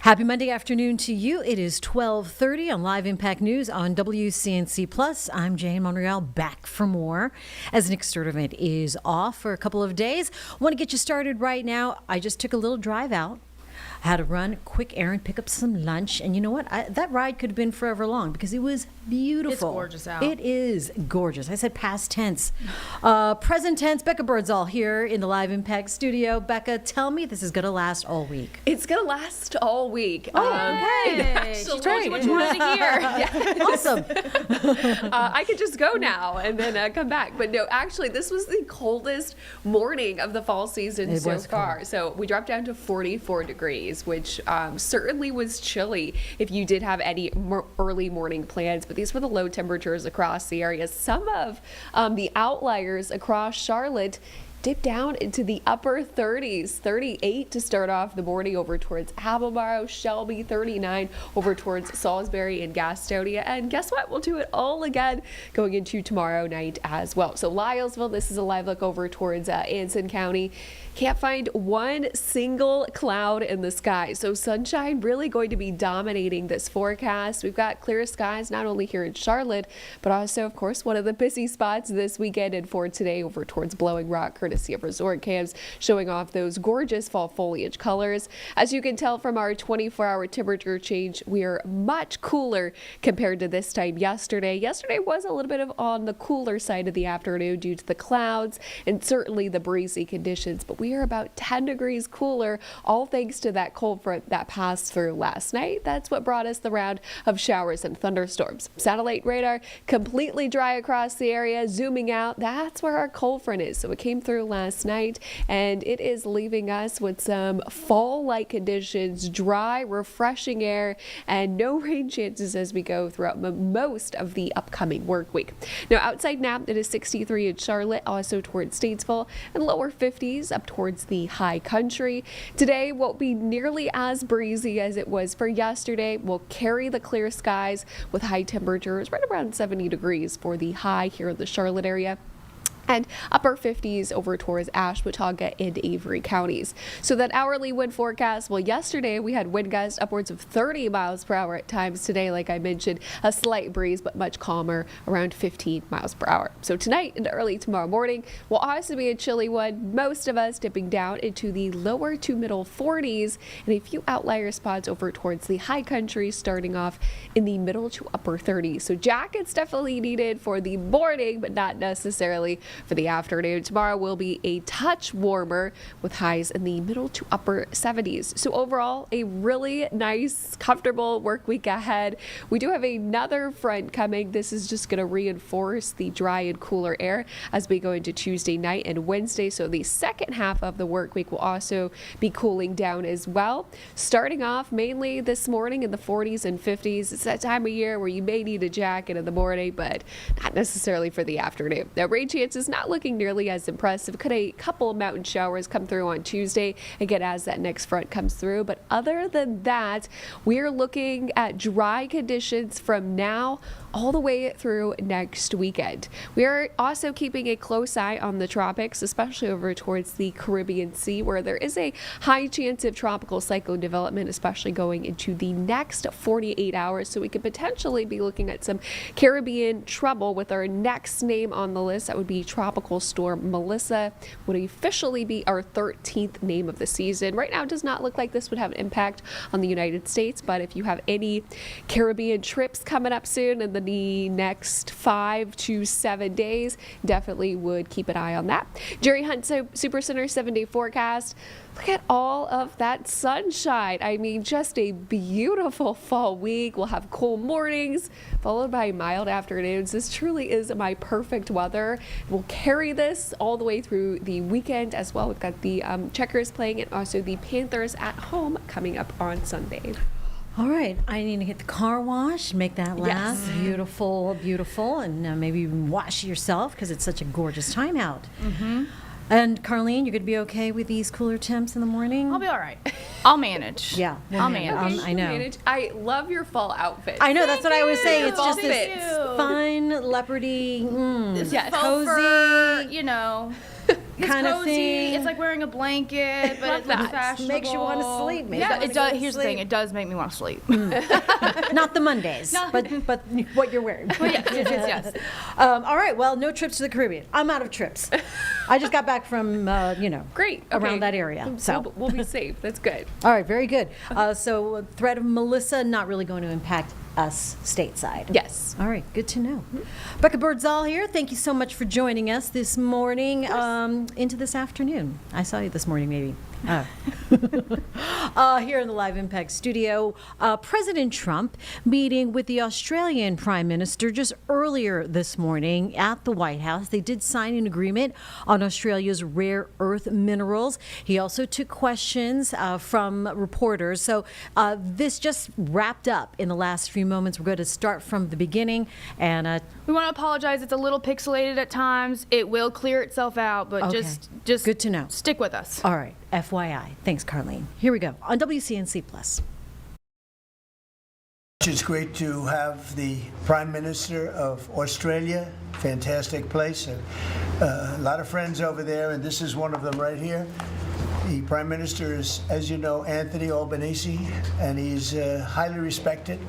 Happy Monday afternoon to you. It is 12:30 on Live Impact News on WCNC Plus. I'm Jane Monreal, back for more as Nick Sturdivant is off for a couple of days. Want to get you started right now. I just took a little drive out. Had to run a quick errand, pick up some lunch, and you know what? That ride could have been forever long because it was beautiful. It's gorgeous out. It is gorgeous. I said past tense. Present tense, Becca Birdsall here in the Live Impact studio. Becca, tell me this is going to last all week. It's going to last all week. Oh, okay. She told you what you wanted to hear. Yeah. Awesome. I could just go now and then come back. But no, actually, this was the coldest morning of the fall season so far. Cold. So we dropped down to 44 degrees, which certainly was chilly if you did have any early morning plans. But these were the low temperatures across the area. Some of the outliers across Charlotte dip down into the upper 30s, 38 to start off the morning over towards Albemarle, Shelby, 39 over towards Salisbury and Gastonia. And guess what? We'll do it all again going into tomorrow night as well. So Lylesville, this is a live look over towards Anson County. Can't find one single cloud in the sky. So sunshine really going to be dominating this forecast. We've got clear skies not only here in Charlotte, but also, of course, one of the busy spots this weekend and for today over towards Blowing Rock, Curtis courtesy of resort cams, showing off those gorgeous fall foliage colors. As you can tell from our 24-hour temperature change, we are much cooler compared to this time yesterday. Yesterday was a little bit on the cooler side of the afternoon due to the clouds and certainly the breezy conditions, but we are about 10 degrees cooler, all thanks to that cold front that passed through last night. That's what brought us the round of showers and thunderstorms. Satellite radar completely dry across the area. Zooming out, that's where our cold front is. So it came through last night, and it is leaving us with some fall-like conditions, dry, refreshing air, and no rain chances as we go throughout most of the upcoming work week. Now, outside now, it is 63 in Charlotte, also towards Statesville, and lower 50s up towards the high country. Today won't be nearly as breezy as it was for yesterday. We'll carry the clear skies with high temperatures right around 70 degrees for the high here in the Charlotte area, and upper 50s over towards Ashwaubenon and Avery counties. So that hourly wind forecast, well, yesterday we had wind gusts upwards of 30 miles per hour at times. Today, like I mentioned, a slight breeze, but much calmer, around 15 miles per hour. So tonight and early tomorrow morning will also be a chilly one. Most of us dipping down into the lower to middle 40s, and a few outlier spots over towards the high country, starting off in the middle to upper 30s. So jackets definitely needed for the morning, but not necessarily for the afternoon. Tomorrow will be a touch warmer with highs in the middle to upper 70s. So overall, a really nice, comfortable work week ahead. We do have another front coming. This is just going to reinforce the dry and cooler air as we go into Tuesday night and Wednesday. So the second half of the work week will also be cooling down as well. Starting off mainly this morning in the 40s and 50s. It's that time of year where you may need a jacket in the morning, but not necessarily for the afternoon. Now, rain chances not looking nearly as impressive. Could a couple of mountain showers come through on Tuesday again as that next front comes through, but other than that, we're looking at dry conditions from now all the way through next weekend. We are also keeping a close eye on the tropics, especially over towards the Caribbean Sea, where there is a high chance of tropical cyclone development, especially going into the next 48 hours. So we could potentially be looking at some Caribbean trouble with our next name on the list. That would be Tropical Storm Melissa, would officially be our 13th name of the season. Right now, it does not look like this would have an impact on the United States, but if you have any Caribbean trips coming up soon in the next 5 to 7 days, definitely would keep an eye on that. Jerry Hunt Supercenter 7-day forecast. Look at all of that sunshine. I mean, just a beautiful fall week. We'll have cool mornings followed by mild afternoons. This truly is my perfect weather. We'll carry this all the way through the weekend as well. We've got the Checkers playing and also the Panthers at home coming up on Sunday. All right, I need to hit the car wash, make that last. Yes. Beautiful, beautiful, and maybe even wash yourself because it's such a gorgeous time out. And Carlene, you're going to be okay with these cooler temps in the morning? I'll be all right. I'll manage. Yeah, I'll manage. I know. I love your fall outfit. I know, that's what I was saying. Your It's just fall this fits. fun, leopardy, Yes. Faux cozy fur, you know. It's kind of cozy. thing. It's like wearing a blanket, but Love it looks that. fashionable. Makes you want to sleep. Makes you Yeah, wanna it go does. to Here's the sleep. thing. It does make me want to sleep. Not the Mondays, No. but what you're wearing. yes. All right, well, no trips to the Caribbean. I'm out of trips. I just got back from, Great. around Okay. that area. So, We'll be safe. That's good. all right, very good. So, threat of Melissa not really going to impact us stateside. Yes. All right, good to know. Becca Birdsall here. Thank you so much for joining us this morning into this afternoon. I saw you this morning, maybe. Here in the Live Impact studio, President Trump meeting with the Australian Prime Minister just earlier this morning at the White House. They did sign an agreement on Australia's rare earth minerals. He also took questions from reporters. So this just wrapped up in the last few moments. We're going to start from the beginning. And We want to apologize. It's a little pixelated at times. It will clear itself out, but Okay. just Good to know. Stick with us. all right, FYI. Thanks, Carlene. Here we go on WCNC Plus. It's great to have the Prime Minister of Australia. Fantastic place. A lot of friends over there, and this is one of them right here. The Prime Minister is, as you know, Anthony Albanese, and he's highly respected.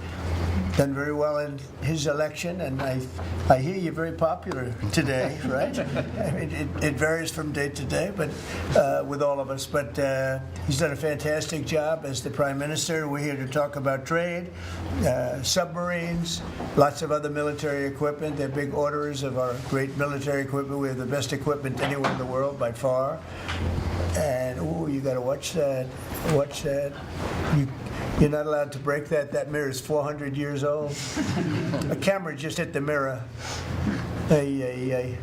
done very well in his election, and I hear you're very popular today, right? I mean, it varies from day to day, but with all of us. But he's done a fantastic job as the Prime Minister. We're here to talk about trade, submarines, lots of other military equipment. They're big orderers of our great military equipment. We have the best equipment anywhere in the world by far. And you got to watch that. Watch that. You're not allowed to break that. That mirror is 400 years old. A camera just hit the mirror. I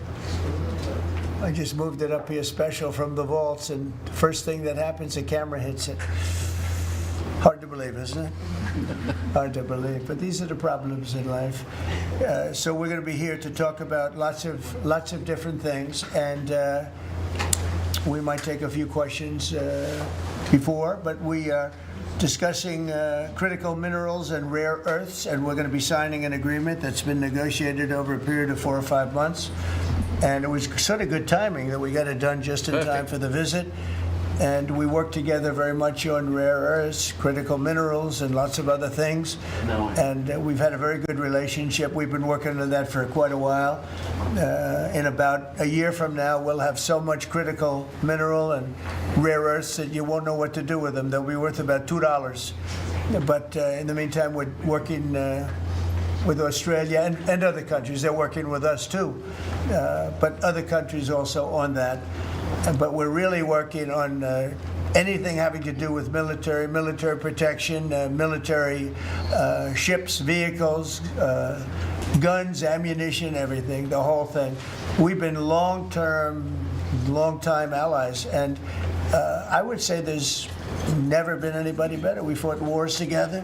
just moved it up here special from the vaults, and first thing that happens, the camera hits it. Hard to believe, isn't it? Hard to believe, but these are the problems in life. So we're going to be here to talk about lots of different things, and we might take a few questions before, but we are discussing critical minerals and rare earths, and we're going to be signing an agreement that's been negotiated over a period of 4 or 5 months. And it was sort of good timing that we got it done just in time for the visit. And we work together very much on rare earths, critical minerals, and lots of other things. And we've had a very good relationship. We've been working on that for quite a while. In about a year from now, we'll have so much critical mineral and rare earths that you won't know what to do with them. They'll be worth about $2. But in the meantime, we're working with Australia and other countries. They're working with us too, but other countries also on that. But we're really working on anything having to do with military protection, military ships, vehicles, guns, ammunition, everything, the whole thing. We've been long-time allies, and I would say there's never been anybody better. We fought wars together.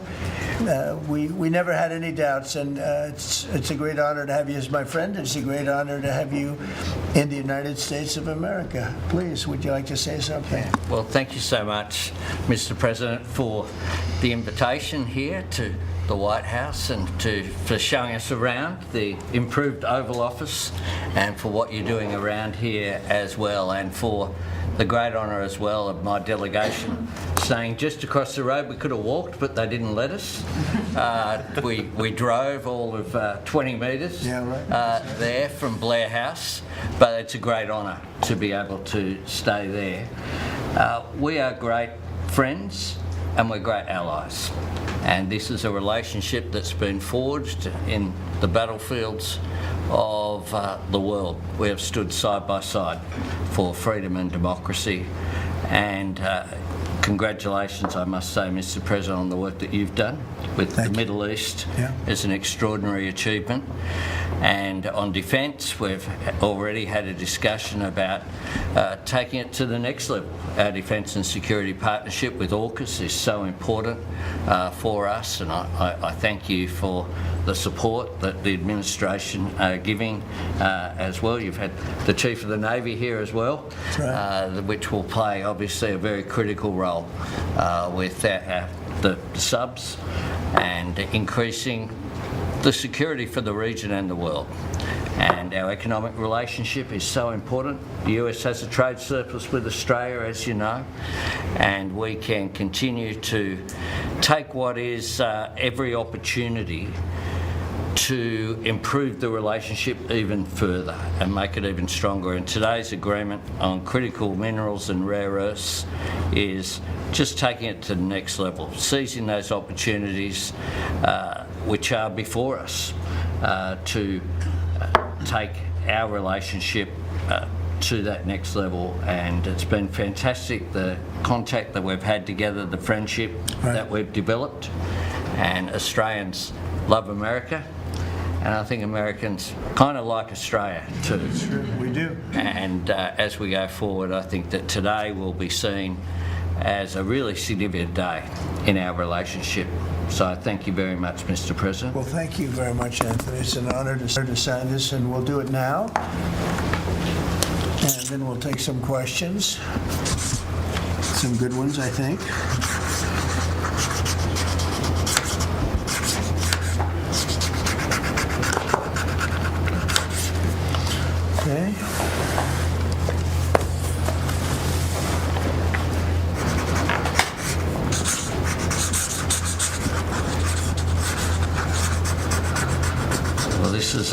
We never had any doubts, and it's a great honor to have you as my friend. It's a great honor to have you in the United States of America. Please, would you like to say something? Well, thank you so much, Mr. President, for the invitation here to the White House and for showing us around the improved Oval Office, and for what you're doing around here as well, and for the great honour as well of my delegation staying just across the road. We could have walked, but they didn't let us. We drove all of 20 metres there from Blair House, but it's a great honour to be able to stay there. We are great friends and we're great allies, and this is a relationship that's been forged in the battlefields of the world. We have stood side by side for freedom and democracy, and congratulations, I must say, Mr. President, on the work that you've done with the Middle East. It's an extraordinary achievement. And on defence, we've already had a discussion about taking it to the next level. Our defence and security partnership with AUKUS is so important for us, and I thank you for the support that the administration are giving as well. You've had the Chief of the Navy here as well, which will play obviously a very critical role with the subs and increasing the security for the region and the world. And our economic relationship is so important. The US has a trade surplus with Australia, as you know, and we can continue to take what is every opportunity to improve the relationship even further and make it even stronger. And today's agreement on critical minerals and rare earths is just taking it to the next level, seizing those opportunities which are before us to take our relationship to that next level. And it's been fantastic, the contact that we've had together, the friendship that we've developed. And Australians love America, and I think Americans kind of like Australia too. That's true, we do. And as we go forward, I think that today will be seen as a really significant day in our relationship. So I thank you very much, Mr. President. Well, thank you very much, Anthony. It's an honor to sign this, and we'll do it now. And then we'll take some questions. Some good ones, I think. Okay.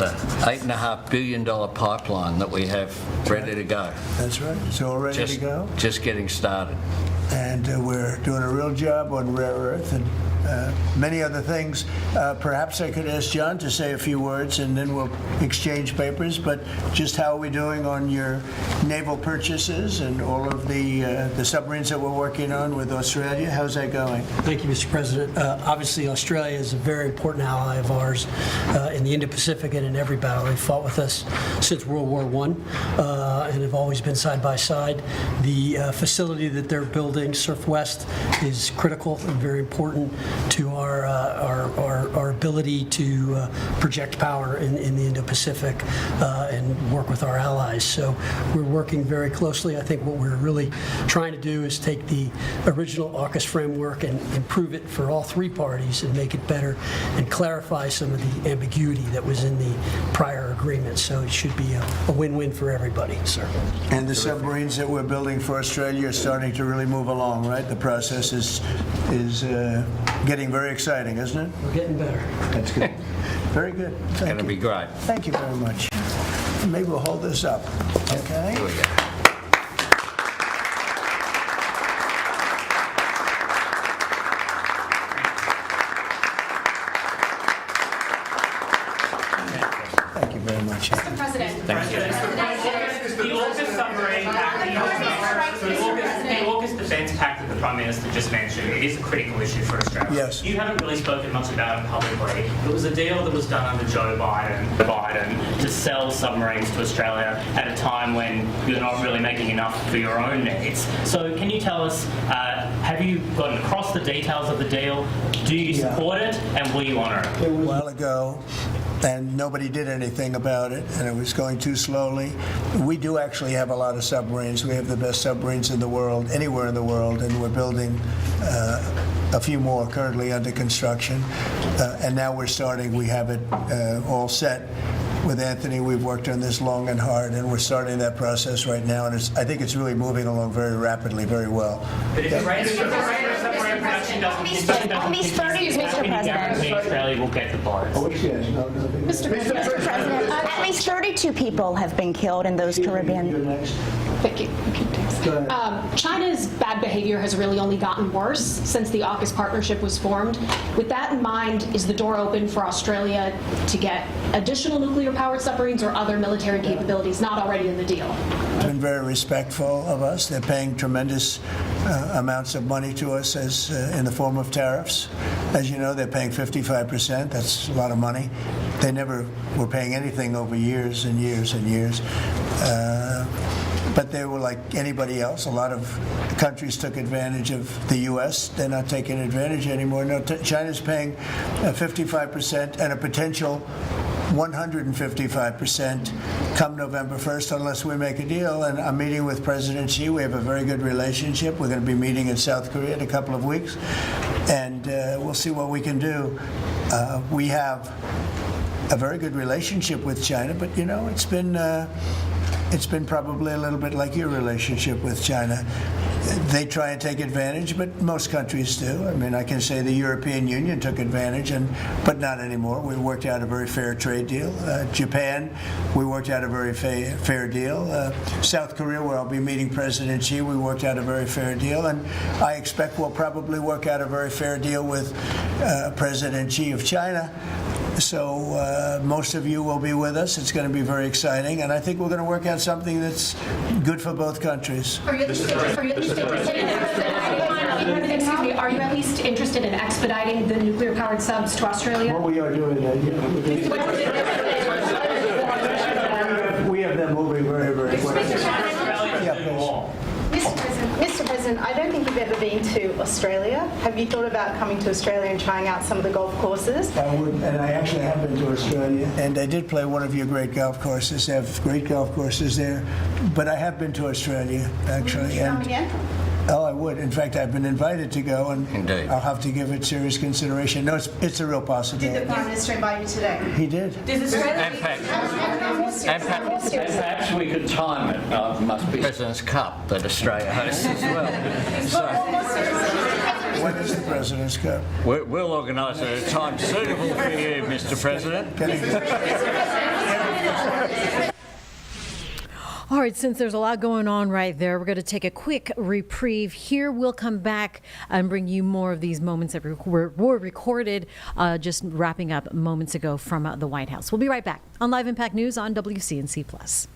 It's a $8.5 billion pipeline that we have ready to go. That's right. It's all ready to go. Just getting started. And we're doing a real job on rare earth and many other things. Perhaps I could ask John to say a few words, and then we'll exchange papers. But just how are we doing on your naval purchases and all of the submarines that we're working on with Australia? How's that going? Thank you, Mr. President. Obviously, Australia is a very important ally of ours in the Indo-Pacific and in every battle. They fought with us since World War I and have always been side by side. The facility that they're building, Surf West, is critical and very important to our ability to project power in the Indo-Pacific and work with our allies. So we're working very closely. I think what we're really trying to do is take the original AUKUS framework and improve it for all three parties and make it better and clarify some of the ambiguity that was in the prior agreement. So it should be a win-win for everybody, sir. And the submarines that we're building for Australia are starting to really move along, right? The process is getting very exciting, isn't it? We're getting better. That's good. Very good. It's going to be great. Thank you very much. Maybe we'll hold this up. Okay. Here we go. Thank you very much. President. The AUKUS submarine pact, the AUKUS defence pact that the Prime Minister just mentioned, it is a critical issue for Australia. Yes. You haven't really spoken much about it publicly. It was a deal that was done under Joe Biden to sell submarines to Australia at a time when you're not really making enough for your own needs. So can you tell us, have you gotten across the details of the deal? Do you support it, and will you honour it? It was a while ago, and nobody did anything about it, and it was going too slowly. We do actually have a lot of submarines. We have the best submarines in the world, anywhere in the world, and we're building a few more currently under construction. And now we're starting, we have it all set. With Anthony, we've worked on this long and hard, and we're starting that process right now, and I think it's really moving along very rapidly, very well. But if the rate of submarine production doesn't guarantee Australia will get the boats. Mr. President, at least 32 people have been killed in those Caribbean. Thank you. China's bad behavior has really only gotten worse since the AUKUS partnership was formed. With that in mind, is the door open for Australia to get additional nuclear-powered submarines or other military capabilities not already in the deal? Been very respectful of us. They're paying tremendous amounts of money to us as in the form of tariffs. As you know, they're paying 55%. That's a lot of money. They never were paying anything over years and years and years. But they were like anybody else. A lot of countries took advantage of the U.S. They're not taking advantage anymore. No, China's paying 55% and a potential 155% come November 1st unless we make a deal. And I'm meeting with President Xi. We have a very good relationship. We're going to be meeting in South Korea in a couple of weeks. And we'll see what we can do. We have a very good relationship with China, but, you know, it's been probably a little bit like your relationship with China. They try and take advantage, but most countries do. I mean, I can say the European Union took advantage, but not anymore. We worked out a very fair trade deal. Japan, we worked out a very fair deal. South Korea, where I'll be meeting President Xi, we worked out a very fair deal. And I expect we'll probably work out a very fair deal with President Xi of China. So most of you will be with us. It's going to be very exciting, and I think we're going to work out something that's good for both countries. Are you at least interested in expediting the nuclear-powered subs to Australia? Well, we are doing that. Yeah. We have them moving very, very quickly. Mr. President, I don't think you've ever been to Australia. Have you thought about coming to Australia and trying out some of the golf courses? I would, and I actually have been to Australia. And I did play one of your great golf courses. They have great golf courses there. But I have been to Australia, actually. Would you come again? Oh, I would. In fact, I've been invited to go, and Indeed. I'll have to give it serious consideration. No, it's a real possibility. Did the Prime Minister invite you today? He did. Perhaps we could time it. Must be President's Cup that Australia hosts as well. When is the President's Cup? We'll organise it at a time suitable for you, Mr. President. All right, since there's a lot going on right there, we're going to take a quick reprieve here. We'll come back and bring you more of these moments that were recorded just wrapping up moments ago from the White House. We'll be right back on Live Impact News on WCNC Plus.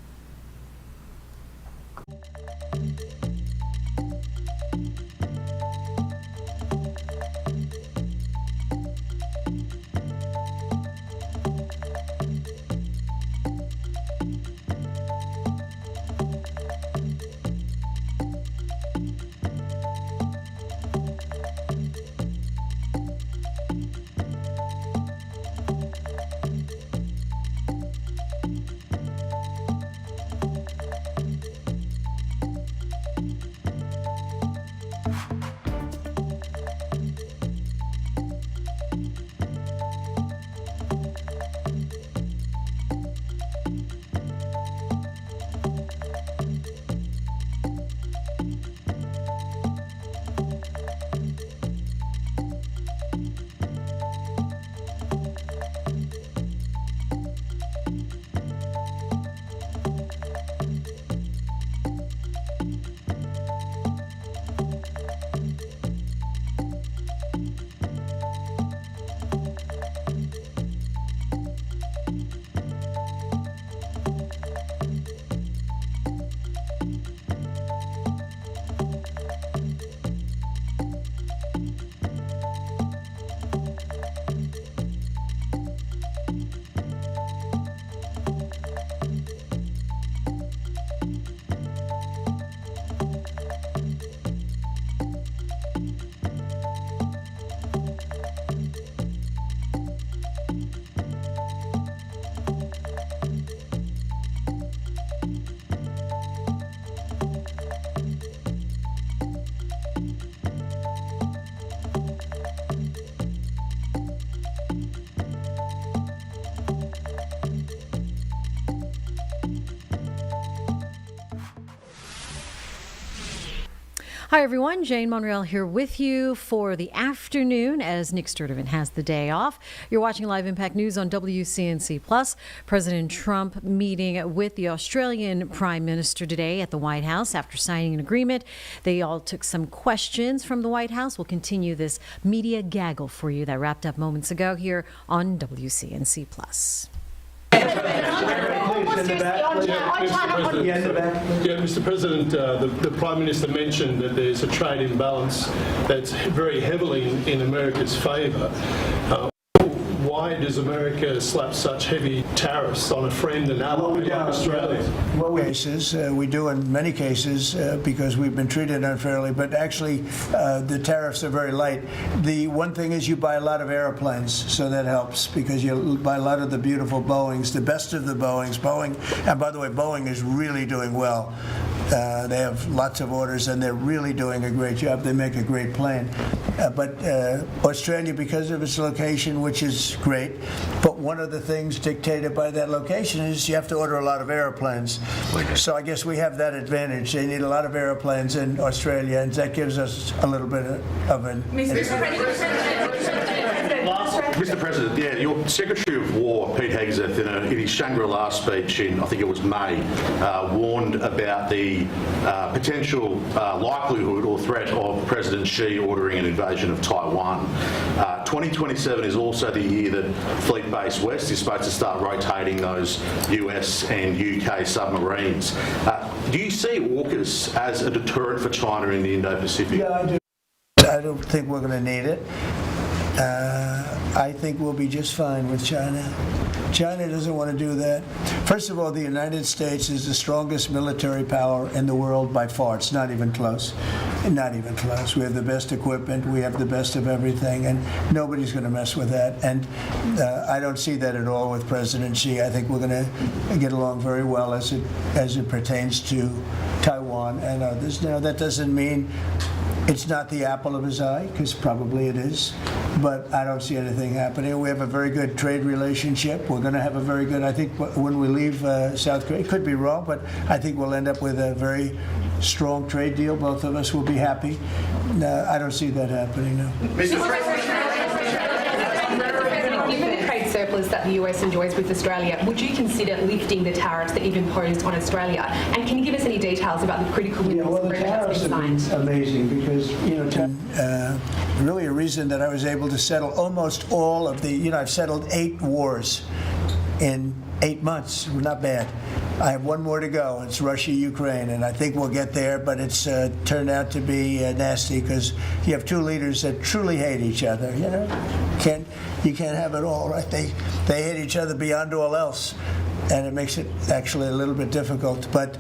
Hi, everyone. Jane Monreal here with you for the afternoon as Nick Sturdivant has the day off. You're watching Live Impact News on WCNC Plus. President Trump meeting with the Australian Prime Minister today at the White House after signing an agreement. They all took some questions from the White House. We'll continue this media gaggle for you that wrapped up moments ago here on WCNC Plus. Mr. President, the Prime Minister mentioned that there's a trade imbalance that's very heavily in America's favour. Why does America slap such heavy tariffs on a friend and ally like Australia? We do in many cases because we've been treated unfairly, but actually the tariffs are very light. The one thing is you buy a lot of airplanes, so that helps because you buy a lot of the beautiful Boeings, the best of the Boeings. And by the way, Boeing is really doing well. They have lots of orders, and they're really doing a great job. They make a great plane. But Australia, because of its location, which is great, but one of the things dictated by that location is you have to order a lot of airplanes. So I guess we have that advantage. They need a lot of airplanes in Australia, and that gives us a little bit of an... Mr. President, your Secretary of War, Pete Hegseth, in his Shangri-La speech in, I think it was May, warned about the potential likelihood or threat of President Xi ordering an invasion of Taiwan. 2027 is also the year that Fleet Base West is supposed to start rotating those US and UK submarines. Do you see AUKUS as a deterrent for China in the Indo-Pacific? Yeah, I do. I don't think we're going to need it. I think we'll be just fine with China. China doesn't want to do that. First of all, the United States is the strongest military power in the world by far. It's not even close. Not even close. We have the best equipment. We have the best of everything, and nobody's going to mess with that. And I don't see that at all with President Xi. I think we're going to get along very well as it pertains to Taiwan and others. Now, that doesn't mean it's not the apple of his eye, because probably it is, but I don't see anything happening. We have a very good trade relationship. We're going to have a very good, I think, when we leave South Korea, it could be wrong, but I think we'll end up with a very strong trade deal. Both of us will be happy. No, I don't see that happening, no. Given the trade surplus that the US enjoys with Australia, would you consider lifting the tariffs that you've imposed on Australia? And can you give us any details about the critical minerals agreement that's been signed? Amazing because, really a reason that I was able to settle almost all of the, I've settled 8 wars in 8 months. Not bad. I have one more to go. It's Russia-Ukraine, and I think we'll get there, but it's turned out to be nasty because you have 2 leaders that truly hate each other, You can't have it all, right? They hate each other beyond all else. And it makes it actually a little bit difficult. But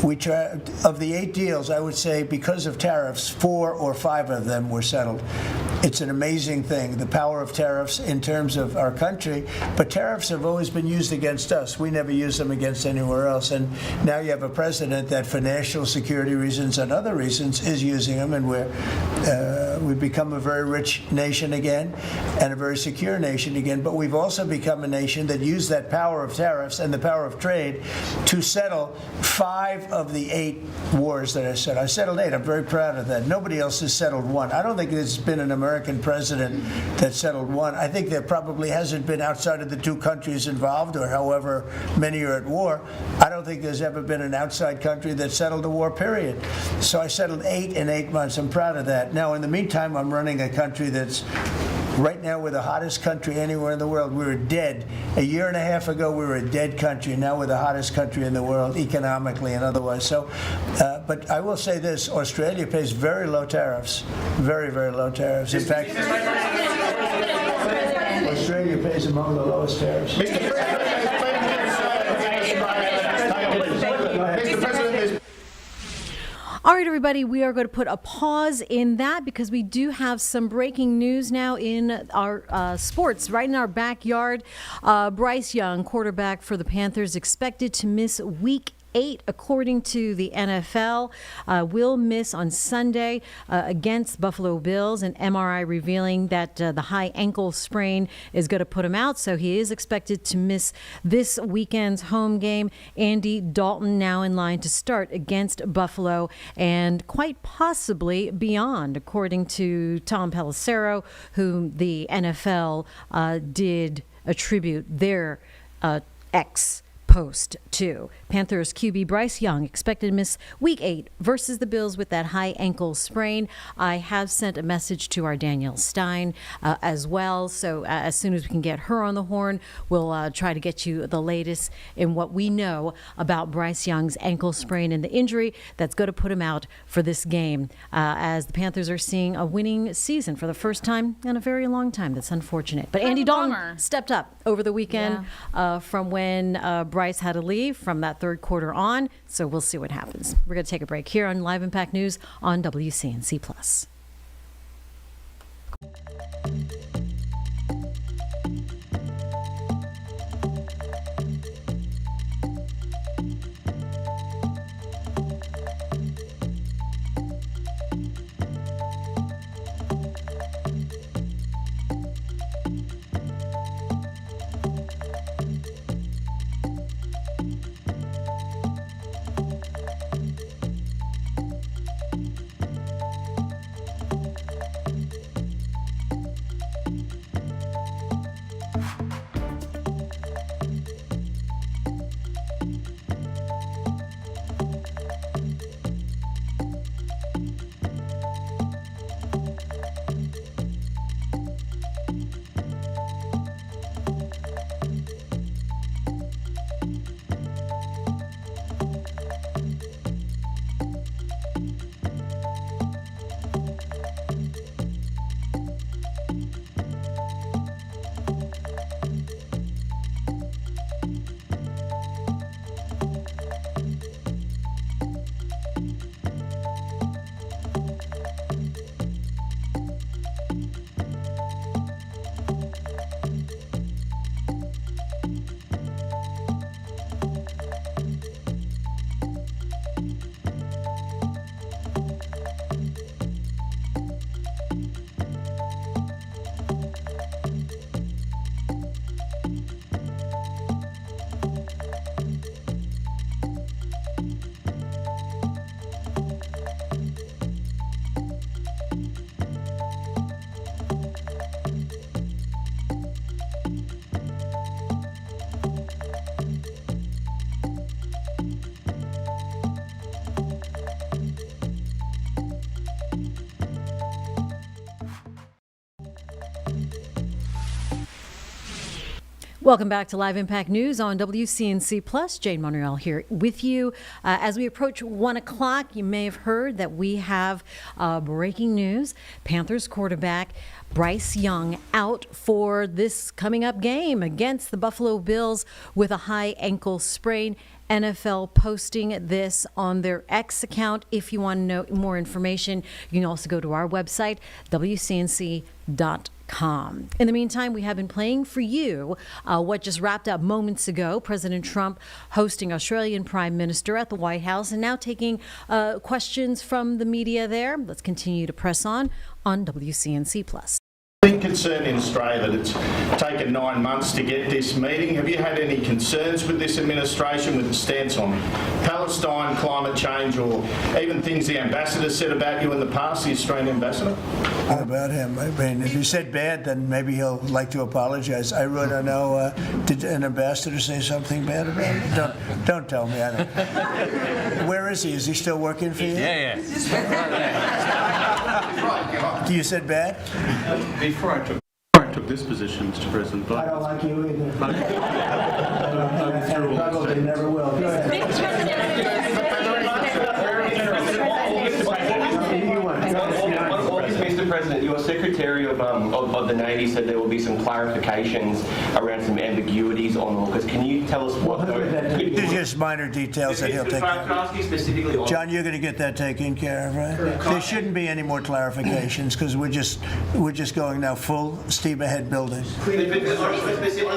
we try, of the 8 deals, I would say because of tariffs, 4 or 5 of them were settled. It's an amazing thing, the power of tariffs in terms of our country. But tariffs have always been used against us. We never use them against anywhere else. And now you have a president that for national security reasons and other reasons is using them. And we've become a very rich nation again and a very secure nation again. But we've also become a nation that used that power of tariffs and the power of trade to settle 5 of the 8 wars that I settled. I settled 8. I'm very proud of that. Nobody else has settled 1. I don't think there's been an American president that settled 1. I think there probably hasn't been outside of the 2 countries involved, or however many are at war. I don't think there's ever been an outside country that settled a war, period. So I settled 8 in 8 months. I'm proud of that. Now, in the meantime, I'm running a country that's right now we're the hottest country anywhere in the world. We were dead. A year and a half ago, we were a dead country. Now we're the hottest country in the world, economically and otherwise. So, but I will say this, Australia pays very low tariffs, very, very low tariffs. In fact, Australia pays among the lowest tariffs. Mr. President, All right, everybody, we are going to put a pause in that because we do have some breaking news now in our sports, right in our backyard. Bryce Young, quarterback for the Panthers, expected to miss Week 8, according to the NFL, will miss on Sunday against Buffalo Bills. An MRI revealing that the high ankle sprain is going to put him out, so he is expected to miss this weekend's home game. Andy Dalton now in line to start against Buffalo and quite possibly beyond, according to Tom Pelissero, whom the NFL did attribute their post to. Panthers QB Bryce Young expected to miss Week 8 versus the Bills with that high ankle sprain. I have sent a message to our Danielle Stein as well. So as soon as we can get her on the horn, we'll try to get you the latest in what we know about Bryce Young's ankle sprain and the injury that's going to put him out for this game. As the Panthers are seeing a winning season for the first time in a very long time. That's unfortunate. But Andy Dalton stepped up over the weekend from when Bryce had to leave from that third quarter on, so we'll see what happens. We're going to take a break here on Live Impact News on WCNC Plus. Welcome back to Live Impact News on WCNC Plus. Jane Monreal here with you. As we approach 1 o'clock, you may have heard that we have breaking news. Panthers quarterback Bryce Young out for this coming up game against the Buffalo Bills with a high ankle sprain. NFL posting this on their X account. If you want to know more information, you can also go to our website, WCNC.com. In the meantime, we have been playing for you what just wrapped up moments ago. President Trump hosting Australian Prime Minister at the White House and now taking questions from the media there. Let's continue to press on WCNC Plus. Big concern in Australia that it's taken 9 months to get this meeting. Have you had any concerns with this administration, with the stance on Palestine, climate change, or even things the ambassador said about you in the past, the Australian ambassador? What about him? I mean, if he said bad, then maybe he'll like to apologize. I really don't know. Did an ambassador say something bad about him? Don't tell me. I don't. Where is he? Is he still working for you? Yeah. You said bad? Before I took this position, Mr. President, I don't like you either. I probably never will. Go ahead. Mr. President, your Secretary of the Navy said there will be some clarifications around some ambiguities on AUKUS. Can you tell us what those... There's just minor details that he'll take care of. Can I ask you specifically on... John, you're going to get that taken care of, right? There shouldn't be any more clarifications because we're just going now full steam ahead building.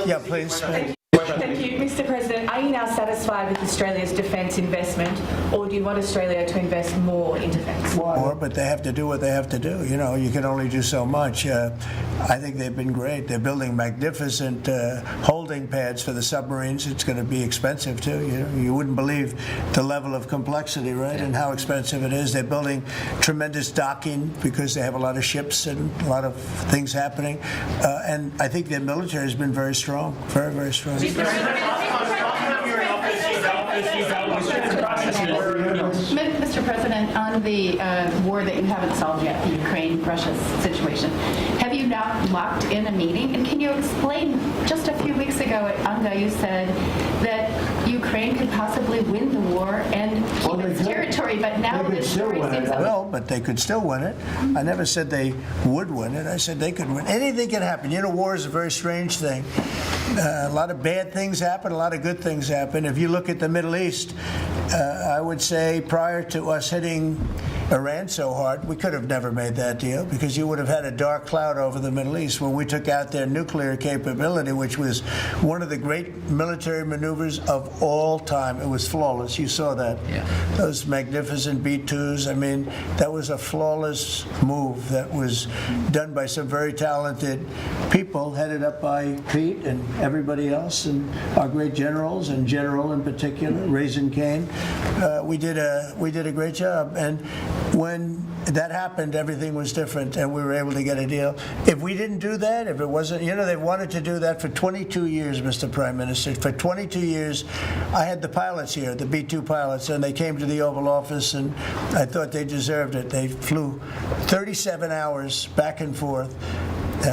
Yeah, please. Thank you. Mr. President, are you now satisfied with Australia's defence investment, or do you want Australia to invest more in defence? More, but they have to do what they have to do. You know, you can only do so much. I think they've been great. They're building magnificent holding pads for the submarines. It's going to be expensive, too. You wouldn't believe the level of complexity, right, and how expensive it is. They're building tremendous docking because they have a lot of ships and a lot of things happening. And I think their military has been very strong, very, very strong. Mr. President, on the war that you haven't solved yet, the Ukraine-Russia situation, have you now locked in a meeting? And can you explain, just a few weeks ago at UNGA, you said that Ukraine could possibly win the war and keep its territory, but now this story seems... Well, but they could still win it. I never said they would win it. I said they could win. Anything can happen. You know, war is a very strange thing. A lot of bad things happen, a lot of good things happen. If you look at the Middle East, I would say prior to us hitting Iran so hard, we could have never made that deal because you would have had a dark cloud over the Middle East when we took out their nuclear capability, which was one of the great military maneuvers of all time. It was flawless. You saw that. Yeah. Those magnificent B-2s. I mean, that was a flawless move that was done by some very talented people, headed up by Pete and everybody else, and our great generals, and General in particular, Raisin Kane. We did a great job, and when that happened, everything was different, and we were able to get a deal. If we didn't do that, if it wasn't, you know, they wanted to do that for 22 years, Mr. Prime Minister. For 22 years, I had the pilots here, the B-2 pilots, and they came to the Oval Office, and I thought they deserved it. They flew 37 hours back and forth.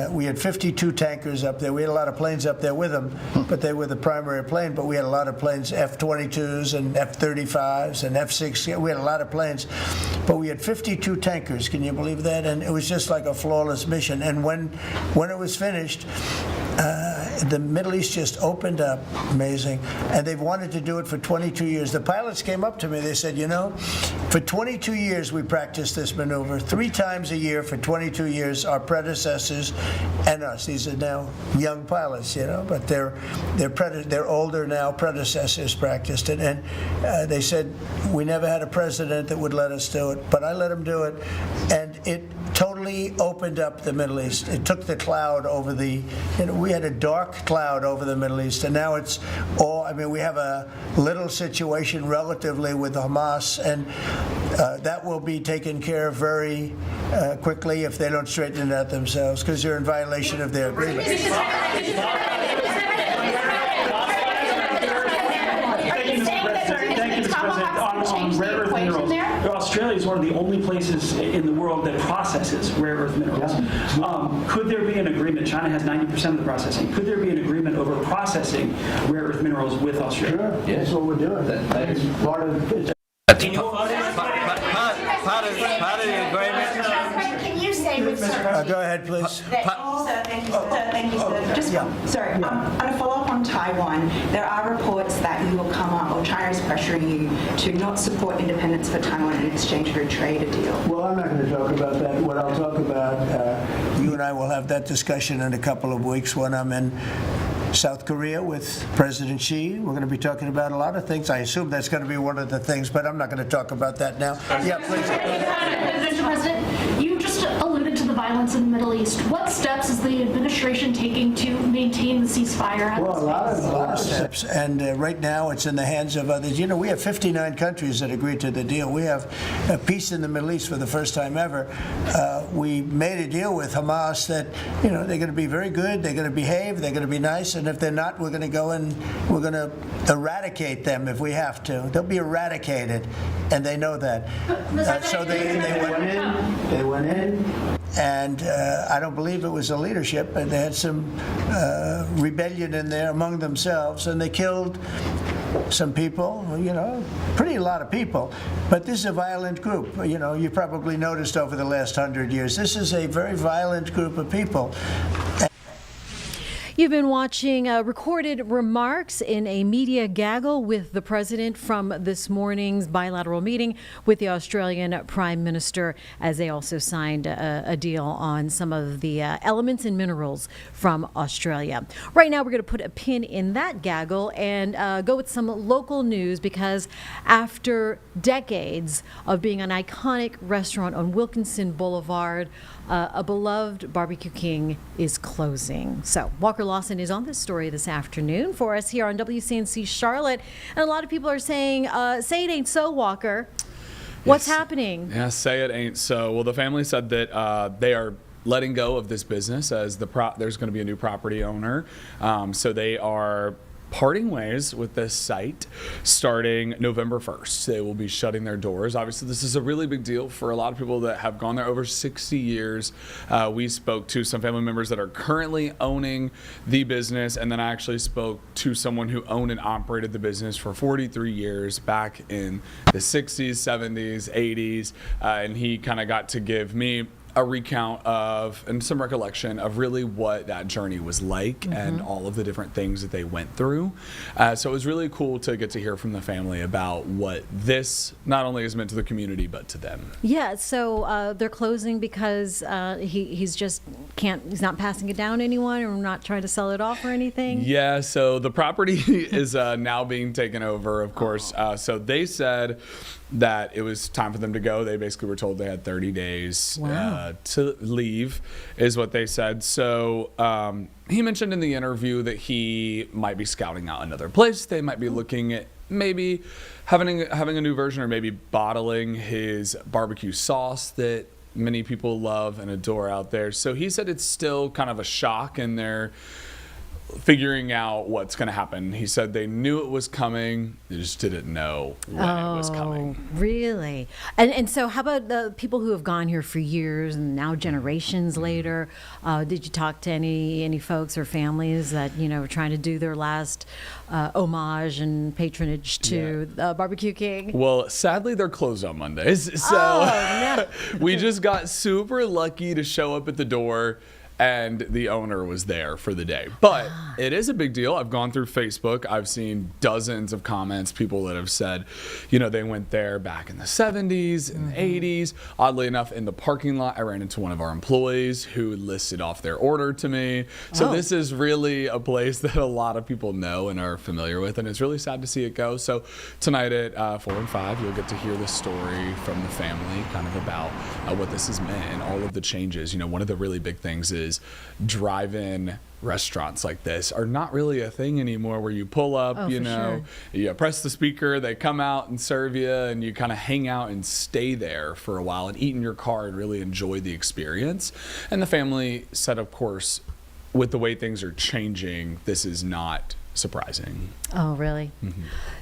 We had 52 tankers up there. We had a lot of planes up there with them, but they were the primary plane. But we had a lot of planes, F-22s and F-35s and F-6. We had a lot of planes, but we had 52 tankers. Can you believe that? And it was just like a flawless mission. And when it was finished, the Middle East just opened up, amazing, and they've wanted to do it for 22 years. The pilots came up to me, they said, you know, for 22 years we practiced this maneuver, 3 times a year for 22 years, our predecessors and us. These are now young pilots, you know, but they're older now, predecessors practiced it, and they said, we never had a president that would let us do it, but I let him do it, and it totally opened up the Middle East. It took the cloud over the, you know, we had a dark cloud over the Middle East, and now it's all, I mean, we have a little situation relatively with Hamas, and that will be taken care of very quickly if they don't straighten it out themselves, because they're in violation of their agreement. change the equation there? Australia is one of the only places in the world that processes rare earth minerals. Could there be an agreement? China has 90% of the processing. Could there be an agreement over processing rare earth minerals with Australia? Sure, that's what we're doing. That's part of it. Part of the agreement. Can you say with Go ahead, please. Thank you, sir. Just, sorry, on a follow-up on Taiwan, there are reports that you will come up, or China is pressuring you to not support independence for Taiwan in exchange for a trade deal. Well, I'm not going to talk about that. What I'll talk about, you and I will have that discussion in a couple of weeks when I'm in South Korea with President Xi. We're going to be talking about a lot of things. I assume that's going to be one of the things, but I'm not going to talk about that now. Yeah, please. Mr. President, you just alluded to the violence in the Middle East. What steps is the administration taking to maintain the ceasefire? Well, a lot of steps, and right now it's in the hands of others. You know, we have 59 countries that agreed to the deal. We have a peace in the Middle East for the first time ever. We made a deal with Hamas that, you know, they're going to be very good, they're going to behave, they're going to be nice, and if they're not, we're going to go and we're going to eradicate them if we have to. They'll be eradicated, and they know that. So they went in, and I don't believe it was the leadership, but they had some rebellion in there among themselves, and they killed some people, you know, a lot of people. But this is a violent group. You know, you probably noticed over the last 100 years, this is a very violent group of people. You've been watching recorded remarks in a media gaggle with the president from this morning's bilateral meeting with the Australian Prime Minister, as they also signed a deal on some of the elements and minerals from Australia. Right now, we're going to put a pin in that gaggle and go with some local news, because after decades of being an iconic restaurant on Wilkinson Boulevard, a beloved Barbecue King is closing. So Walker Lawson is on this story this afternoon for us here on WCNC Charlotte. And a lot of people are saying, say it ain't so, Walker. What's happening? Yeah, say it ain't so. Well, the family said that they are letting go of this business as there's going to be a new property owner. So they are parting ways with this site starting November 1st. They will be shutting their doors. Obviously, this is a really big deal for a lot of people that have gone there over 60 years. We spoke to some family members that are currently owning the business, and then I actually spoke to someone who owned and operated the business for 43 years back in the 60s, 70s, 80s, and he kind of got to give me a recount of and some recollection of really what that journey was like and all of the different things that they went through. So it was really cool to get to hear from the family about what this not only has meant to the community, but to them. Yeah, so they're closing because he's not passing it down to anyone, or not trying to sell it off or anything? Yeah, so the property is now being taken over, of course. So they said that it was time for them to go. They basically were told they had 30 days to leave, is what they said. So he mentioned in the interview that he might be scouting out another place. They might be looking at maybe having a new version, or maybe bottling his barbecue sauce that many people love and adore out there. So he said it's still kind of a shock, and they're figuring out what's going to happen. He said they knew it was coming, they just didn't know when it was coming. Really? And so how about the people who have gone here for years and now generations later? Did you talk to any folks or families that, you know, are trying to do their last homage and patronage to Barbecue King? Well, sadly, they're closed on Mondays. So we just got super lucky to show up at the door, and the owner was there for the day. But it is a big deal. I've gone through Facebook. I've seen dozens of comments, people that have said, you know, they went there back in the 70s and the 80s. Oddly enough, in the parking lot, I ran into one of our employees who listed off their order to me. So this is really a place that a lot of people know and are familiar with, and it's really sad to see it go. So tonight at 4 and 5, you'll get to hear the story from the family, kind of about what this has meant and all of the changes. You know, one of the really big things is drive-in restaurants like this are not really a thing anymore, where you pull up, you press the speaker, they come out and serve you, and you kind of hang out and stay there for a while and eat in your car and really enjoy the experience. And the family said, of course, with the way things are changing, this is not surprising. Oh, really?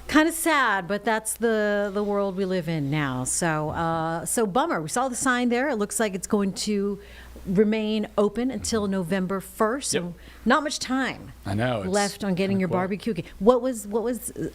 Kind of sad, but that's the world we live in now. So bummer. We saw the sign there. It looks like it's going to remain open until November 1st. So not much time I know. left on getting your barbecue. What was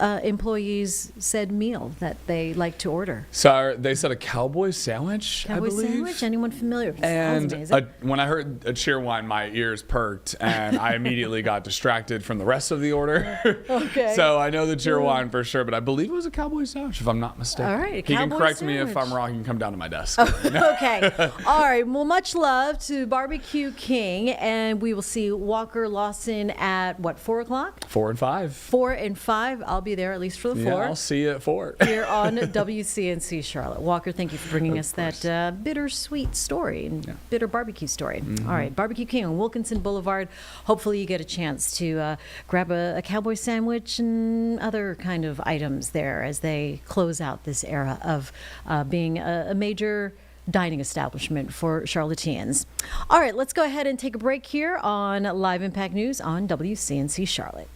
employees said meal that they like to order? So they said a cowboy sandwich, Cowboy I believe. sandwich? Anyone familiar? And Sounds amazing. when I heard a cheer wine, my ears perked, and I immediately got distracted from the rest of the order. Okay. So I know the cheer wine for sure, but I believe it was a cowboy sandwich, if I'm not mistaken. All right, a He can cowboy correct me if sandwich. I'm wrong. He can come down to my desk. Okay. All right. Well, much love to Barbecue King, and we will see Walker Lawson at what, 4 o'clock? 4 and 5. 4 and 5. I'll be there at least for the 4. Yeah, I'll see you at 4. Here on WCNC Charlotte. Walker, thank you for bringing us that bittersweet story and bitter barbecue story. All right, Barbecue King on Wilkinson Boulevard. Hopefully you get a chance to grab a cowboy sandwich and other kind of items there as they close out this era of being a major dining establishment for Charlotteans. All right, let's go ahead and take a break here on Live Impact News on WCNC Charlotte.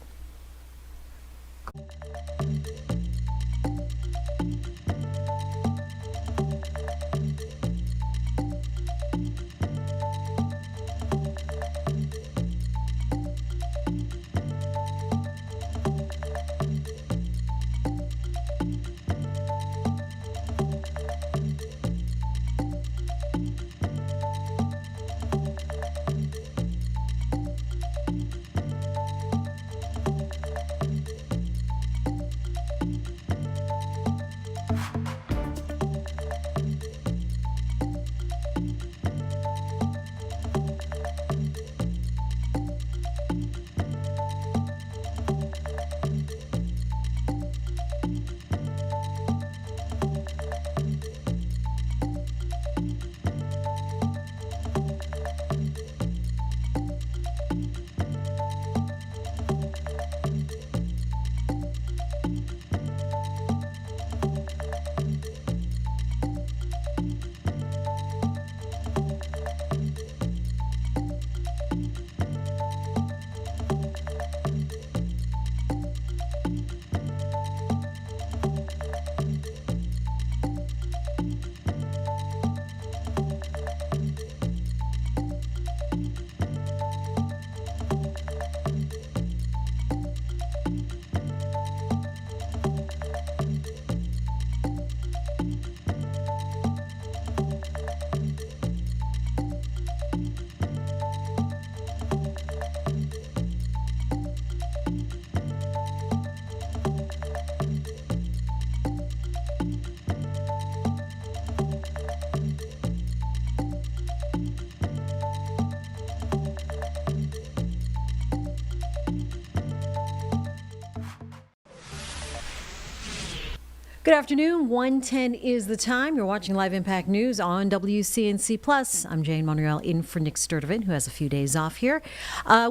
Good afternoon. 1:10 is the time. You're watching Live Impact News on WCNC Plus. I'm Jane Monreal in for Nick Sturdivant, who has a few days off here.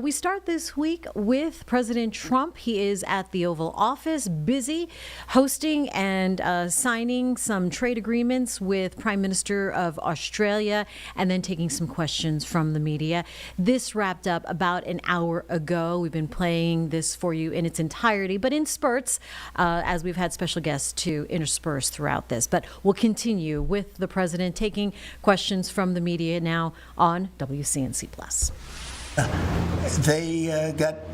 We start this week with President Trump. He is at the Oval Office, busy hosting and signing some trade agreements with Prime Minister of Australia, and then taking some questions from the media. This wrapped up about an hour ago. We've been playing this for you in its entirety, but in spurts, as we've had special guests to intersperse throughout this. But we'll continue with the president taking questions from the media now on WCNC Plus. They got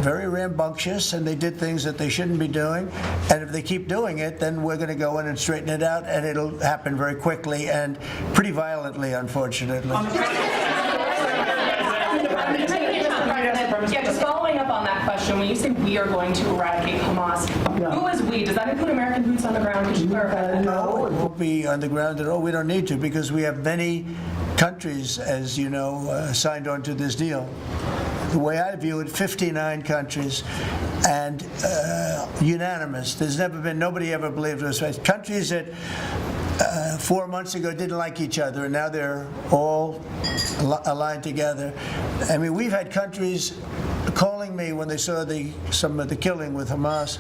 very rambunctious and they did things that they shouldn't be doing. And if they keep doing it, then we're going to go in and straighten it out, and it'll happen very quickly and pretty violently, unfortunately. Yeah, just following up on that question, when you say we are going to eradicate Hamas, who is we? Does that include American boots on the ground? Could you clarify that? No, it won't be on the ground at all. We don't need to, because we have many countries, as you know, signed on to this deal. The way I view it, 59 countries and unanimous. There's never been, nobody ever believed us. Countries that 4 months ago didn't like each other, and now they're all aligned together. I mean, we've had countries calling me when they saw some of the killing with Hamas,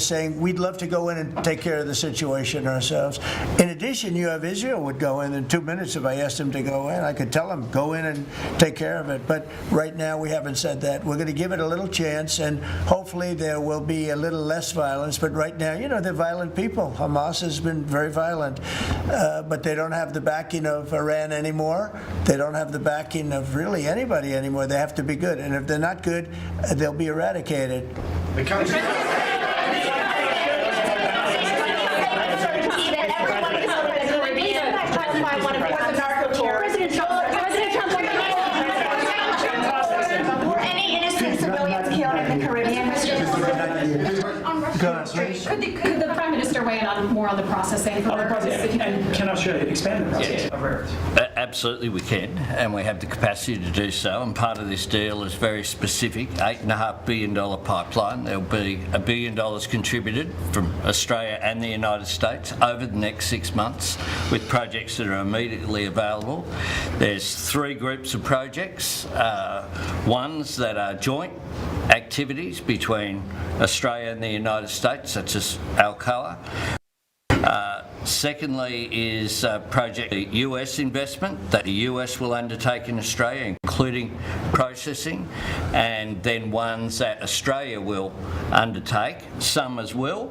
saying we'd love to go in and take care of the situation ourselves. In addition, you have Israel would go in 2 minutes if I asked them to go in. I could tell them, go in and take care of it. But right now, we haven't said that. We're going to give it a little chance, and hopefully there will be a little less violence. But right now, they're violent people. Hamas has been very violent. But they don't have the backing of Iran anymore. They don't have the backing of really anybody anymore. They have to be good. And if they're not good, they'll be eradicated. Were any innocent civilians killed in the Caribbean? Could the Prime Minister weigh in on more on the processing? And can Australia expand the process of rare earths? Absolutely we can, and we have the capacity to do so, and part of this deal is very specific, $8.5 billion pipeline. There'll be $1 billion contributed from Australia and the United States over the next 6 months with projects that are immediately available. There's 3 groups of projects, ones that are joint activities between Australia and the United States, such as Alcoa. Secondly is project US investment that the US will undertake in Australia, including processing, and then ones that Australia will undertake, some as well.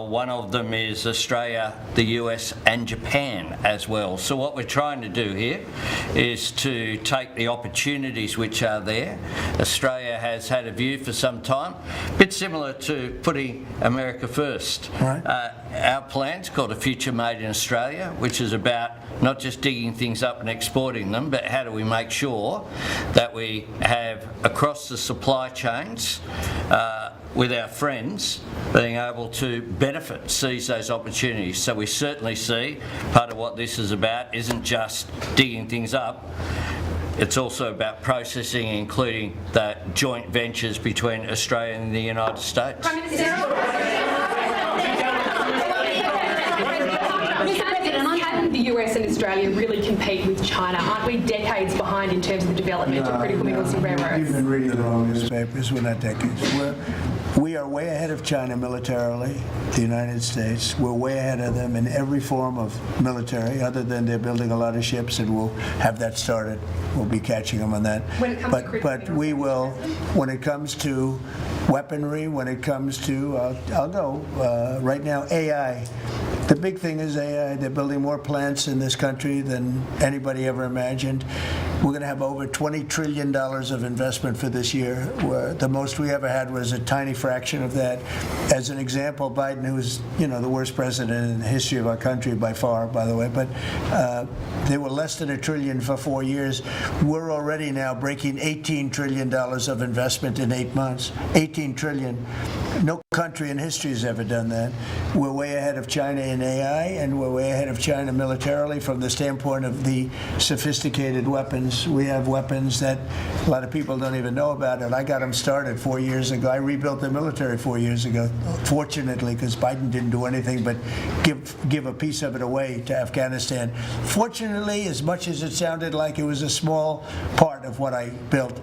One of them is Australia, the US and Japan as well. So what we're trying to do here is to take the opportunities which are there. Australia has had a view for some time, a bit similar to putting America first. Right. Our plan's called A Future Made in Australia, which is about not just digging things up and exporting them, but how do we make sure that we have across the supply chains with our friends being able to benefit, seize those opportunities. So we certainly see part of what this is about isn't just digging things up. It's also about processing, including the joint ventures between Australia and the United States. Can the US and Australia really compete with China? Aren't we decades behind in terms of the development of critical minerals and rare earths? You've been reading the wrong newspapers. We're not decades. We are way ahead of China militarily, the United States. We're way ahead of them in every form of military, other than they're building a lot of ships, and we'll have that started. We'll be catching them on that. But we will, when it comes to weaponry, when it comes to, I'll go, right now, AI. The big thing is AI. They're building more plants in this country than anybody ever imagined. We're going to have over $20 trillion of investment for this year, where the most we ever had was a tiny fraction of that. As an example, Biden, who's the worst president in the history of our country by far, by the way, but they were less than $1 trillion for 4 years. We're already now breaking $18 trillion of investment in 8 months. $18 trillion. No country in history has ever done that. We're way ahead of China in AI, and we're way ahead of China militarily from the standpoint of the sophisticated weapons. We have weapons that a lot of people don't even know about it. I got them started 4 years ago. I rebuilt the military 4 years ago, fortunately, because Biden didn't do anything but give a piece of it away to Afghanistan. Fortunately, as much as it sounded like it was a small part of what I built,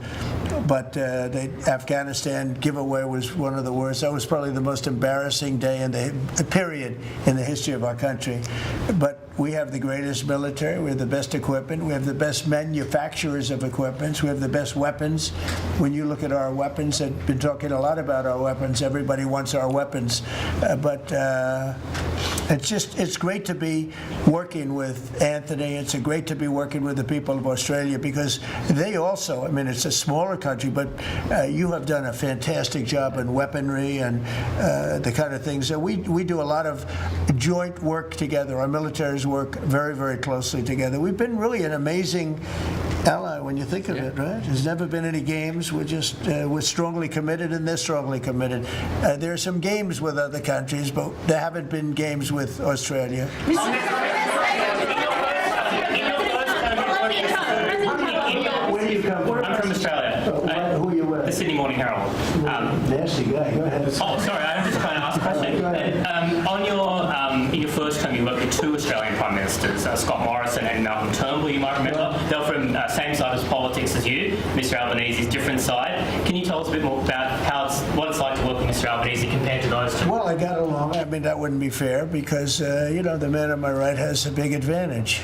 but the Afghanistan giveaway was one of the worst. That was probably the most embarrassing day in the period in the history of our country. But we have the greatest military, we have the best equipment, we have the best manufacturers of equipment, we have the best weapons. When you look at our weapons, I've been talking a lot about our weapons, everybody wants our weapons, but it's great to be working with Anthony, it's great to be working with the people of Australia, because they also, it's a smaller country, but you have done a fantastic job in weaponry and the kind of things that we do a lot of joint work together. Our militaries work very, very closely together. We've been really an amazing ally when you think of it, right? There's never been any games. We're strongly committed, and they're strongly committed. There are some games with other countries, but there haven't been games with Australia. Where do you come from? I'm from Australia. Who are you with? The Sydney Morning Herald. Nasty guy. Go ahead. Oh, sorry, I'm just trying to ask a question. In your first term, you worked with 2 Australian Prime Ministers, Scott Morrison and Malcolm Turnbull, you might remember. They were from same side of politics as you. Mr Albanese's different side. Can you tell tell us a bit more about what it's like to work in Australia, but easy compared to those two? Well, I got along. I mean, that wouldn't be fair because, the man on my right has a big advantage.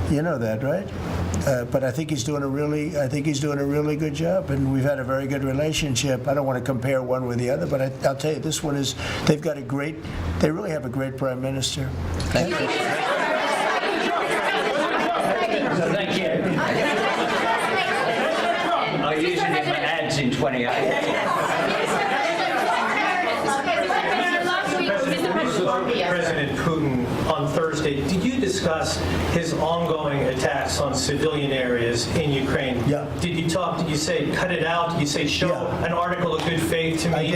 You know that, right? But I think he's doing a really good job, and we've had a very good relationship. I don't want to compare one with the other, but I'll tell you, this one is. They really have a great prime minister. Thank you. Thank you. I'm using it for ads in 28. President Putin on Thursday, did you discuss his ongoing attacks on civilian areas in Ukraine? Yeah. Did you say cut it out? Did you say show an article of good faith to me? I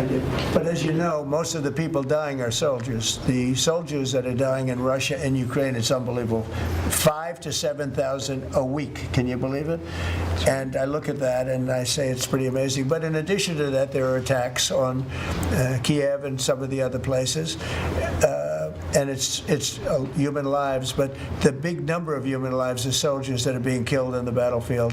did. But as you know, most of the people dying are soldiers. The soldiers that are dying in Russia and Ukraine, it's unbelievable. 5,000 to 7,000 a week. Can you believe it? And I look at that and I say it's pretty amazing. But in addition to that, there are attacks on Kiev and some of the other places. And it's human lives, but the big number of human lives is soldiers that are being killed in the battlefield,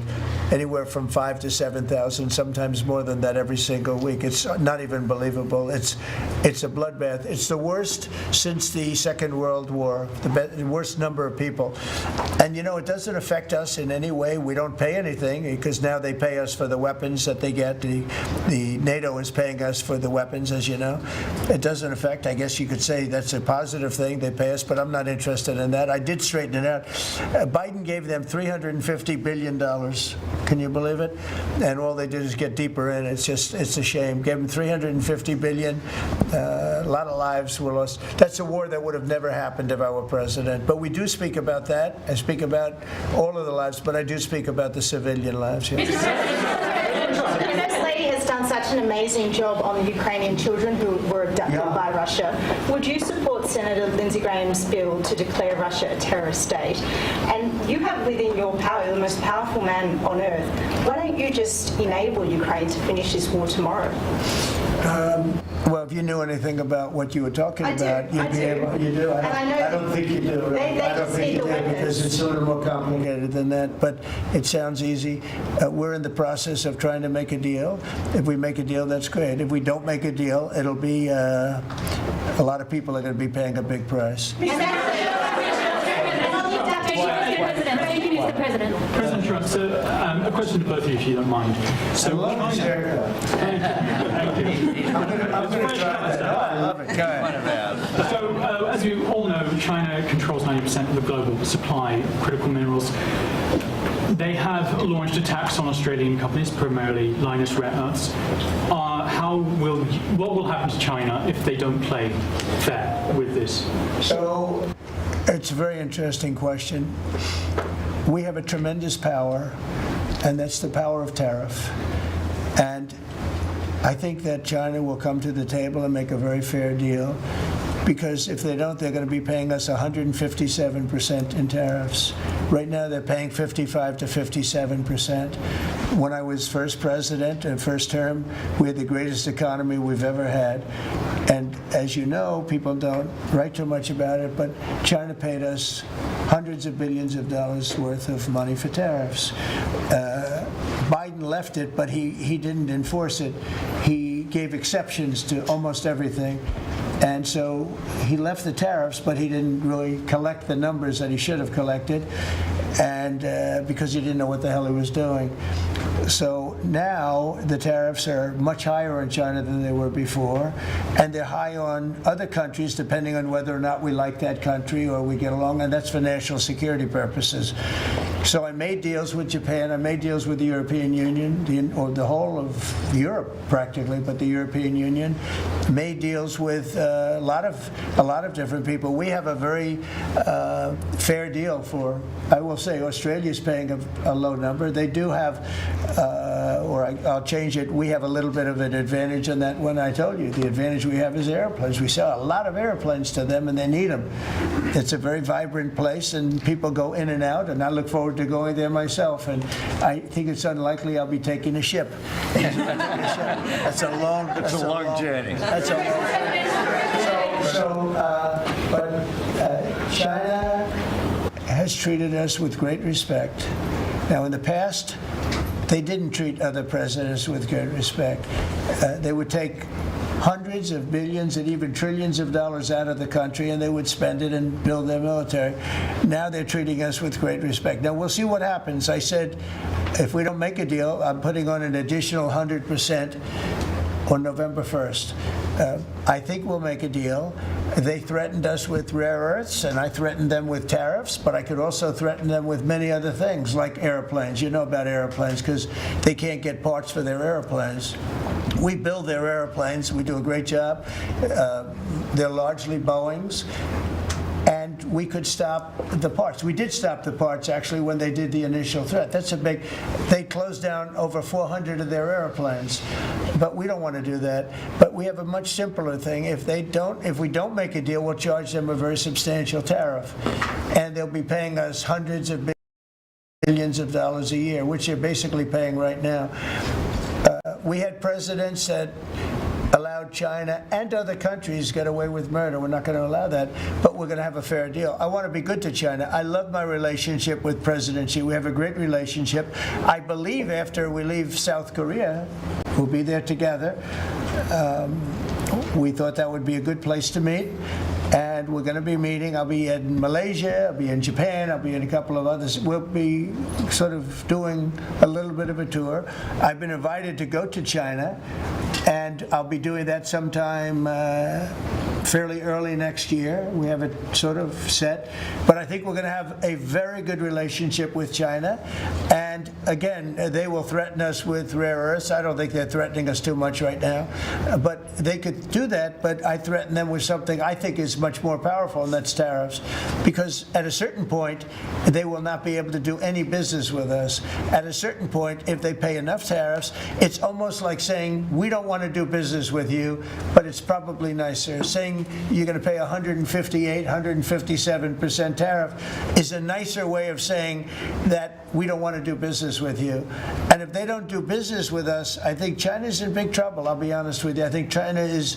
anywhere from 5,000 to 7,000, sometimes more than that every single week. It's not even believable. It's a bloodbath. It's the worst since the Second World War, the worst number of people. And it doesn't affect us in any way. We don't pay anything because now they pay us for the weapons that they get. The NATO is paying us for the weapons, as you know. It doesn't affect. I guess you could say that's a positive thing. They pay us, but I'm not interested in that. I did straighten it out. Biden gave them $350 billion. Can you believe it? And all they did is get deeper in. It's a shame. Gave them $350 billion. A lot of lives were lost. That's a war that would have never happened if I were president. But we do speak about that. I speak about all of the lives, but I do speak about the civilian lives. Yeah. The First Lady has done such an amazing job on the Ukrainian children who were abducted by Russia. Would you support Senator Lindsey Graham's bill to declare Russia a terrorist state? And you have within your power, you're the most powerful man on earth. Why don't you just enable Ukraine to finish this war tomorrow? Well, if you knew anything about what you were talking about, you'd be able. You do. I don't think you do. I don't think you do because it's a little more complicated than that. But it sounds easy. We're in the process of trying to make a deal. If we make a deal, that's great. If we don't make a deal, it'll be a lot of people are going to be paying a big price. President Trump, so a question to both of you, if you don't mind. So, I love this haircut. Thank you. I'm going to try that. I love it. Go ahead. So, as you all know, China controls 90% of the global supply of critical minerals. They have launched attacks on Australian companies, primarily Lynas Rare Earths. What will happen to China if they don't play fair with this? So, it's a very interesting question. We have a tremendous power, and that's the power of tariff. And I think that China will come to the table and make a very fair deal, because if they don't, they're going to be paying us 157% in tariffs. Right now, they're paying 55 to 57%. When I was first president, first term, we had the greatest economy we've ever had. And as you know, people don't write too much about it, but China paid us hundreds of billions of dollars worth of money for tariffs. Biden left it, but he didn't enforce it. He gave exceptions to almost everything. And so he left the tariffs, but he didn't really collect the numbers that he should have collected, and because he didn't know what the hell he was doing. So now the tariffs are much higher on China than they were before, and they're high on other countries depending on whether or not we like that country or we get along, and that's for national security purposes. So I made deals with Japan, I made deals with the European Union, or the whole of Europe practically, but the European Union, made deals with a lot of different people. We have a very fair deal for, I will say, Australia's paying a low number. They do have, I'll change it, we have a little bit of an advantage on that one. I told you, the advantage we have is airplanes. We sell a lot of airplanes to them, and they need them. It's a very vibrant place, and people go in and out, and I look forward to going there myself, and I think it's unlikely I'll be taking a ship. That's a long journey. That's a long but China has treated us with great respect. Now, in the past, they didn't treat other presidents with great respect. They would take hundreds of billions and even trillions of dollars out of the country, and they would spend it and build their military. Now they're treating us with great respect. Now we'll see what happens. I said, if we don't make a deal, I'm putting on an additional 100% on November 1st. I think we'll make a deal. They threatened us with rare earths, and I threatened them with tariffs, but I could also threaten them with many other things, like airplanes. You know about airplanes, because they can't get parts for their airplanes. We build their airplanes. We do a great job. They're largely Boeings. And we could stop the parts. We did stop the parts, actually, when they did the initial threat. That's a big... They closed down over 400 of their airplanes. But we don't want to do that. But we have a much simpler thing. If we don't make a deal, we'll charge them a very substantial tariff. And they'll be paying us hundreds of billions of dollars a year, which they're basically paying right now. We had presidents that allowed China and other countries get away with murder. We're not going to allow that, but we're going to have a fair deal. I want to be good to China. I love my relationship with President Xi. We have a great relationship. I believe after we leave South Korea, we'll be there together. We thought that would be a good place to meet. And we're going to be meeting. I'll be in Malaysia, I'll be in Japan, I'll be in a couple of others. We'll be sort of doing a little bit of a tour. I've been invited to go to China, and I'll be doing that sometime fairly early next year. We have it sort of set. But I think we're going to have a very good relationship with China. And again, they will threaten us with rare earths. I don't think they're threatening us too much right now. But they could do that, but I threaten them with something I think is much more powerful, and that's tariffs. Because at a certain point, they will not be able to do any business with us. At a certain point, if they pay enough tariffs, it's almost like saying, we don't want to do business with you, but it's probably nicer. Saying you're going to pay 158, 157% tariff is a nicer way of saying that we don't want to do business with you. And if they don't do business with us, I think China's in big trouble, I'll be honest with you. I think China is...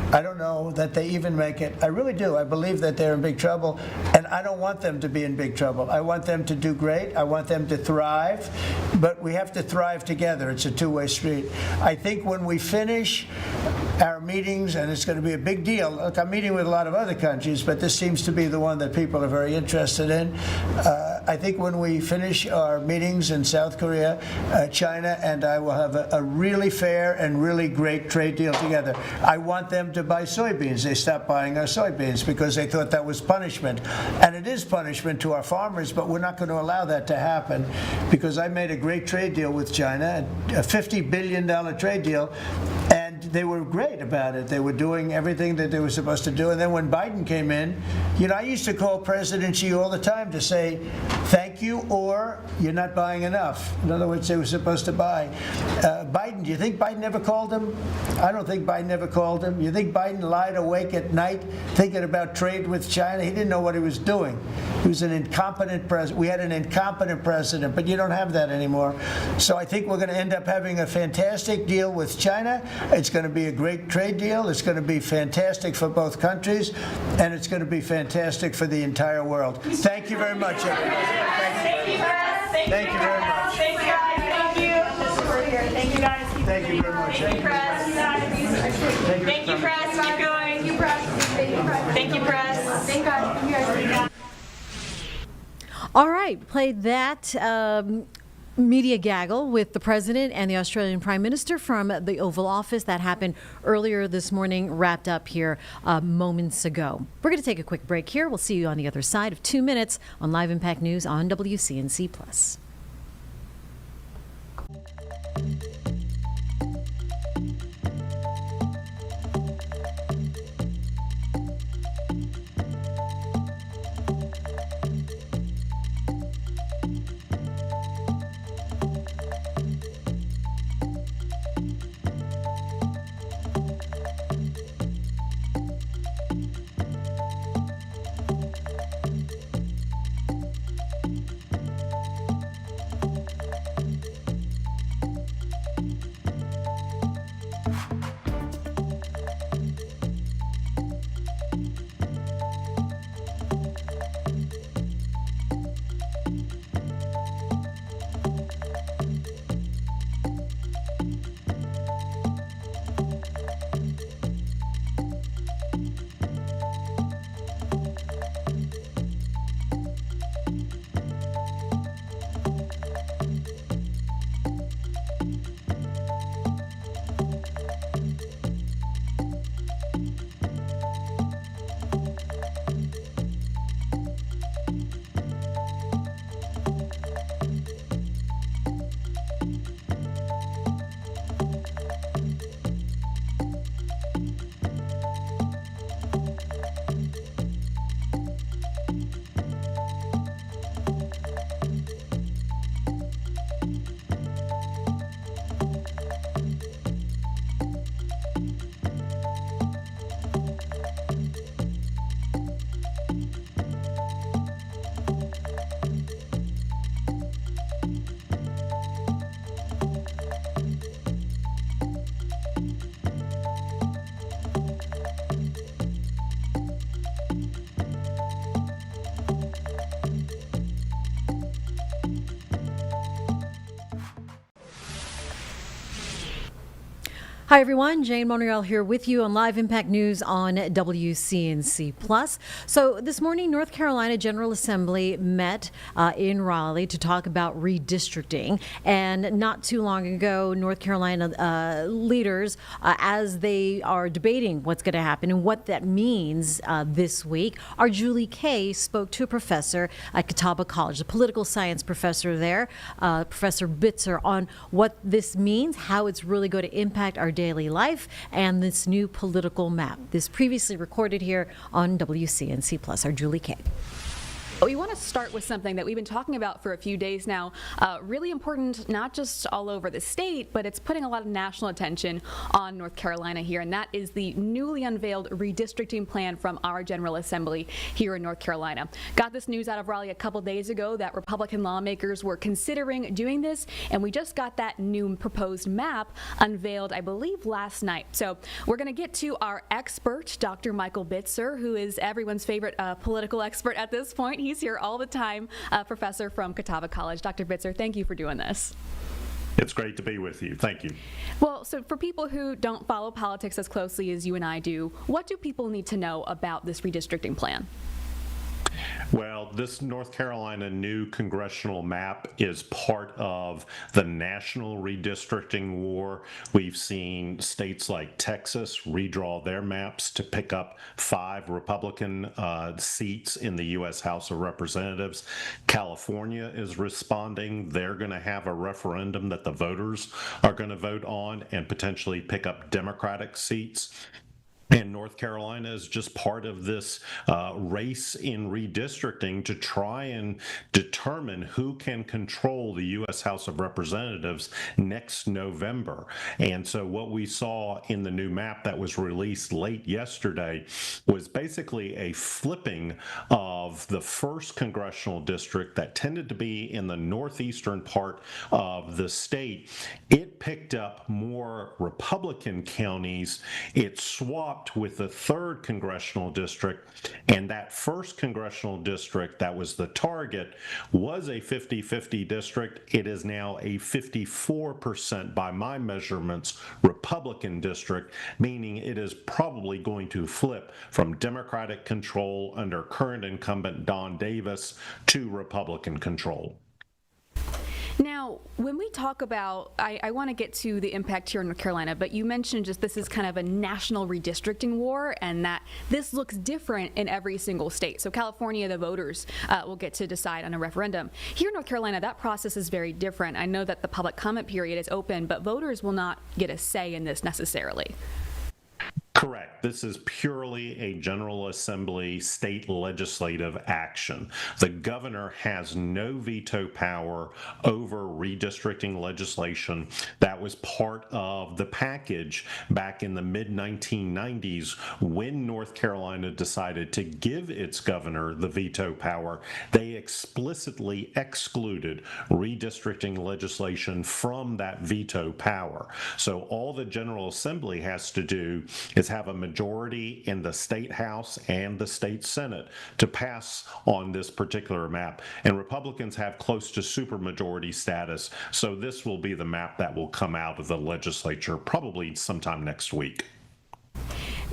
I don't know that they even make it. I really do. I believe that they're in big trouble, and I don't want them to be in big trouble. I want them to do great. I want them to thrive, but we have to thrive together. It's a two-way street. I think when we finish our meetings, and it's going to be a big deal. Look, I'm meeting with a lot of other countries, but this seems to be the one that people are very interested in. I think when we finish our meetings in South Korea, China and I will have a really fair and really great trade deal together. I want them to buy soybeans. They stopped buying our soybeans because they thought that was punishment. And it is punishment to our farmers, but we're not going to allow that to happen because I made a great trade deal with China, a $50 billion trade deal, and they were great about it. They were doing everything that they were supposed to do. And then when Biden came in, you know, I used to call President Xi all the time to say, thank you, or you're not buying enough. In other words, they were supposed to buy. Biden, do you think Biden ever called him? I don't think Biden ever called him. You think Biden lied awake at night thinking about trade with China? He didn't know what he was doing. He was an incompetent president. We had an incompetent president, but you don't have that anymore. So I think we're going to end up having a fantastic deal with China. It's going to be a great trade deal. It's going to be fantastic for both countries, and it's going to be fantastic for the entire world. Thank you very much, everybody. Thank you, guys. Thank you very much. Thank you, guys. Thank you. Thank you, guys. Thank you very much. Thank you, press. Thank you, press. Keep going. Thank you, press. Thank you, press. Thank God. All right, played that media gaggle with the president and the Australian Prime Minister from the Oval Office. That happened earlier this morning, wrapped up here moments ago. We're going to take a quick break here. We'll see you on the other side of 2 minutes on Live Impact News on WCNC+. Hi, everyone. Jane Monreal here with you on Live Impact News on WCNC Plus. So this morning, North Carolina General Assembly met in Raleigh to talk about redistricting. And not too long ago, North Carolina leaders, as they are debating what's going to happen and what that means this week, our Julie Kay spoke to a professor at Catawba College, a political science professor there, Professor Bitzer, on what this means, how it's really going to impact our daily life, and this new political map. This previously recorded here on WCNC Plus, our Julie Kay. We want to start with something that we've been talking about for a few days now, really important not just all over the state, but it's putting a lot of national attention on North Carolina here, and that is the newly unveiled redistricting plan from our General Assembly here in North Carolina. Got this news out of Raleigh a couple days ago that Republican lawmakers were considering doing this, and we just got that new proposed map unveiled, I believe, last night. So we're going to get to our expert, Dr. Michael Bitzer, who is everyone's favorite political expert at this point. He's here all the time, professor from Catawba College. Dr. Bitzer, thank you for doing this. It's great to be with you. Thank you. Well, so for people who don't follow politics as closely as you and I do, what do people need to know about this redistricting plan? Well, this North Carolina new congressional map is part of the national redistricting war. We've seen states like Texas redraw their maps to pick up 5 Republican seats in the U.S. House of Representatives. California is responding. They're going to have a referendum that the voters are going to vote on and potentially pick up Democratic seats. And North Carolina is just part of this race in redistricting to try and determine who can control the U.S. House of Representatives next November. And so what we saw in the new map that was released late yesterday was basically a flipping of the first congressional district that tended to be in the northeastern part of the state. It picked up more Republican counties. It swapped with the 3rd congressional district, and that 1st congressional district that was the target was a 50-50 district. It is now a 54%, by my measurements, Republican district, meaning it is probably going to flip from Democratic control under current incumbent Don Davis to Republican control. Now, when we talk about, I want to get to the impact here in North Carolina, but you mentioned just this is kind of a national redistricting war and that this looks different in every single state. So California, the voters will get to decide on a referendum. Here in North Carolina, that process is very different. I know that the public comment period is open, but voters will not get a say in this necessarily. Correct. This is purely a General Assembly state legislative action. The governor has no veto power over redistricting legislation. That was part of the package back in the mid-1990s when North Carolina decided to give its governor the veto power. They explicitly excluded redistricting legislation from that veto power. So all the General Assembly has to do is have a majority in the state house and the state senate to pass on this particular map. And Republicans have close to supermajority status, so this will be the map that will come out of the legislature probably sometime next week.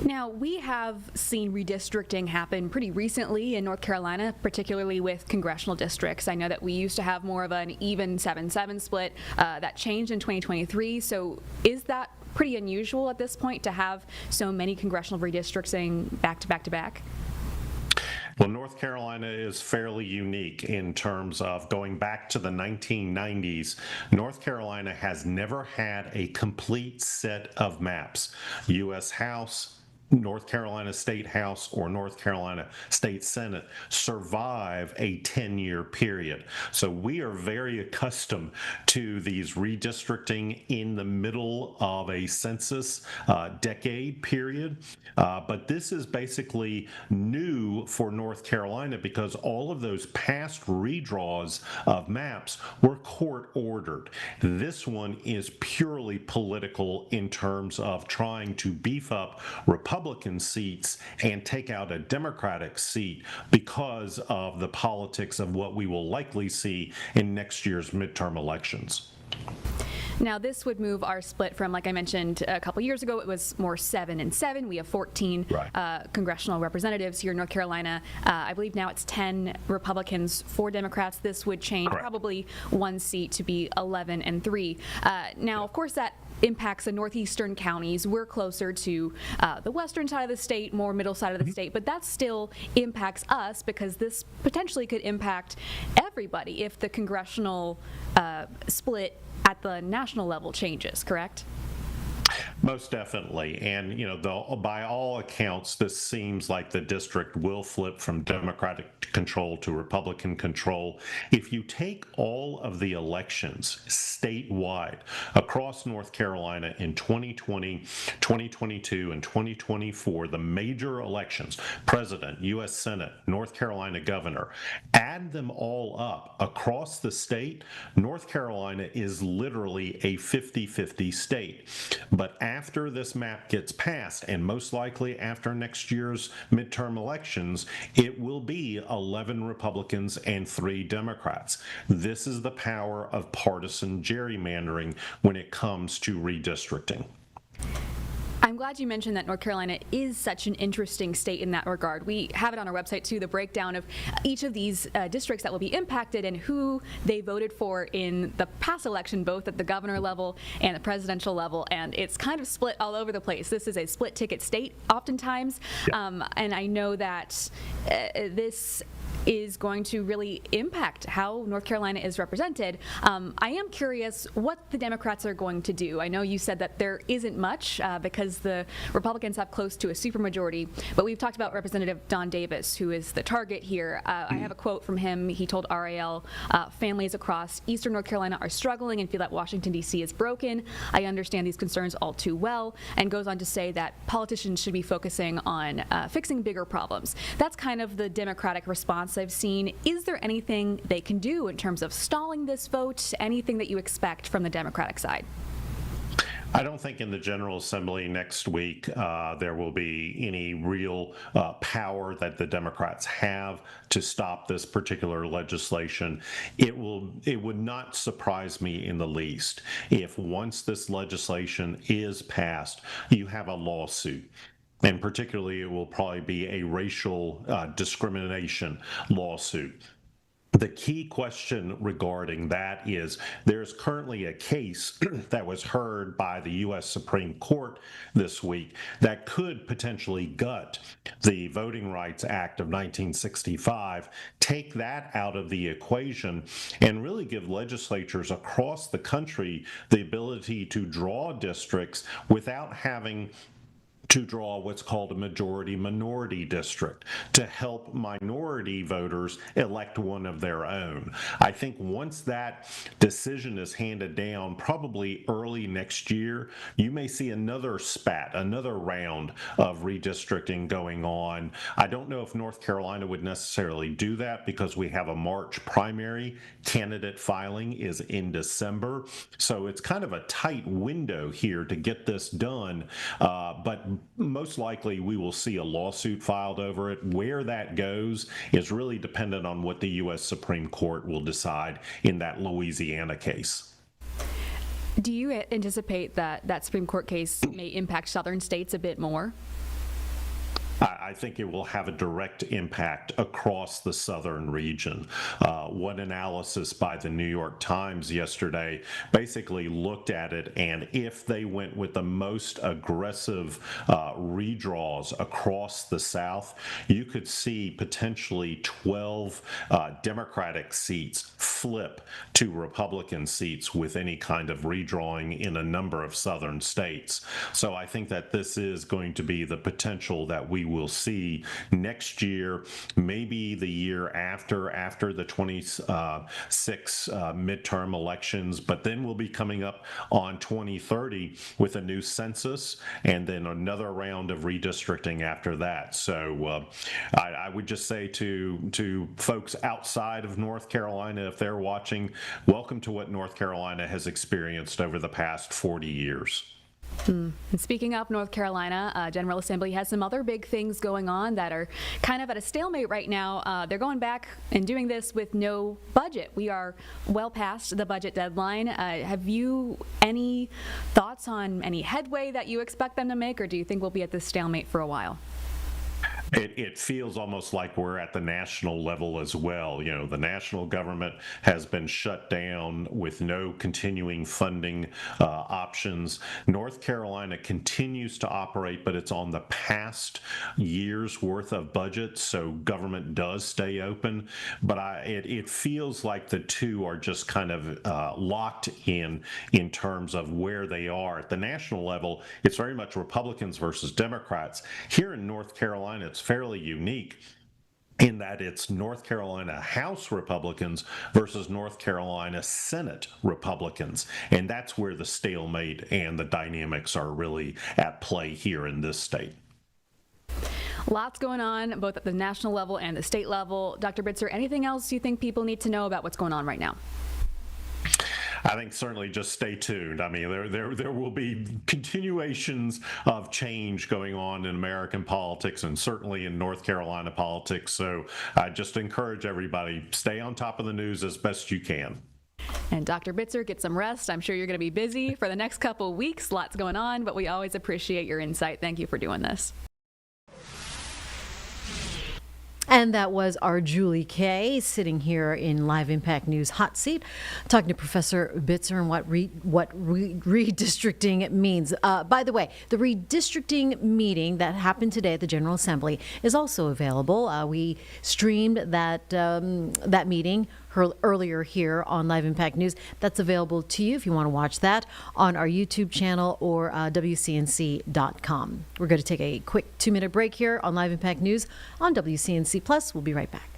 Now, we have seen redistricting happen pretty recently in North Carolina, particularly with congressional districts. I know that we used to have more of an even 7-7 split. That changed in 2023. So is that pretty unusual at this point to have so many congressional redistricting back to back to back? Well, North Carolina is fairly unique in terms of going back to the 1990s. North Carolina has never had a complete set of maps. U.S. House, North Carolina State House, or North Carolina State Senate survive a 10-year period. So we are very accustomed to these redistricting in the middle of a census decade period. But this is basically new for North Carolina because all of those past redraws of maps were court ordered. This one is purely political in terms of trying to beef up Republican seats and take out a Democratic seat because of the politics of what we will likely see in next year's midterm elections. Now, this would move our split from, like I mentioned a couple years ago, it was more 7 and 7. We have 14 congressional representatives here in North Carolina. I believe now it's 10 Republicans, 4 Democrats. This would change probably 1 seat to be 11 and 3. Now, of course, that impacts the northeastern counties. We're closer to the western side of the state, more middle side of the state, but that still impacts us because this potentially could impact everybody if the congressional split at the national level changes, correct? Most definitely. And, by all accounts, this seems like the district will flip from Democratic control to Republican control. If you take all of the elections statewide across North Carolina in 2020, 2022, and 2024, the major elections, president, U.S. Senate, North Carolina governor, add them all up across the state, North Carolina is literally a 50-50 state. But after this map gets passed, and most likely after next year's midterm elections, it will be 11 Republicans and 3 Democrats. This is the power of partisan gerrymandering when it comes to redistricting. I'm glad you mentioned that North Carolina is such an interesting state in that regard. We have it on our website too, the breakdown of each of these districts that will be impacted and who they voted for in the past election, both at the governor level and the presidential level, and it's kind of split all over the place. This is a split ticket state oftentimes, and I know that this is going to really impact how North Carolina is represented. I am curious what the Democrats are going to do. I know you said that there isn't much because the Republicans have close to a supermajority, but we've talked about Representative Don Davis, who is the target here. I have a quote from him. He told RAL, families across eastern North Carolina are struggling and feel that Washington, D.C. is broken. I understand these concerns all too well, and goes on to say that politicians should be focusing on fixing bigger problems. That's kind of the Democratic response I've seen. Is there anything they can do in terms of stalling this vote? Anything that you expect from the Democratic side? I don't think in the General Assembly next week there will be any real power that the Democrats have to stop this particular legislation. It would not surprise me in the least if once this legislation is passed, you have a lawsuit. And particularly, it will probably be a racial discrimination lawsuit. The key question regarding that is there's currently a case that was heard by the U.S. Supreme Court this week that could potentially gut the Voting Rights Act of 1965, take that out of the equation, and really give legislatures across the country the ability to draw districts without having to draw what's called a majority-minority district to help minority voters elect one of their own. I think once that decision is handed down, probably early next year, you may see another round of redistricting going on. I don't know if North Carolina would necessarily do that because we have a March primary. Candidate filing is in December. So it's kind of a tight window here to get this done, but most likely we will see a lawsuit filed over it. Where that goes is really dependent on what the U.S. Supreme Court will decide in that Louisiana case. Do you anticipate that that Supreme Court case may impact southern states a bit more? I think it will have a direct impact across the southern region. One analysis by the New York Times yesterday basically looked at it, and if they went with the most aggressive redraws across the South, you could see potentially 12 Democratic seats flip to Republican seats with any kind of redrawing in a number of southern states. So I think that this is going to be the potential that we will see next year, maybe the year after the 26 midterm elections, but then we'll be coming up on 2030 with a new census and then another round of redistricting after that. So I would just say to folks outside of North Carolina, if they're watching, welcome to what North Carolina has experienced over the past 40 years. And speaking of North Carolina, General Assembly has some other big things going on that are kind of at a stalemate right now. They're going back and doing this with no budget. We are well past the budget deadline. Have you any thoughts on any headway that you expect them to make, or do you think we'll be at this stalemate for a while? It feels almost like we're at the national level as well. You know, the national government has been shut down with no continuing funding options. North Carolina continues to operate, but it's on the past year's worth of budget, so government does stay open. But it feels like the two are just kind of locked in terms of where they are. At the national level, it's very much Republicans versus Democrats. Here in North Carolina, it's fairly unique in that it's North Carolina House Republicans versus North Carolina Senate Republicans. And that's where the stalemate and the dynamics are really at play here in this state. Lots going on, both at the national level and the state level. Dr. Bitzer, anything else you think people need to know about what's going on right now? I think certainly just stay tuned. I mean, there will be continuations of change going on in American politics and certainly in North Carolina politics. So I just encourage everybody, stay on top of the news as best you can. And Dr. Bitzer, get some rest. I'm sure you're going to be busy for the next couple of weeks. Lots going on, but we always appreciate your insight. Thank you for doing this. And that was our Julie Kay sitting here in Live Impact News hot seat, talking to Professor Bitzer and what redistricting means. By the way, the redistricting meeting that happened today at the General Assembly is also available. We streamed that meeting earlier here on Live Impact News. That's available to you if you want to watch that on our YouTube channel or WCNC.com. We're going to take a quick 2-minute break here on Live Impact News on WCNC Plus. We'll be right back.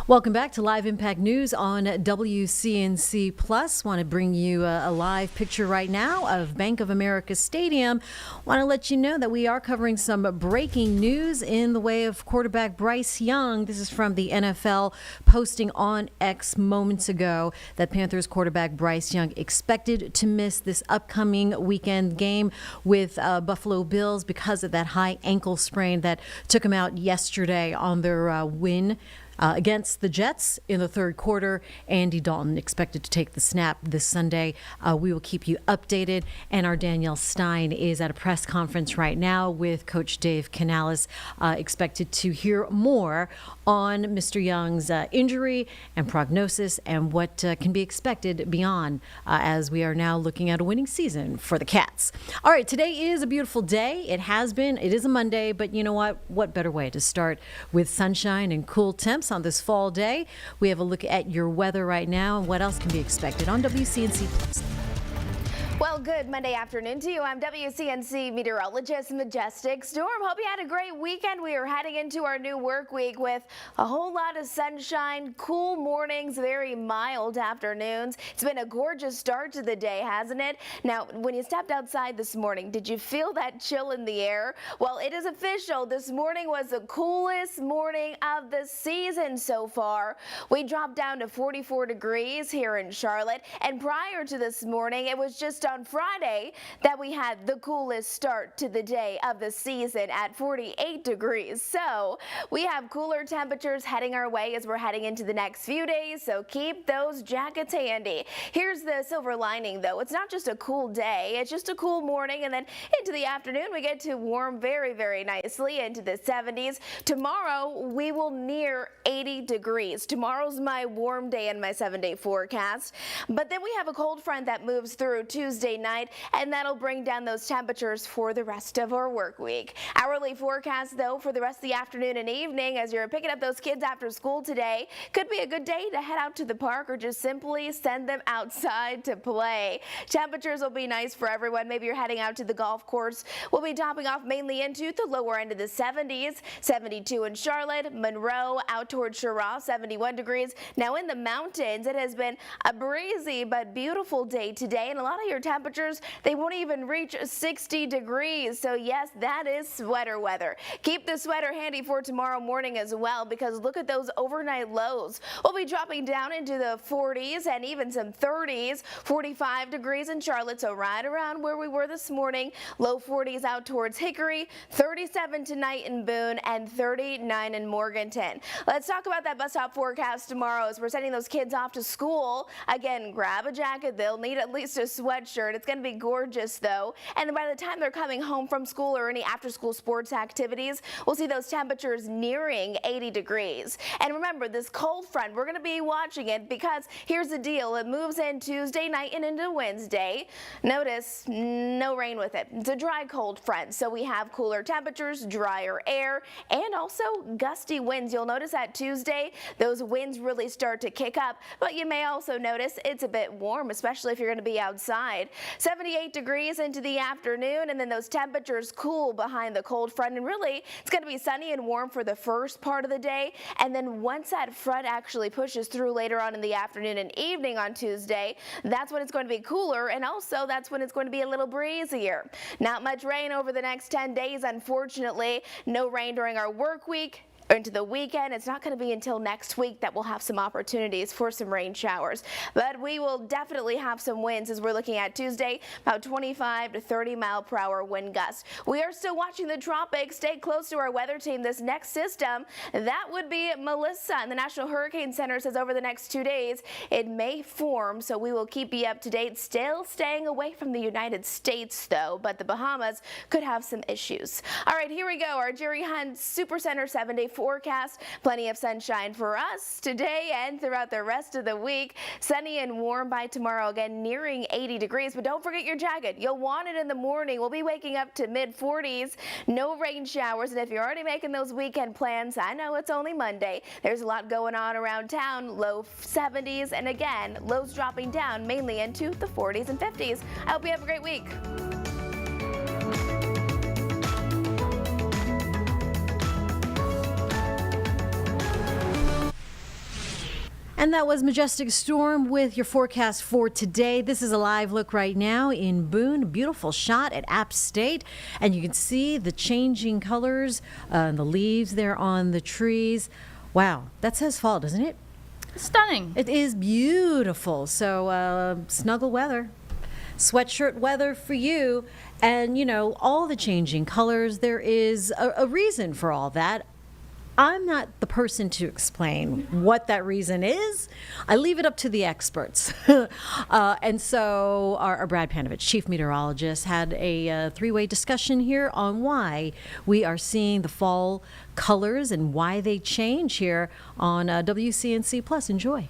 Welcome back to Live Impact News on WCNC Plus. Want to bring you a live picture right now of Bank of America Stadium. Want to let you know that we are covering some breaking news in the way of quarterback Bryce Young. This is from the NFL posting on X moments ago that Panthers quarterback Bryce Young expected to miss this upcoming weekend game with Buffalo Bills because of that high ankle sprain that took him out yesterday on their win against the Jets in the third quarter. Andy Dalton expected to take the snap this Sunday. We will keep you updated. And our Danielle Stein is at a press conference right now with Coach Dave Canales, expected to hear more on Mr. Young's injury and prognosis and what can be expected beyond as we are now looking at a winning season for the Cats. All right, today is a beautiful day. It has been. It is a Monday, but you know what? What better way to start with sunshine and cool temps on this fall day? We have a look at your weather right now and what else can be expected on WCNC Plus. Well, good Monday afternoon to you. I'm WCNC meteorologist Majestic Storm. Hope you had a great weekend. We are heading into our new work week with a whole lot of sunshine, cool mornings, very mild afternoons. It's been a gorgeous start to the day, hasn't it? Now, when you stepped outside this morning, did you feel that chill in the air? Well, it is official. This morning was the coolest morning of the season so far. We dropped down to 44 degrees here in Charlotte, and prior to this morning, it was just on Friday that we had the coolest start to the day of the season at 48 degrees. So we have cooler temperatures heading our way as we're heading into the next few days, so keep those jackets handy. Here's the silver lining though. It's not just a cool day, it's just a cool morning, and then into the afternoon we get to warm very, very nicely into the 70s. Tomorrow we will near 80 degrees. Tomorrow's my warm day in my 7-day forecast, but then we have a cold front that moves through Tuesday night, and that'll bring down those temperatures for the rest of our work week. Hourly forecast though for the rest of the afternoon and evening as you're picking up those kids after school today. Could be a good day to head out to the park or just simply send them outside to play. Temperatures will be nice for everyone. Maybe you're heading out to the golf course. We'll be topping off mainly into the lower end of the 70s. 72 in Charlotte, Monroe, out towards Chirac, 71 degrees. Now in the mountains, it has been a breezy but beautiful day today, and a lot of your temperatures, they won't even reach 60 degrees. So yes, that is sweater weather. Keep the sweater handy for tomorrow morning as well, because look at those overnight lows. We'll be dropping down into the 40s and even some 30s. 45 degrees in Charlotte, so right around where we were this morning. Low 40s out towards Hickory, 37 tonight in Boone, and 39 in Morganton. Let's talk about that bus stop forecast tomorrow as we're sending those kids off to school. Again, grab a jacket. They'll need at least a sweatshirt. It's going to be gorgeous though, and then by the time they're coming home from school or any after-school sports activities, we'll see those temperatures nearing 80 degrees. And remember, this cold front, we're going to be watching it because here's the deal. It moves in Tuesday night and into Wednesday. Notice no rain with it. It's a dry cold front, so we have cooler temperatures, drier air, and also gusty winds. You'll notice that Tuesday those winds really start to kick up, but you may also notice it's a bit warm, especially if you're going to be outside. 78 degrees into the afternoon, and then those temperatures cool behind the cold front, and really it's going to be sunny and warm for the first part of the day, and then once that front actually pushes through later on in the afternoon and evening on Tuesday, that's when it's going to be cooler, and also that's when it's going to be a little breezier. Not much rain over the next 10 days, unfortunately. No rain during our work week. Into the weekend. It's not going to be until next week that we'll have some opportunities for some rain showers, but we will definitely have some winds as we're looking at Tuesday, about 25 to 30 mile per hour wind gusts. We are still watching the tropics. Stay close to our weather team. This next system, that would be Melissa, and the National Hurricane Center says over the next 2 days it may form, so we will keep you up to date. Still staying away from the United States though, but the Bahamas could have some issues. All right, here we go. Our Jerry Hunt Super Center 7-day forecast. Plenty of sunshine for us today and throughout the rest of the week. Sunny and warm by tomorrow, again nearing 80 degrees, but don't forget your jacket. You'll want it in the morning. We'll be waking up to mid-40s. No rain showers, and if you're already making those weekend plans, I know it's only Monday. There's a lot going on around town. Low 70s, and again, lows dropping down mainly into the 40s and 50s. I hope you have a great week. And that was Majestic Storm with your forecast for today. This is a live look right now in Boone. Beautiful shot at App State. And you can see the changing colors, the leaves there on the trees. Wow, that says fall, doesn't it? Stunning. It is beautiful. So snuggle weather, sweatshirt weather for you. And, you know, all the changing colors, there is a reason for all that. I'm not the person to explain what that reason is. I leave it up to the experts. And so our Brad Panovich, chief meteorologist, had a three-way discussion here on why we are seeing the fall colors and why they change here on WCNC Plus. Enjoy.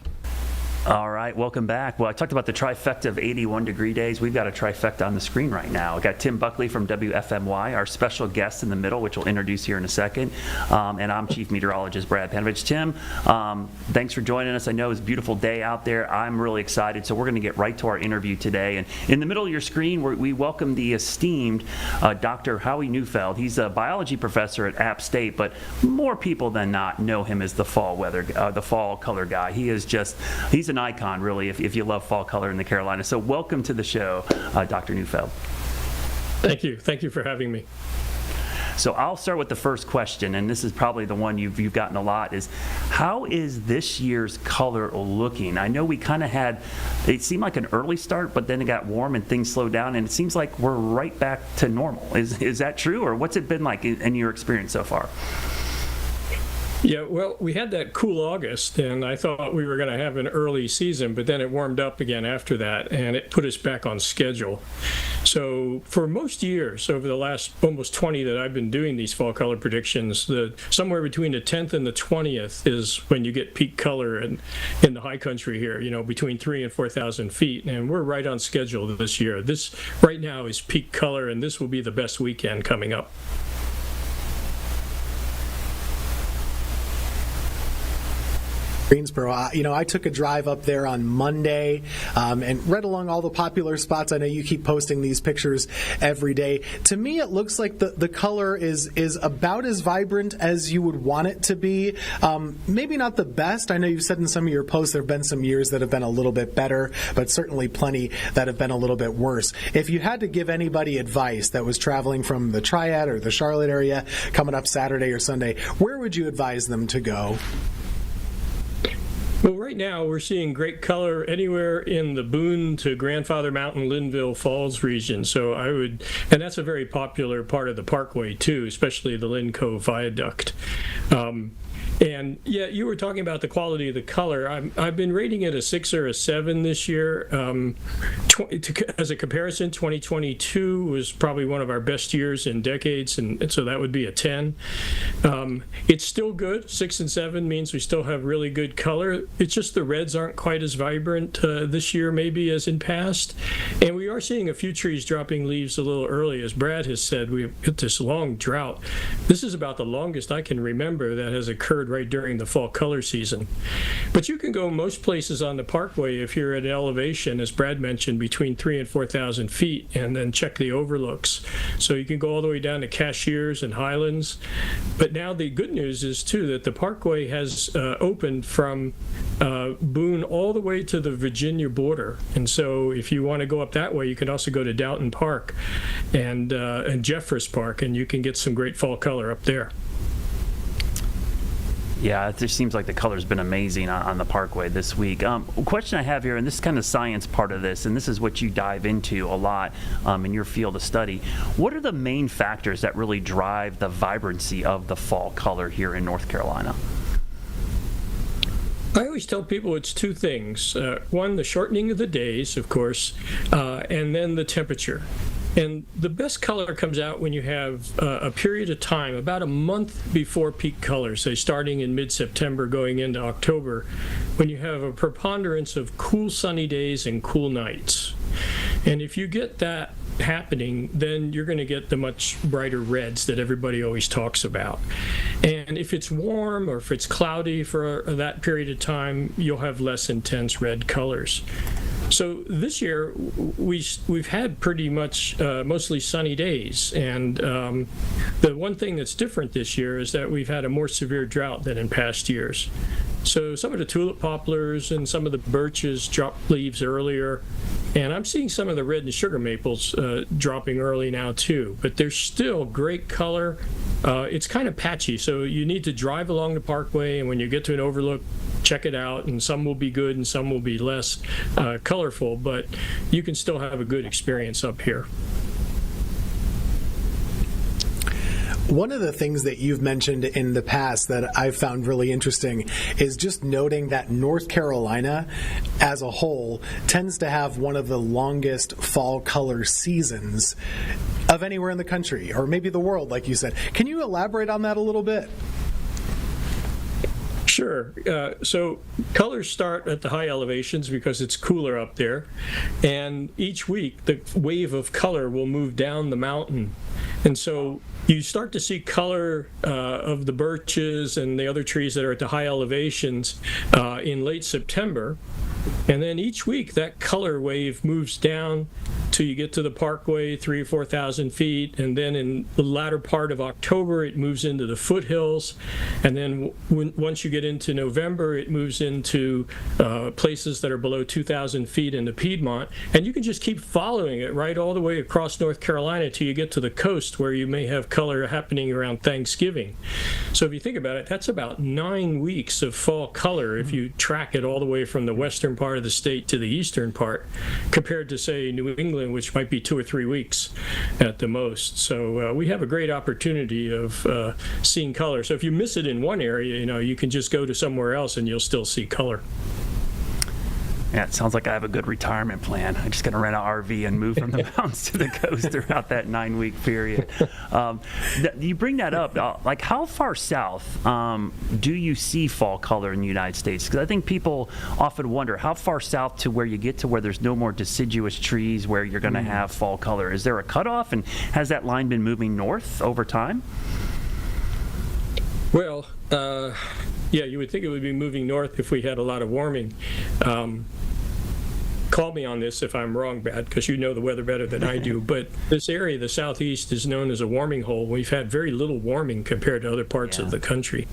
All right, welcome back. Well, I talked about the trifecta of 81-degree days. We've got a trifecta on the screen right now. We've got Tim Buckley from WFMY, our special guest in the middle, which we'll introduce here in a second. And I'm Chief Meteorologist Brad Panovich. Tim, thanks for joining us. I know it's a beautiful day out there. I'm really excited, so we're going to get right to our interview today. And in the middle of your screen, we welcome the esteemed Dr. Howie Neufeld. He's a biology professor at App State, but more people than not know him as the fall color guy. He's an icon, really, if you love fall color in the Carolinas. So welcome to the show, Dr. Neufeld. Thank you. Thank you for having me. So I'll start with the first question, and this is probably the one you've gotten a lot, is how is this year's color looking? I know we kind of it seemed like an early start, but then it got warm and things slowed down, and it seems like we're right back to normal. Is that true, or what's it been like in your experience so far? Yeah, well, we had that cool August, and I thought we were going to have an early season, but then it warmed up again after that, and it put us back on schedule. So for most years, over the last almost 20 that I've been doing these fall color predictions, somewhere between the 10th and the 20th is when you get peak color in the high country here, between 3,000 and 4,000 feet, and we're right on schedule this year. This right now is peak color, and this will be the best weekend coming up. Greensboro. I took a drive up there on Monday and read along all the popular spots. I know you keep posting these pictures every day. To me, it looks like the color is about as vibrant as you would want it to be. Maybe not the best. I know you've said in some of your posts there have been some years that have been a little bit better, but certainly plenty that have been a little bit worse. If you had to give anybody advice that was traveling from the Triad or the Charlotte area coming up Saturday or Sunday, where would you advise them to go? Well, right now we're seeing great color anywhere in the Boone to Grandfather Mountain, Linville Falls region. So and that's a very popular part of the Parkway too, especially the Lynn Cove Viaduct. And yeah, you were talking about the quality of the color. I've been rating it a 6 or a 7 this year. As a comparison, 2022 was probably one of our best years in decades, and so that would be a 10. It's still good. 6 and 7 means we still have really good color. It's just the reds aren't quite as vibrant this year maybe as in past. And we are seeing a few trees dropping leaves a little early. As Brad has said, we've got this long drought. This is about the longest I can remember that has occurred right during the fall color season. But you can go most places on the Parkway if you're at an elevation, as Brad mentioned, between 3,000 and 4,000 feet, and then check the overlooks. So you can go all the way down to Cashiers and Highlands. But now the good news is, too, that the Parkway has opened from Boone all the way to the Virginia border. And so if you want to go up that way, you can also go to Downton Park and Jeffress Park, and you can get some great fall color up there. Yeah, it just seems like the color's been amazing on the Parkway this week. Question I have here, and this is kind of science part of this, and this is what you dive into a lot in your field of study. What are the main factors that really drive the vibrancy of the fall color here in North Carolina? I always tell people it's two things. One, the shortening of the days, of course, and then the temperature. And the best color comes out when you have a period of time, about a month before peak color, say starting in mid-September going into October, when you have a preponderance of cool sunny days and cool nights. And if you get that happening, then you're going to get the much brighter reds that everybody always talks about. And if it's warm or if it's cloudy for that period of time, you'll have less intense red colors. So this year we've had pretty much mostly sunny days, and the one thing that's different this year is that we've had a more severe drought than in past years. So some of the tulip poplars and some of the birches drop leaves earlier, and I'm seeing some of the red and sugar maples dropping early now too, but there's still great color. It's kind of patchy, so you need to drive along the Parkway, and when you get to an overlook, check it out, and some will be good and some will be less colorful, but you can still have a good experience up here. One of the things that you've mentioned in the past that I've found really interesting is just noting that North Carolina as a whole tends to have one of the longest fall color seasons of anywhere in the country, or maybe the world, like you said. Can you elaborate on that a little bit? Sure. So colors start at the high elevations because it's cooler up there. And each week, the wave of color will move down the mountain. And so you start to see color of the birches and the other trees that are at the high elevations in late September. And then each week that color wave moves down till you get to the parkway, 3,000 or 4,000 feet, and then in the latter part of October it moves into the foothills, and then once you get into November it moves into places that are below 2,000 feet in the Piedmont, and you can just keep following it right all the way across North Carolina till you get to the coast where you may have color happening around Thanksgiving. So if you think about it, that's about 9 weeks of fall color if you track it all the way from the western part of the state to the eastern part, compared to, say, New England, which might be 2 or 3 weeks at the most. So we have a great opportunity of seeing color. So if you miss it in one area, you can just go to somewhere else and you'll still see color. Yeah, it sounds like I have a good retirement plan. I'm just going to rent an RV and move from the mountains to the coast throughout that 9-week period. You bring that up. Like, how far south do you see fall color in the United States? Because I think people often wonder how far south to where you get to where there's no more deciduous trees where you're going to have fall color. Is there a cutoff, and has that line been moving north over time? Well, yeah, you would think it would be moving north if we had a lot of warming. Call me on this if I'm wrong, Brad, because you know the weather better than I do. But this area, the southeast, is known as a warming hole. We've had very little warming compared to other parts of the country.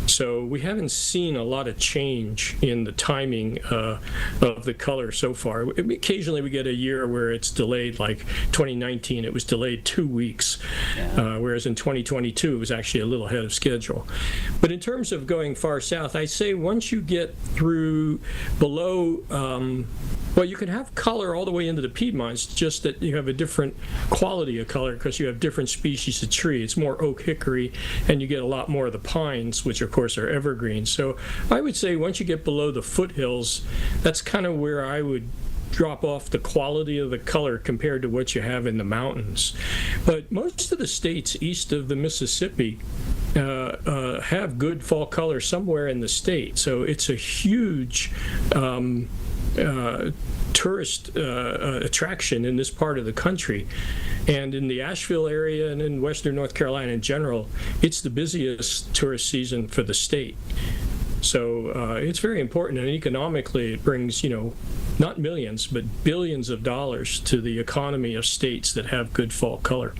So we haven't seen a lot of change in the timing of the color so far. Occasionally we get a year where it's delayed, like 2019, it was delayed 2 weeks, whereas in 2022 it was actually a little ahead of schedule. But in terms of going far south, I say once you get through below, well, you can have color all the way into the Piedmonts, just that you have a different quality of color because you have different species of tree. It's more oak hickory, and you get a lot more of the pines, which of course are evergreens. So I would say once you get below the foothills, that's kind of where I would drop off the quality of the color compared to what you have in the mountains. But most of the states east of the Mississippi have good fall color somewhere in the state. So it's a huge tourist attraction in this part of the country. And in the Asheville area and in western North Carolina in general, it's the busiest tourist season for the state. So it's very important, and economically it brings, not millions, but billions of dollars to the economy of states that have good fall color.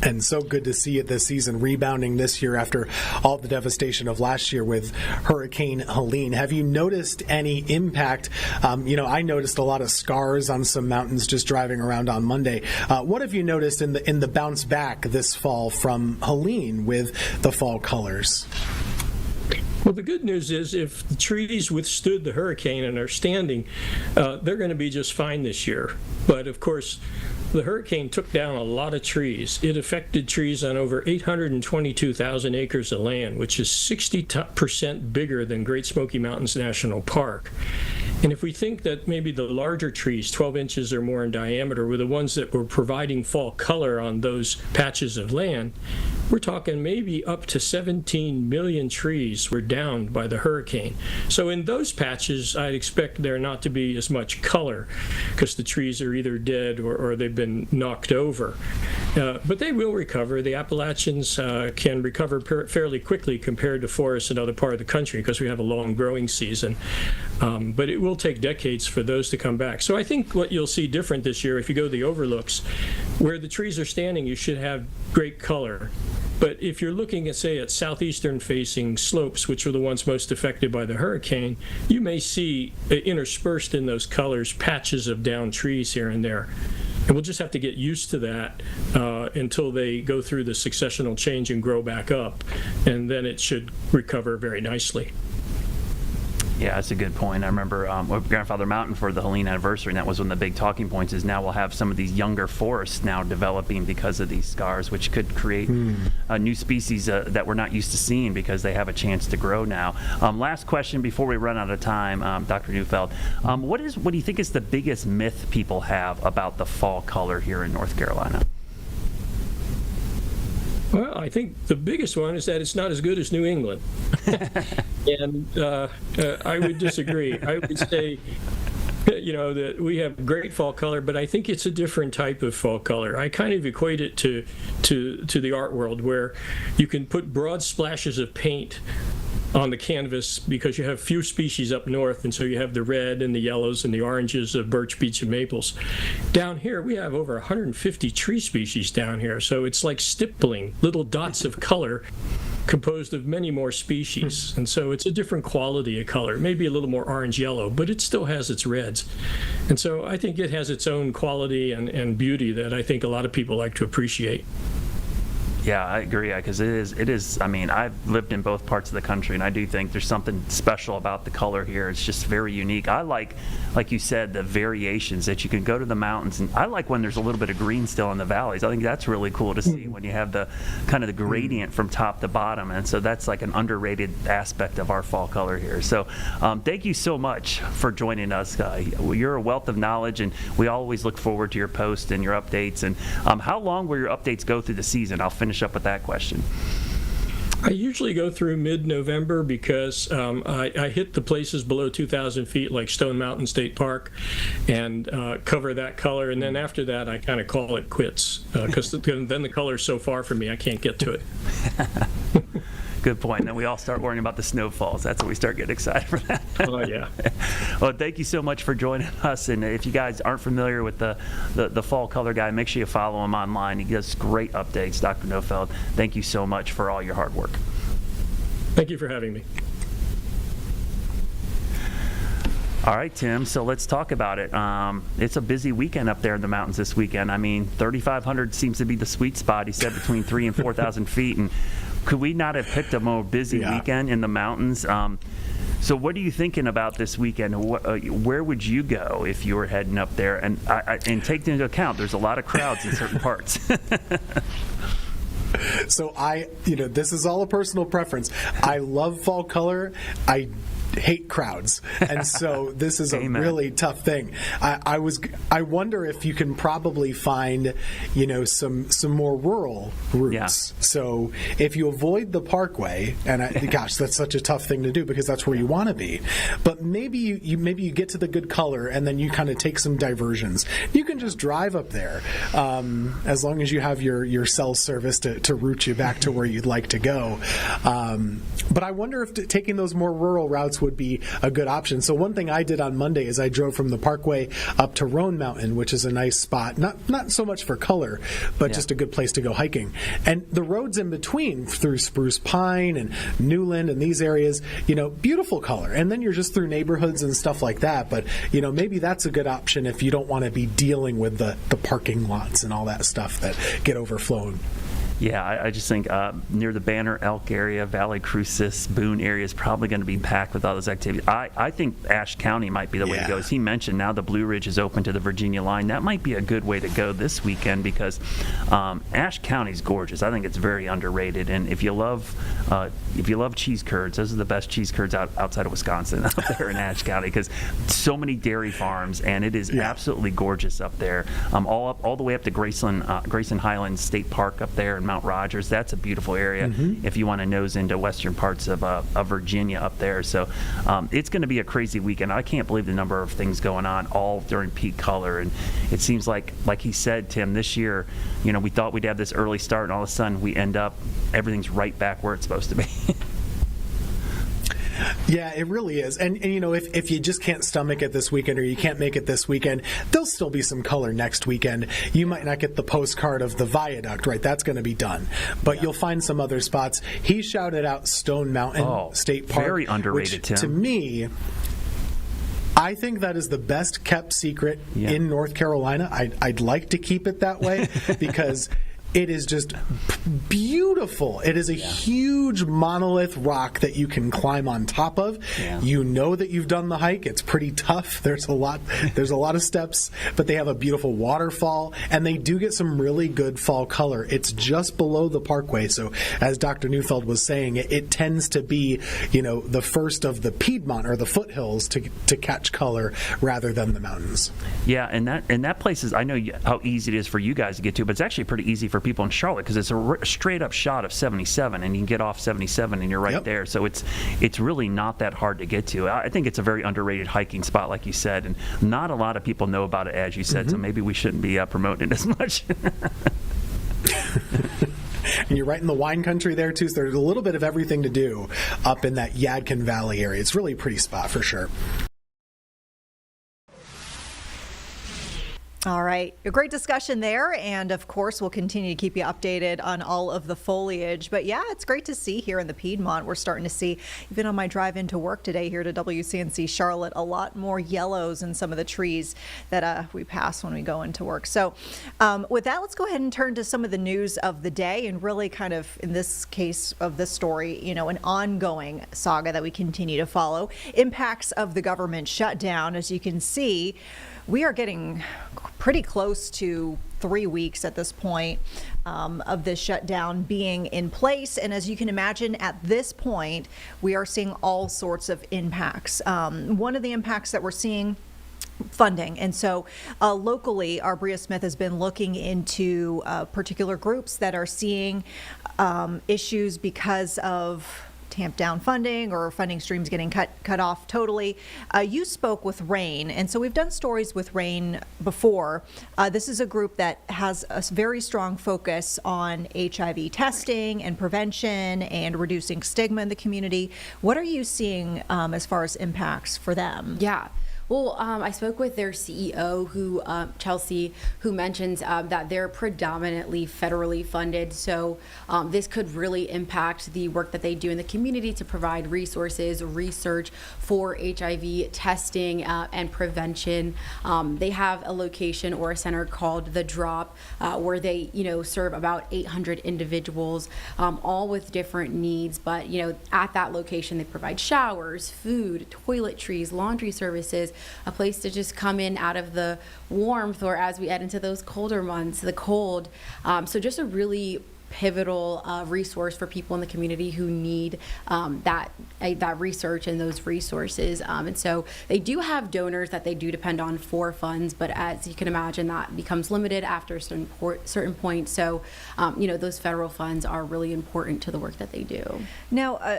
And so good to see it this season rebounding this year after all the devastation of last year with Hurricane Helene. Have you noticed any impact? I noticed a lot of scars on some mountains just driving around on Monday. What have you noticed in the bounce back this fall from Helene with the fall colors? Well, the good news is if the trees withstood the hurricane and are standing, they're going to be just fine this year. But of course, the hurricane took down a lot of trees. It affected trees on over 822,000 acres of land, which is 60% bigger than Great Smoky Mountains National Park. And if we think that maybe the larger trees, 12 inches or more in diameter, were the ones that were providing fall color on those patches of land, we're talking maybe up to 17 million trees were downed by the hurricane. So in those patches, I'd expect there not to be as much color because the trees are either dead or they've been knocked over. But they will recover. The Appalachians can recover fairly quickly compared to forests in other parts of the country because we have a long growing season. But it will take decades for those to come back. So I think what you'll see different this year, if you go to the overlooks, where the trees are standing, you should have great color. But if you're looking at, say, at southeastern facing slopes, which are the ones most affected by the hurricane, you may see interspersed in those colors patches of downed trees here and there. And we'll just have to get used to that until they go through the successional change and grow back up. And then it should recover very nicely. Yeah, that's a good point. I remember with Grandfather Mountain for the Helene anniversary, and that was one of the big talking points, is now we'll have some of these younger forests now developing because of these scars, which could create new species that we're not used to seeing because they have a chance to grow now. Last question before we run out of time, Dr. Neufeld. What do you think is the biggest myth people have about the fall color here in North Carolina? Well, I think the biggest one is that it's not as good as New England. And I would disagree. I would say, that we have great fall color, but I think it's a different type of fall color. I kind of equate it to the art world, where you can put broad splashes of paint on the canvas because you have few species up north, and so you have the red and the yellows and the oranges of birch, beech, and maples. Down here, we have over 150 tree species down here, so it's like stippling, little dots of color composed of many more species. And so it's a different quality of color, maybe a little more orange-yellow, but it still has its reds. And so I think it has its own quality and beauty that I think a lot of people like to appreciate. Yeah, I agree, because it is, I mean, I've lived in both parts of the country, and I do think there's something special about the color here. It's just very unique. I like you said, the variations that you can go to the mountains, and I like when there's a little bit of green still in the valleys. I think that's really cool to see when you have the kind of the gradient from top to bottom, and so that's like an underrated aspect of our fall color here. So thank you so much for joining us. You're a wealth of knowledge, and we always look forward to your posts and your updates. And how long will your updates go through the season? I'll finish up with that question. I usually go through mid-November because I hit the places below 2,000 feet like Stone Mountain State Park and cover that color, and then after that I kind of call it quits because then the color is so far from me I can't get to it. Good point. And then we all start worrying about the snowfalls. That's when we start getting excited for that. Oh, yeah. Well, thank you so much for joining us. And if you guys aren't familiar with the fall color guy, make sure you follow him online. He gives great updates. Dr. Neufeld, thank you so much for all your hard work. Thank you for having me. All right, Tim, so let's talk about it. It's a busy weekend up there in the mountains this weekend. I mean, 3,500 seems to be the sweet spot, he said, between 3,000 and 4,000 feet. And could we not have picked a more busy weekend in the mountains? So what are you thinking about this weekend? Where would you go if you were heading up there? And take into account, there's a lot of crowds in certain parts. So this is all a personal preference. I love fall color. I hate crowds, and so this is a really tough thing. I wonder if you can probably find some more rural routes. Yeah. So if you avoid the parkway, and gosh, that's such a tough thing to do because that's where you want to be. But maybe you get to the good color and then you kind of take some diversions. You can just drive up there as long as you have your cell service to route you back to where you'd like to go. But I wonder if taking those more rural routes would be a good option. So one thing I did on Monday is I drove from the Parkway up to Roan Mountain, which is a nice spot, not so much for color, but just a good place to go hiking. And the roads in between through Spruce Pine and Newland and these areas, beautiful color. And then you're just through neighborhoods and stuff like that. But, maybe that's a good option if you don't want to be dealing with the parking lots and all that stuff that get overflowed. Yeah, I just think near the Banner Elk area, Valley Crucis, Boone area is probably going to be packed with all those activities. I think Ashe County might be the way to go. As he mentioned, now the Blue Ridge is open to the Virginia line. That might be a good way to go this weekend because Ashe County is gorgeous. I think it's very underrated. And if you love cheese curds, those are the best cheese curds outside of Wisconsin out there in Ashe County because so many dairy farms, and it is absolutely gorgeous up there. All the way up to Grayson Highlands State Park up there in Mount Rogers. That's a beautiful area if you want to nose into western parts of Virginia up there. So it's going to be a crazy weekend. I can't believe the number of things going on all during peak color. And it seems like he said, Tim, this year, we thought we'd have this early start, and all of a sudden we end up, everything's right back where it's supposed to be. Yeah, it really is. And if you just can't stomach it this weekend or you can't make it this weekend, there'll still be some color next weekend. You might not get the postcard of the viaduct, right? That's going to be done. But you'll find some other spots. He shouted out Stone Mountain State Park. Very underrated, which, Tim. To me, I think that is the best kept secret in North Carolina. I'd like to keep it that way because It is just beautiful. It is a huge monolith rock that you can climb on top of. Yeah. You know that you've done the hike. It's pretty tough. There's a lot of steps, but they have a beautiful waterfall, and they do get some really good fall color. It's just below the parkway, so as Dr. Neufeld was saying, it tends to be, the first of the Piedmont or the foothills to catch color rather than the mountains. Yeah, and that place is, I know how easy it is for you guys to get to, but it's actually pretty easy for people in Charlotte because it's a straight up shot of 77, and you can get off 77 and you're right there. So it's really not that hard to get to. I think it's a very underrated hiking spot, like you said, and not a lot of people know about it, as you said. So maybe we shouldn't be promoting it as much. And you're right in the wine country there too, so there's a little bit of everything to do up in that Yadkin Valley area. It's really a pretty spot for sure. All right. A great discussion there. And of course, we'll continue to keep you updated on all of the foliage. But yeah, it's great to see here in the Piedmont. We're starting to see, even on my drive into work today here to WCNC Charlotte, a lot more yellows in some of the trees that we pass when we go into work. So with that, let's go ahead and turn to some of the news of the day, and really kind of, in this case of this story, an ongoing saga that we continue to follow. Impacts of the government shutdown. As you can see, we are getting pretty close to 3 weeks at this point of this shutdown being in place. And as you can imagine, at this point, we are seeing all sorts of impacts. One of the impacts that we're seeing, funding. And so locally, our Bria Smith has been looking into particular groups that are seeing issues because of tamped down funding or funding streams getting cut off totally. You spoke with RAIN, and so we've done stories with RAIN before. This is a group that has a very strong focus on HIV testing and prevention and reducing stigma in the community. What are you seeing as far as impacts for them? Yeah. Well, I spoke with their CEO, Chelsea, who mentions that they're predominantly federally funded. So this could really impact the work that they do in the community to provide resources, research for HIV testing and prevention. They have a location or a center called The Drop, where they, serve about 800 individuals, all with different needs. But, at that location, they provide showers, food, toiletries, laundry services, a place to just come in out of the warmth, or as we head into those colder months, the cold. So just a really pivotal resource for people in the community who need that research and those resources. And so they do have donors that they do depend on for funds, but as you can imagine, that becomes limited after a certain point. So, those federal funds are really important to the work that they do. Now,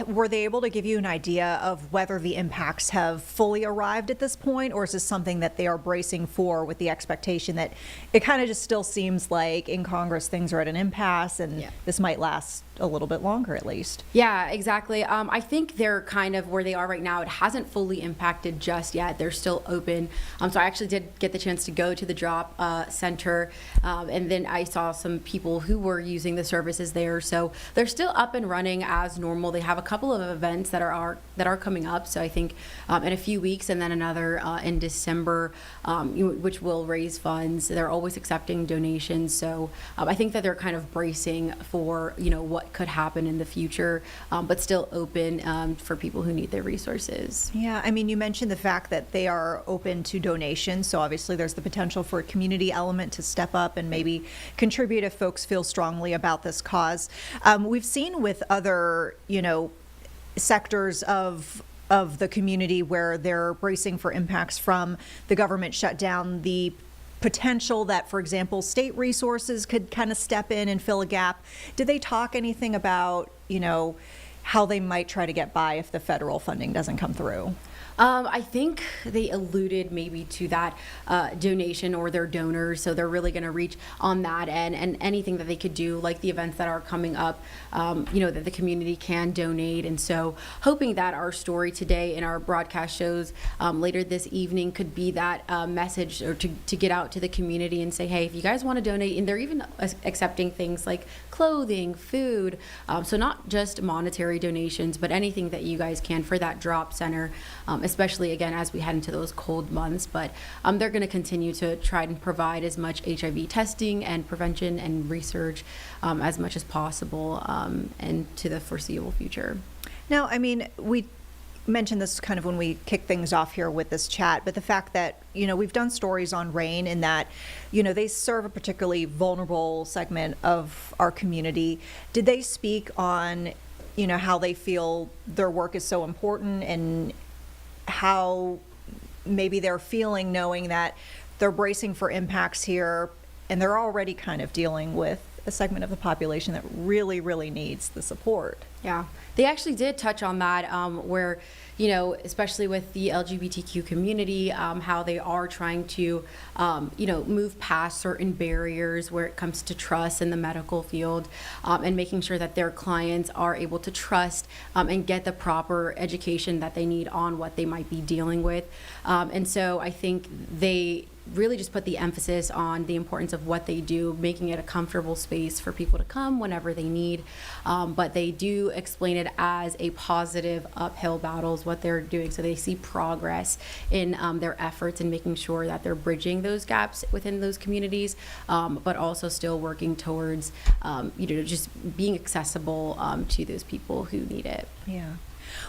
were they able to give you an idea of whether the impacts have fully arrived at this point, or is this something that they are bracing for with the expectation that it kind of just still seems like in Congress things are at an impasse and this might last a little bit longer at least? Yeah, exactly. I think they're kind of where they are right now. It hasn't fully impacted just yet. They're still open. So I actually did get the chance to go to the Drop Center, and then I saw some people who were using the services there. So they're still up and running as normal. They have a couple of events that are coming up. So I think in a few weeks, and then another in December, which will raise funds. They're always accepting donations. So I think that they're kind of bracing for what could happen in the future, but still open for people who need their resources. Yeah, you mentioned the fact that they are open to donations, so obviously there's the potential for a community element to step up and maybe contribute if folks feel strongly about this cause. We've seen with other, sectors of the community where they're bracing for impacts from the government shutdown, the potential that, for example, state resources could kind of step in and fill a gap. Did they talk anything about, how they might try to get by if the federal funding doesn't come through? I think they alluded maybe to that donation or their donors, so they're really going to reach on that end, and anything that they could do, like the events that are coming up, that the community can donate. And so hoping that our story today in our broadcast shows later this evening could be that message, or to get out to the community and say, hey, if you guys want to donate, and they're even accepting things like clothing, food, so not just monetary donations, but anything that you guys can for that Drop Center, especially again as we head into those cold months. But they're going to continue to try and provide as much HIV testing and prevention and research as much as possible and to the foreseeable future. Now, I mean, we mentioned this kind of when we kick things off here with this chat, but the fact that, we've done stories on RAIN in that, they serve a particularly vulnerable segment of our community. Did they speak on, how they feel their work is so important and how maybe they're feeling knowing that they're bracing for impacts here and they're already kind of dealing with a segment of the population that really, really needs the support? Yeah, they actually did touch on that where, especially with the LGBTQ community, how they are trying to, move past certain barriers where it comes to trust in the medical field and making sure that their clients are able to trust and get the proper education that they need on what they might be dealing with. And so I think they really just put the emphasis on the importance of what they do, making it a comfortable space for people to come whenever they need. But they do explain it as a positive uphill battle is what they're doing. So they see progress in their efforts in making sure that they're bridging those gaps within those communities, but also still working towards, just being accessible to those people who need it. Yeah.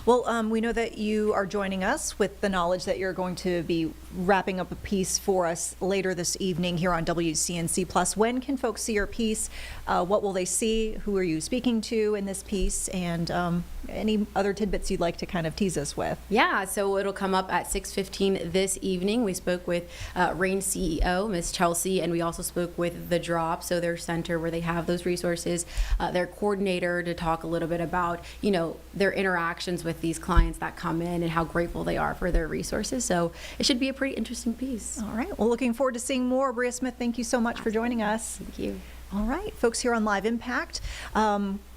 Well, we know that you are joining us with the knowledge that you're going to be wrapping up a piece for us later this evening here on WCNC Plus. When can folks see your piece? What will they see? Who are you speaking to in this piece? And any other tidbits you'd like to kind of tease us with? Yeah, so it'll come up at 6:15 this evening. We spoke with RAIN CEO, Ms. Chelsea, and we also spoke with The Drop, so their center where they have those resources, their coordinator to talk a little bit about, their interactions with these clients that come in and how grateful they are for their resources. So it should be a pretty interesting piece. All right. Well, looking forward to seeing more. Bria Smith, thank you so much for joining us. Thank you. All right, folks here on Live Impact.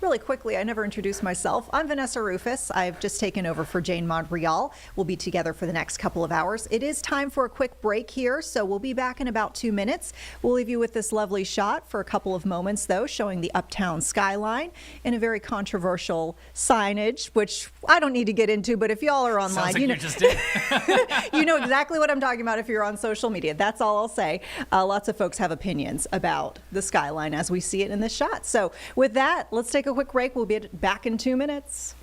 Really quickly, I never introduced myself. I'm Vanessa Rufus. I've just taken over for Jane Montreal. We'll be together for the next couple of hours. It is time for a quick break here, so we'll be back in about 2 minutes. We'll leave you with this lovely shot for a couple of moments, though, showing the uptown skyline and a very controversial signage, which I don't need to get into, but if y'all are online, Sounds like you just did. you know exactly what I'm talking about if you're on social media. That's all I'll say. Lots of folks have opinions about the skyline as we see it in this shot. So with that, let's take a quick break. We'll be back in 2 minutes.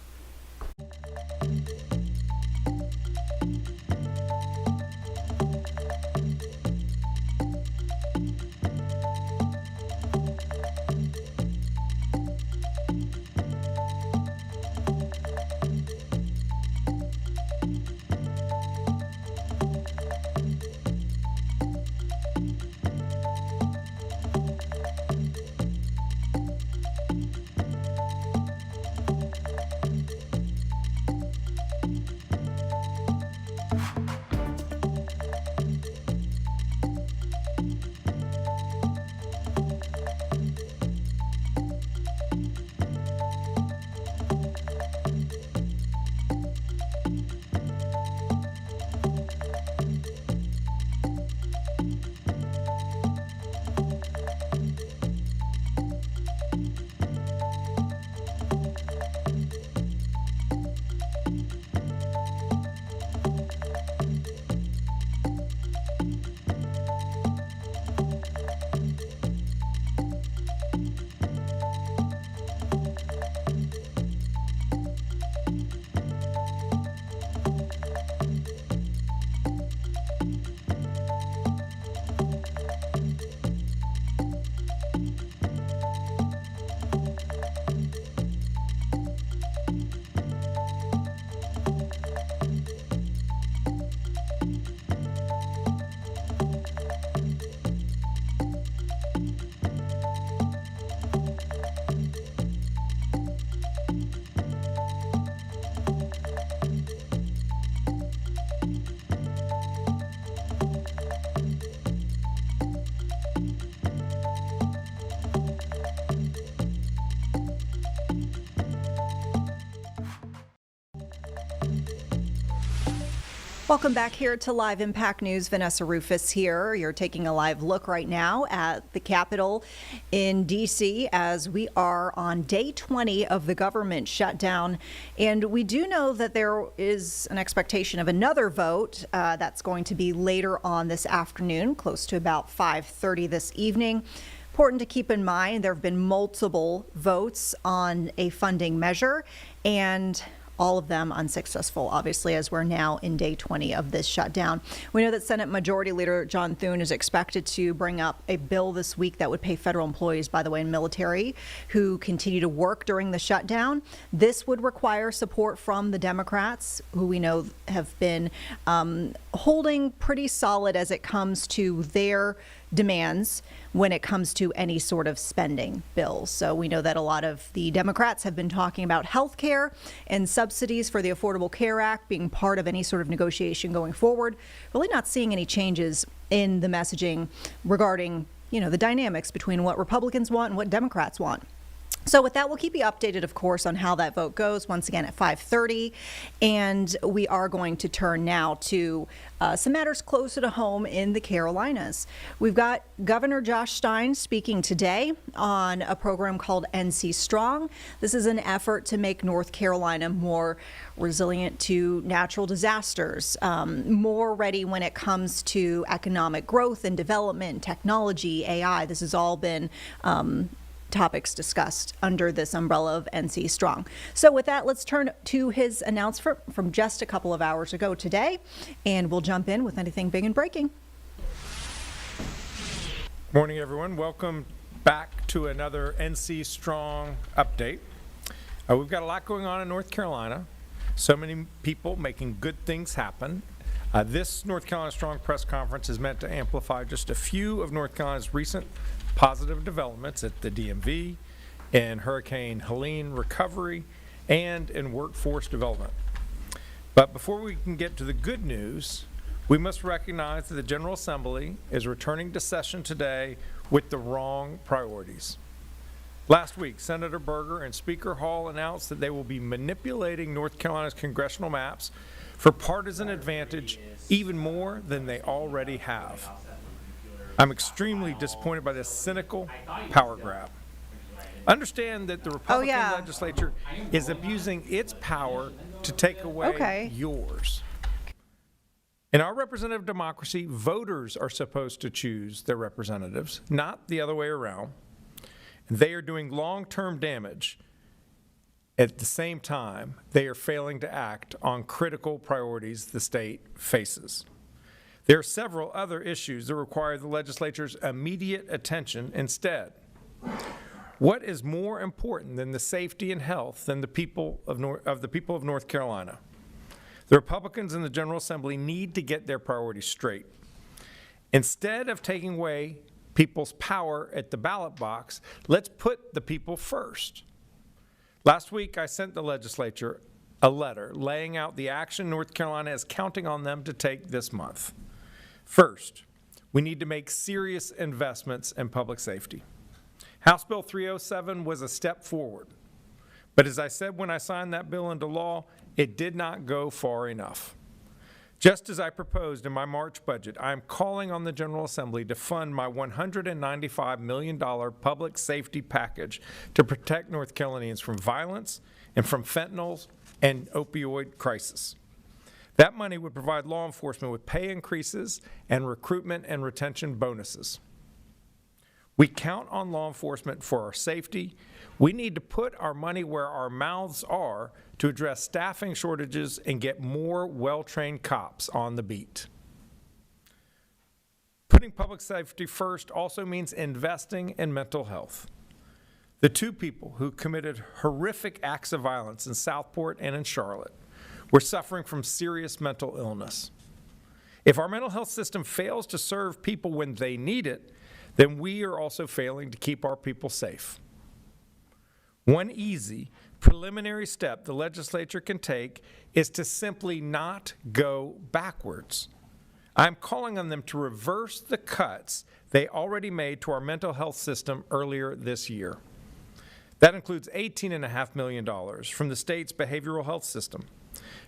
Welcome back here to Live Impact News. Vanessa Rufus here. You're taking a live look right now at the Capitol in D.C. as we are on day 20 of the government shutdown. And we do know that there is an expectation of another vote that's going to be later on this afternoon, close to about 5:30 this evening. Important to keep in mind, there have been multiple votes on a funding measure, and all of them unsuccessful, obviously, as we're now in day 20 of this shutdown. We know that Senate Majority Leader John Thune is expected to bring up a bill this week that would pay federal employees, by the way, and military who continue to work during the shutdown. This would require support from the Democrats, who we know have been holding pretty solid as it comes to their demands when it comes to any sort of spending bills. So we know that a lot of the Democrats have been talking about health care and subsidies for the Affordable Care Act being part of any sort of negotiation going forward. Really not seeing any changes in the messaging regarding, the dynamics between what Republicans want and what Democrats want. So with that, we'll keep you updated, of course, on how that vote goes once again at 5:30. And we are going to turn now to some matters closer to home in the Carolinas. We've got Governor Josh Stein speaking today on a program called NC Strong. This is an effort to make North Carolina more resilient to natural disasters, more ready when it comes to economic growth and development, technology, AI. This has all been topics discussed under this umbrella of NC Strong. So with that, let's turn to his announcement from just a couple of hours ago today, and we'll jump in with anything big and breaking. Morning, everyone. Welcome back to another NC Strong update. We've got a lot going on in North Carolina. So many people making good things happen. This North Carolina Strong press conference is meant to amplify just a few of North Carolina's recent positive developments at the DMV, in Hurricane Helene recovery, and in workforce development. But before we can get to the good news, we must recognize that the General Assembly is returning to session today with the wrong priorities. Last week, Senator Berger and Speaker Hall announced that they will be manipulating North Carolina's congressional maps for partisan advantage even more than they already have. I'm extremely disappointed by this cynical power grab. Understand that the Republican legislature is abusing its power to take away yours. In our representative democracy, voters are supposed to choose their representatives, not the other way around. They are doing long-term damage. At the same time, they are failing to act on critical priorities the state faces. There are several other issues that require the legislature's immediate attention instead. What is more important than the safety and health than the people of North Carolina? The Republicans in the General Assembly need to get their priorities straight. Instead of taking away people's power at the ballot box, let's put the people first. Last week, I sent the legislature a letter laying out the action North Carolina is counting on them to take this month. First, we need to make serious investments in public safety. House Bill 307 was a step forward, but as I said when I signed that bill into law, it did not go far enough. Just as I proposed in my March budget, I am calling on the General Assembly to fund my $195 million public safety package to protect North Carolinians from violence and from fentanyl and opioid crisis. That money would provide law enforcement with pay increases and recruitment and retention bonuses. We count on law enforcement for our safety. We need to put our money where our mouths are to address staffing shortages and get more well-trained cops on the beat. Putting public safety first also means investing in mental health. The two people who committed horrific acts of violence in Southport and in Charlotte were suffering from serious mental illness. If our mental health system fails to serve people when they need it, then we are also failing to keep our people safe. One easy, preliminary step the legislature can take is to simply not go backwards. I'm calling on them to reverse the cuts they already made to our mental health system earlier this year. That includes $18.5 million from the state's behavioral health system,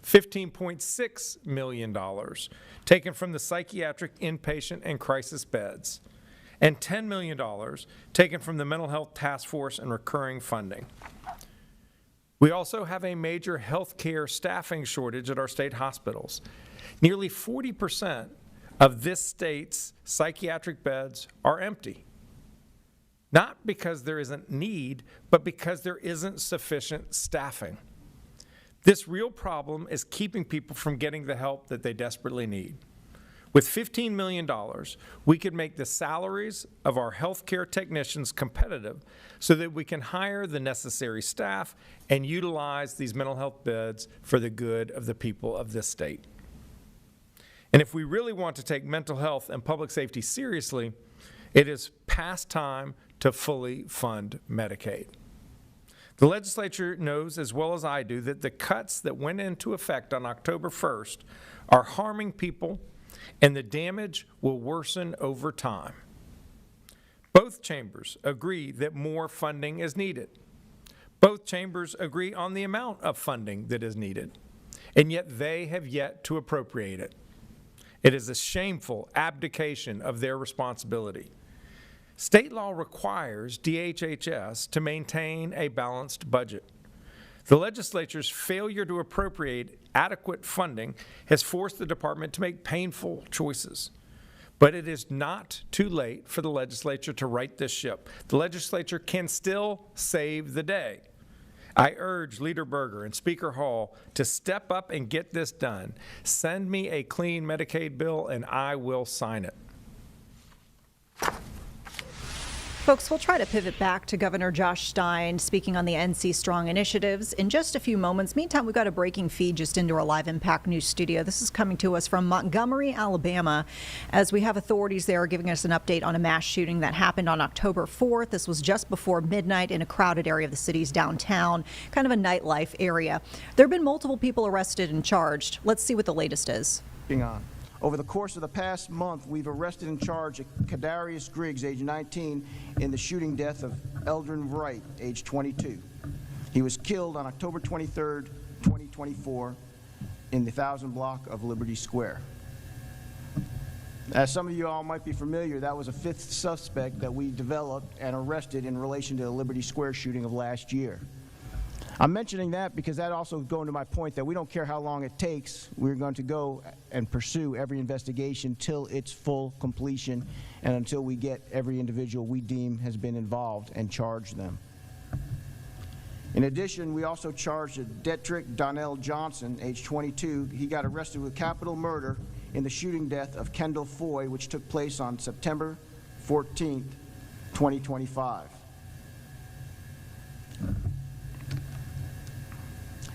$15.6 million taken from the psychiatric inpatient and crisis beds, and $10 million taken from the mental health task force and recurring funding. We also have a major healthcare staffing shortage at our state hospitals. Nearly 40% of this state's psychiatric beds are empty. Not because there isn't need, but because there isn't sufficient staffing. This real problem is keeping people from getting the help that they desperately need. With $15 million, we could make the salaries of our healthcare technicians competitive so that we can hire the necessary staff and utilize these mental health beds for the good of the people of this state. And if we really want to take mental health and public safety seriously, it is past time to fully fund Medicaid. The legislature knows as well as I do that the cuts that went into effect on October 1st are harming people, and the damage will worsen over time. Both chambers agree that more funding is needed. Both chambers agree on the amount of funding that is needed, and yet they have yet to appropriate it. It is a shameful abdication of their responsibility. State law requires DHHS to maintain a balanced budget. The legislature's failure to appropriate adequate funding has forced the department to make painful choices. But it is not too late for the legislature to right this ship. The legislature can still save the day. I urge Leader Berger and Speaker Hall to step up and get this done. Send me a clean Medicaid bill and I will sign it. Folks, we'll try to pivot back to Governor Josh Stein speaking on the NC Strong initiatives in just a few moments. Meantime, we've got a breaking feed just into our Live Impact News studio. This is coming to us from Montgomery, Alabama, as we have authorities there giving us an update on a mass shooting that happened on October 4th. This was just before midnight in a crowded area of the city's downtown, kind of a nightlife area. There have been multiple people arrested and charged. Let's see what the latest is. Over the course of the past month, we've arrested and charged Kadarius Griggs, age 19, in the shooting death of Eldrin Wright, age 22. He was killed on October 23rd, 2024, in the 1000 block of Liberty Square. As some of you all might be familiar, that was a fifth suspect that we developed and arrested in relation to the Liberty Square shooting of last year. I'm mentioning that because that also goes to my point that we don't care how long it takes. We're going to go and pursue every investigation till its full completion and until we get every individual we deem has been involved and charge them. In addition, we also charged Detrick Donnell Johnson, age 22. He got arrested with capital murder in the shooting death of Kendall Foy, which took place on September 14th, 2025.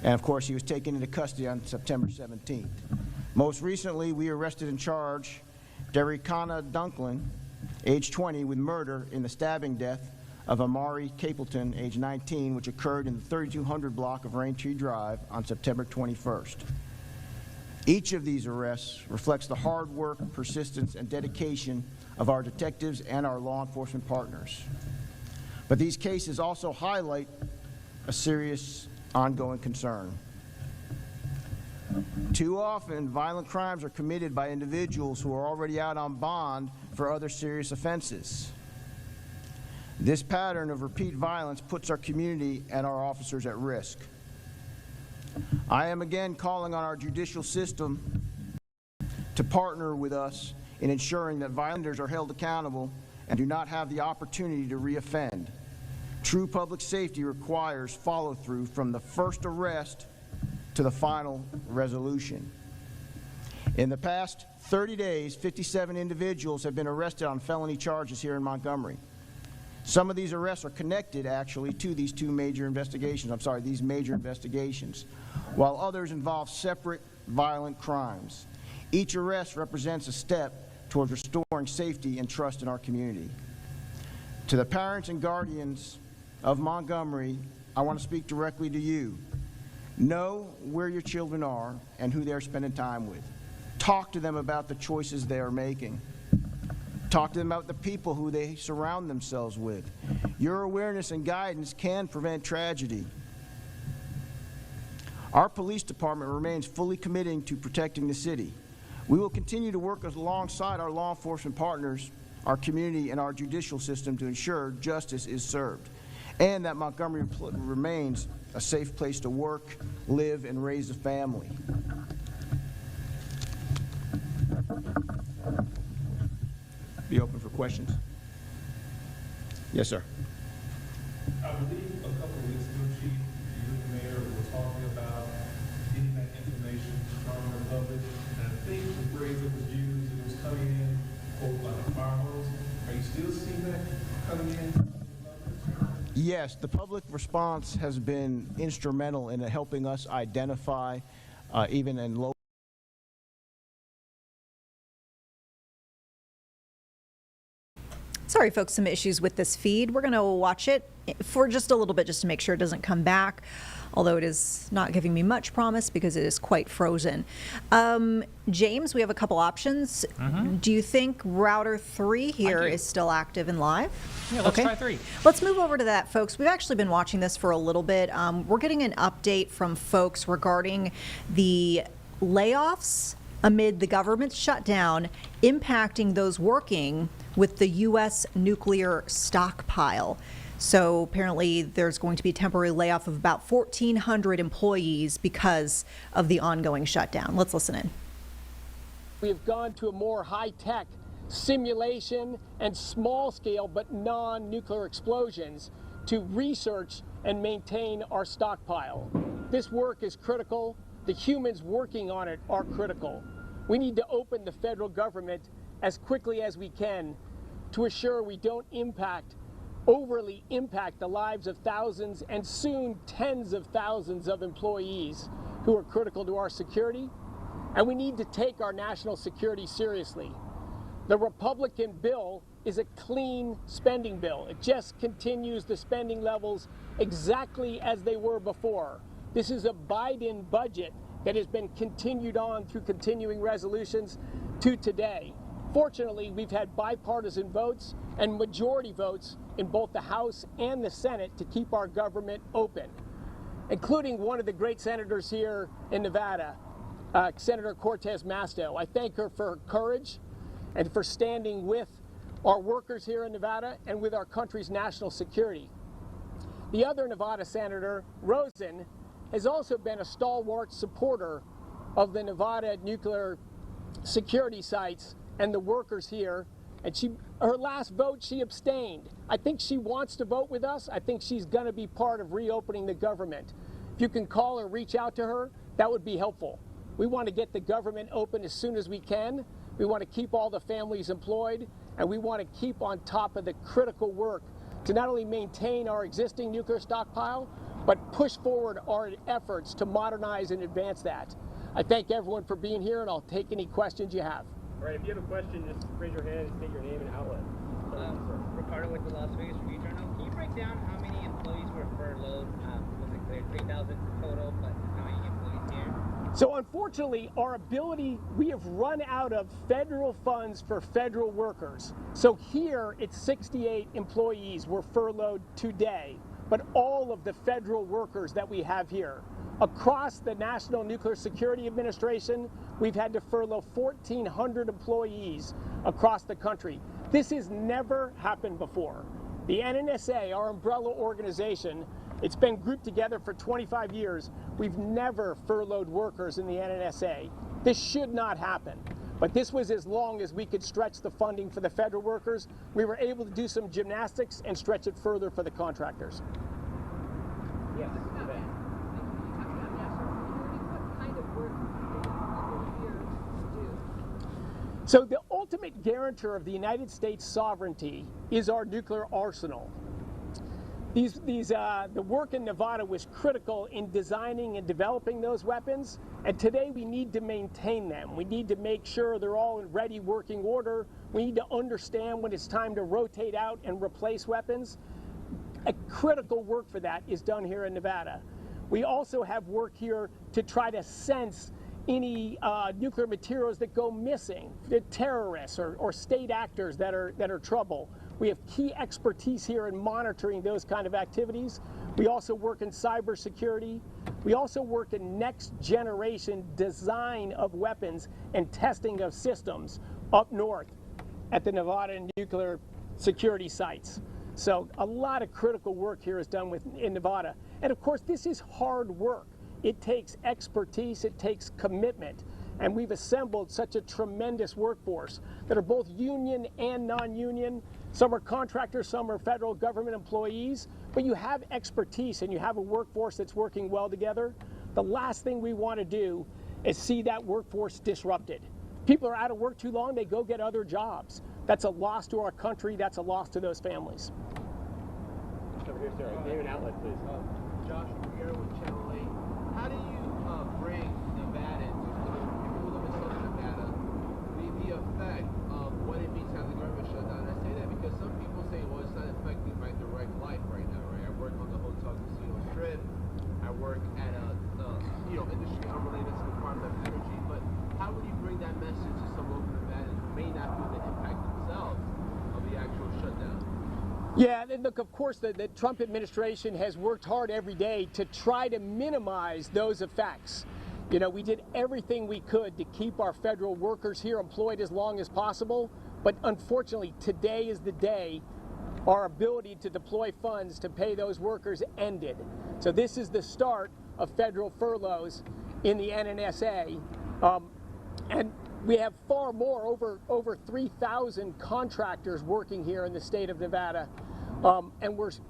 And of course, he was taken into custody on September 17th. Most recently, we arrested and charged Derrickana Dunklin, age 20, with murder in the stabbing death of Amari Capleton, age 19, which occurred in the 3200 block of Raintree Drive on September 21st. Each of these arrests reflects the hard work, persistence, and dedication of our detectives and our law enforcement partners. But these cases also highlight a serious ongoing concern. Too often, violent crimes are committed by individuals who are already out on bond for other serious offenses. This pattern of repeat violence puts our community and our officers at risk. I am again calling on our judicial system to partner with us in ensuring that violenters are held accountable and do not have the opportunity to reoffend. True public safety requires follow-through from the first arrest to the final resolution. In the past 30 days, 57 individuals have been arrested on felony charges here in Montgomery. Some of these arrests are connected, actually, to these major investigations, while others involve separate violent crimes. Each arrest represents a step towards restoring safety and trust in our community. To the parents and guardians of Montgomery, I want to speak directly to you. Know where your children are and who they're spending time with. Talk to them about the choices they are making. Talk to them about the people who they surround themselves with. Your awareness and guidance can prevent tragedy. Our police department remains fully committed to protecting the city. We will continue to work alongside our law enforcement partners, our community, and our judicial system to ensure justice is served, and that Montgomery remains a safe place to work, live, and raise a family. Be open for questions. Yes, sir. I believe a couple of weeks ago, Chief, you and the mayor were talking about getting that information from the public, and I think the phrase that was used, it was coming in, quote, like a fire hose. Are you still seeing that coming in? Yes, the public response has been instrumental in helping us identify, even in local. Sorry, folks, some issues with this feed. We're going to watch it for just a little bit just to make sure it doesn't come back, although it is not giving me much promise because it is quite frozen. James, we have a couple options. Do you think router 3 here is still active and live? Yeah, let's try 3. Let's move over to that, folks. We've actually been watching this for a little bit. We're getting an update from folks regarding the layoffs amid the government shutdown impacting those working with the U.S. nuclear stockpile. So apparently there's going to be a temporary layoff of about 1,400 employees because of the ongoing shutdown. Let's listen in. We have gone to a more high-tech simulation and small-scale but non-nuclear explosions to research and maintain our stockpile. This work is critical. The humans working on it are critical. We need to open the federal government as quickly as we can to assure we don't overly impact the lives of thousands and soon tens of thousands of employees who are critical to our security. And we need to take our national security seriously. The Republican bill is a clean spending bill. It just continues the spending levels exactly as they were before. This is a Biden budget that has been continued on through continuing resolutions to today. Fortunately, we've had bipartisan votes and majority votes in both the House and the Senate to keep our government open, including one of the great senators here in Nevada, Senator Cortez Masto. I thank her for her courage and for standing with our workers here in Nevada and with our country's national security. The other Nevada Senator, Rosen, has also been a stalwart supporter of the Nevada nuclear security sites and the workers here. And her last vote, she abstained. I think she wants to vote with us. I think she's going to be part of reopening the government. If you can call or reach out to her, that would be helpful. We want to get the government open as soon as we can. We want to keep all the families employed, and we want to keep on top of the critical work to not only maintain our existing nuclear stockpile, but push forward our efforts to modernize and advance that. I thank everyone for being here, and I'll take any questions you have. All right, if you have a question, just raise your hand and state your name and outlet. Ricardo with the Las Vegas Review Journal. Can you break down how many employees were furloughed? Was it clear 3,000 total, but how many employees here? So unfortunately, our ability, we have run out of federal funds for federal workers. So here, it's 68 employees were furloughed today, but all of the federal workers that we have here. Across the National Nuclear Security Administration, we've had to furlough 1,400 employees across the country. This has never happened before. The NNSA, our umbrella organization, it's been grouped together for 25 years. We've never furloughed workers in the NNSA. This should not happen. But this was as long as we could stretch the funding for the federal workers. We were able to do some gymnastics and stretch it further for the contractors. Yes, this is Ben. So the ultimate guarantor of the United States sovereignty is our nuclear arsenal. The work in Nevada was critical in designing and developing those weapons, and today we need to maintain them. We need to make sure they're all in ready working order. We need to understand when it's time to rotate out and replace weapons. A critical work for that is done here in Nevada. We also have work here to try to sense any nuclear materials that go missing, the terrorists or state actors that are trouble. We have key expertise here in monitoring those kind of activities. We also work in cybersecurity. We also work in next generation design of weapons and testing of systems up north at the Nevada nuclear security sites. So a lot of critical work here is done in Nevada. And of course, this is hard work. It takes expertise, it takes commitment. And we've assembled such a tremendous workforce that are both union and non-union. Some are contractors, some are federal government employees, but you have expertise and you have a workforce that's working well together. The last thing we want to do is see that workforce disrupted. People are out of work too long, they go get other jobs. That's a loss to our country, that's a loss to those families. Over here, sir. Name and outlet, please. Josh here with Channel 8. How do you bring Nevadans, people who live in southern Nevada, the effect of what it means to have the government shut down? I say that because some people say, well, it's not affecting my direct life right now, right? I work on the hotel casino strip. I work at a industry unrelated to the Department of Energy. But how would you bring that message to some local Nevadans who may not feel the impact themselves of the actual shutdown? Yeah, and look, of course, the Trump administration has worked hard every day to try to minimize those effects. You know, we did everything we could to keep our federal workers here employed as long as possible, but unfortunately, today is the day our ability to deploy funds to pay those workers ended. So this is the start of federal furloughs in the NNSA, and we have far more, over 3,000 contractors working here in the state of Nevada, and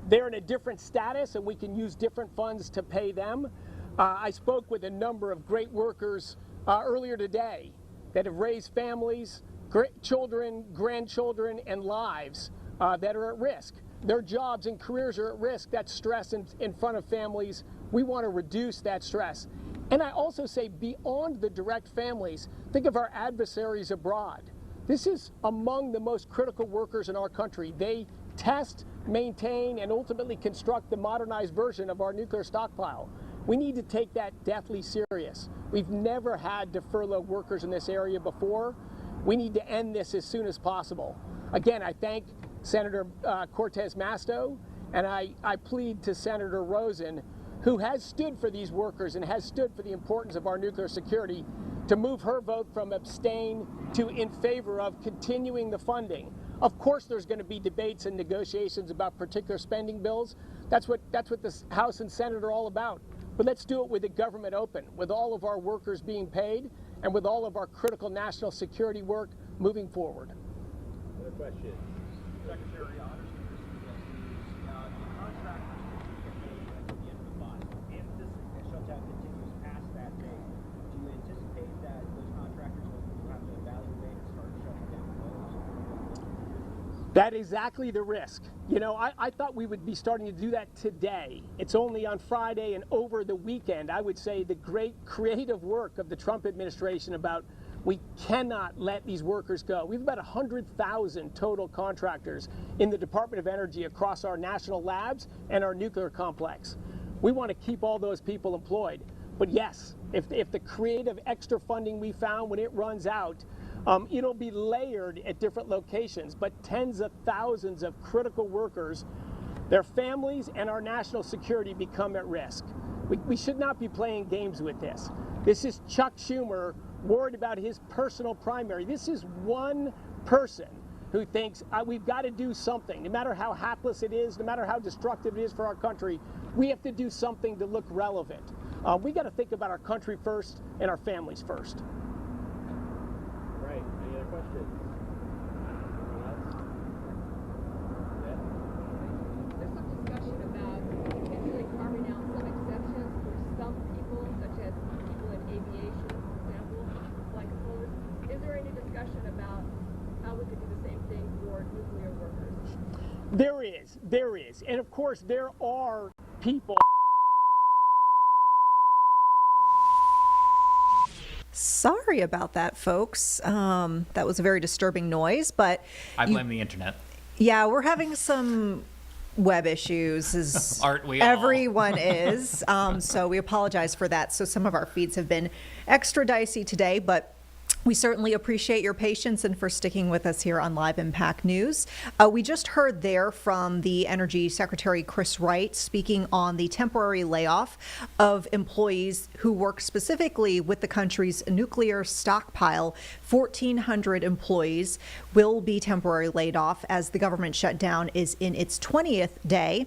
they're in a different status, and we can use different funds to pay them. I spoke with a number of great workers earlier today that have raised families, children, grandchildren, and lives that are at risk. Their jobs and careers are at risk. That's stress in front of families. We want to reduce that stress. And I also say beyond the direct families, think of our adversaries abroad. This is among the most critical workers in our country. They test, maintain, and ultimately construct the modernized version of our nuclear stockpile. We need to take that deathly serious. We've never had to furlough workers in this area before. We need to end this as soon as possible. Again, I thank Senator Cortez Masto, and I plead to Senator Rosen, who has stood for these workers and has stood for the importance of our nuclear security, to move her vote from abstain to in favor of continuing the funding. Of course there's going to be debates and negotiations about particular spending bills. That's what the House and Senate are all about. But let's do it with the government open, with all of our workers being paid, and with all of our critical national security work moving forward. Other questions? Secretary, honestly, the contractors will get paid at the end of the month. If this shutdown continues past that date, do you anticipate that those contractors will have to evaluate and start shutting down those? That is exactly the risk. You know, I thought we would be starting to do that today. It's only on Friday and over the weekend. I would say the great creative work of the Trump administration about we cannot let these workers go. We have about 100,000 total contractors in the Department of Energy across our national labs and our nuclear complex. We want to keep all those people employed. But yes, if the creative extra funding we found, when it runs out, it'll be layered at different locations, but tens of thousands of critical workers, their families, and our national security become at risk. We should not be playing games with this. This is Chuck Schumer worried about his personal primary. This is one person who thinks we've got to do something. No matter how hapless it is, no matter how destructive it is for our country, we have to do something to look relevant. We got to think about our country first and our families first. Right. Any other questions? Anyone else? Yeah. There's some discussion about potentially carving out some exceptions for some people, such as people in aviation, for example, flight controllers. Is there any discussion about how we could do the same thing for nuclear workers? There is. And of course, there are people. Sorry about that, folks. That was a very disturbing noise, but I blame the internet. Yeah, we're having some web issues. Aren't we all? Everyone is. So we apologize for that. So some of our feeds have been extra dicey today, but We certainly appreciate your patience and for sticking with us here on Live Impact News. We just heard there from the Energy Secretary Chris Wright speaking on the temporary layoff of employees who work specifically with the country's nuclear stockpile. 1,400 employees will be temporarily laid off as the government shutdown is in its 20th day.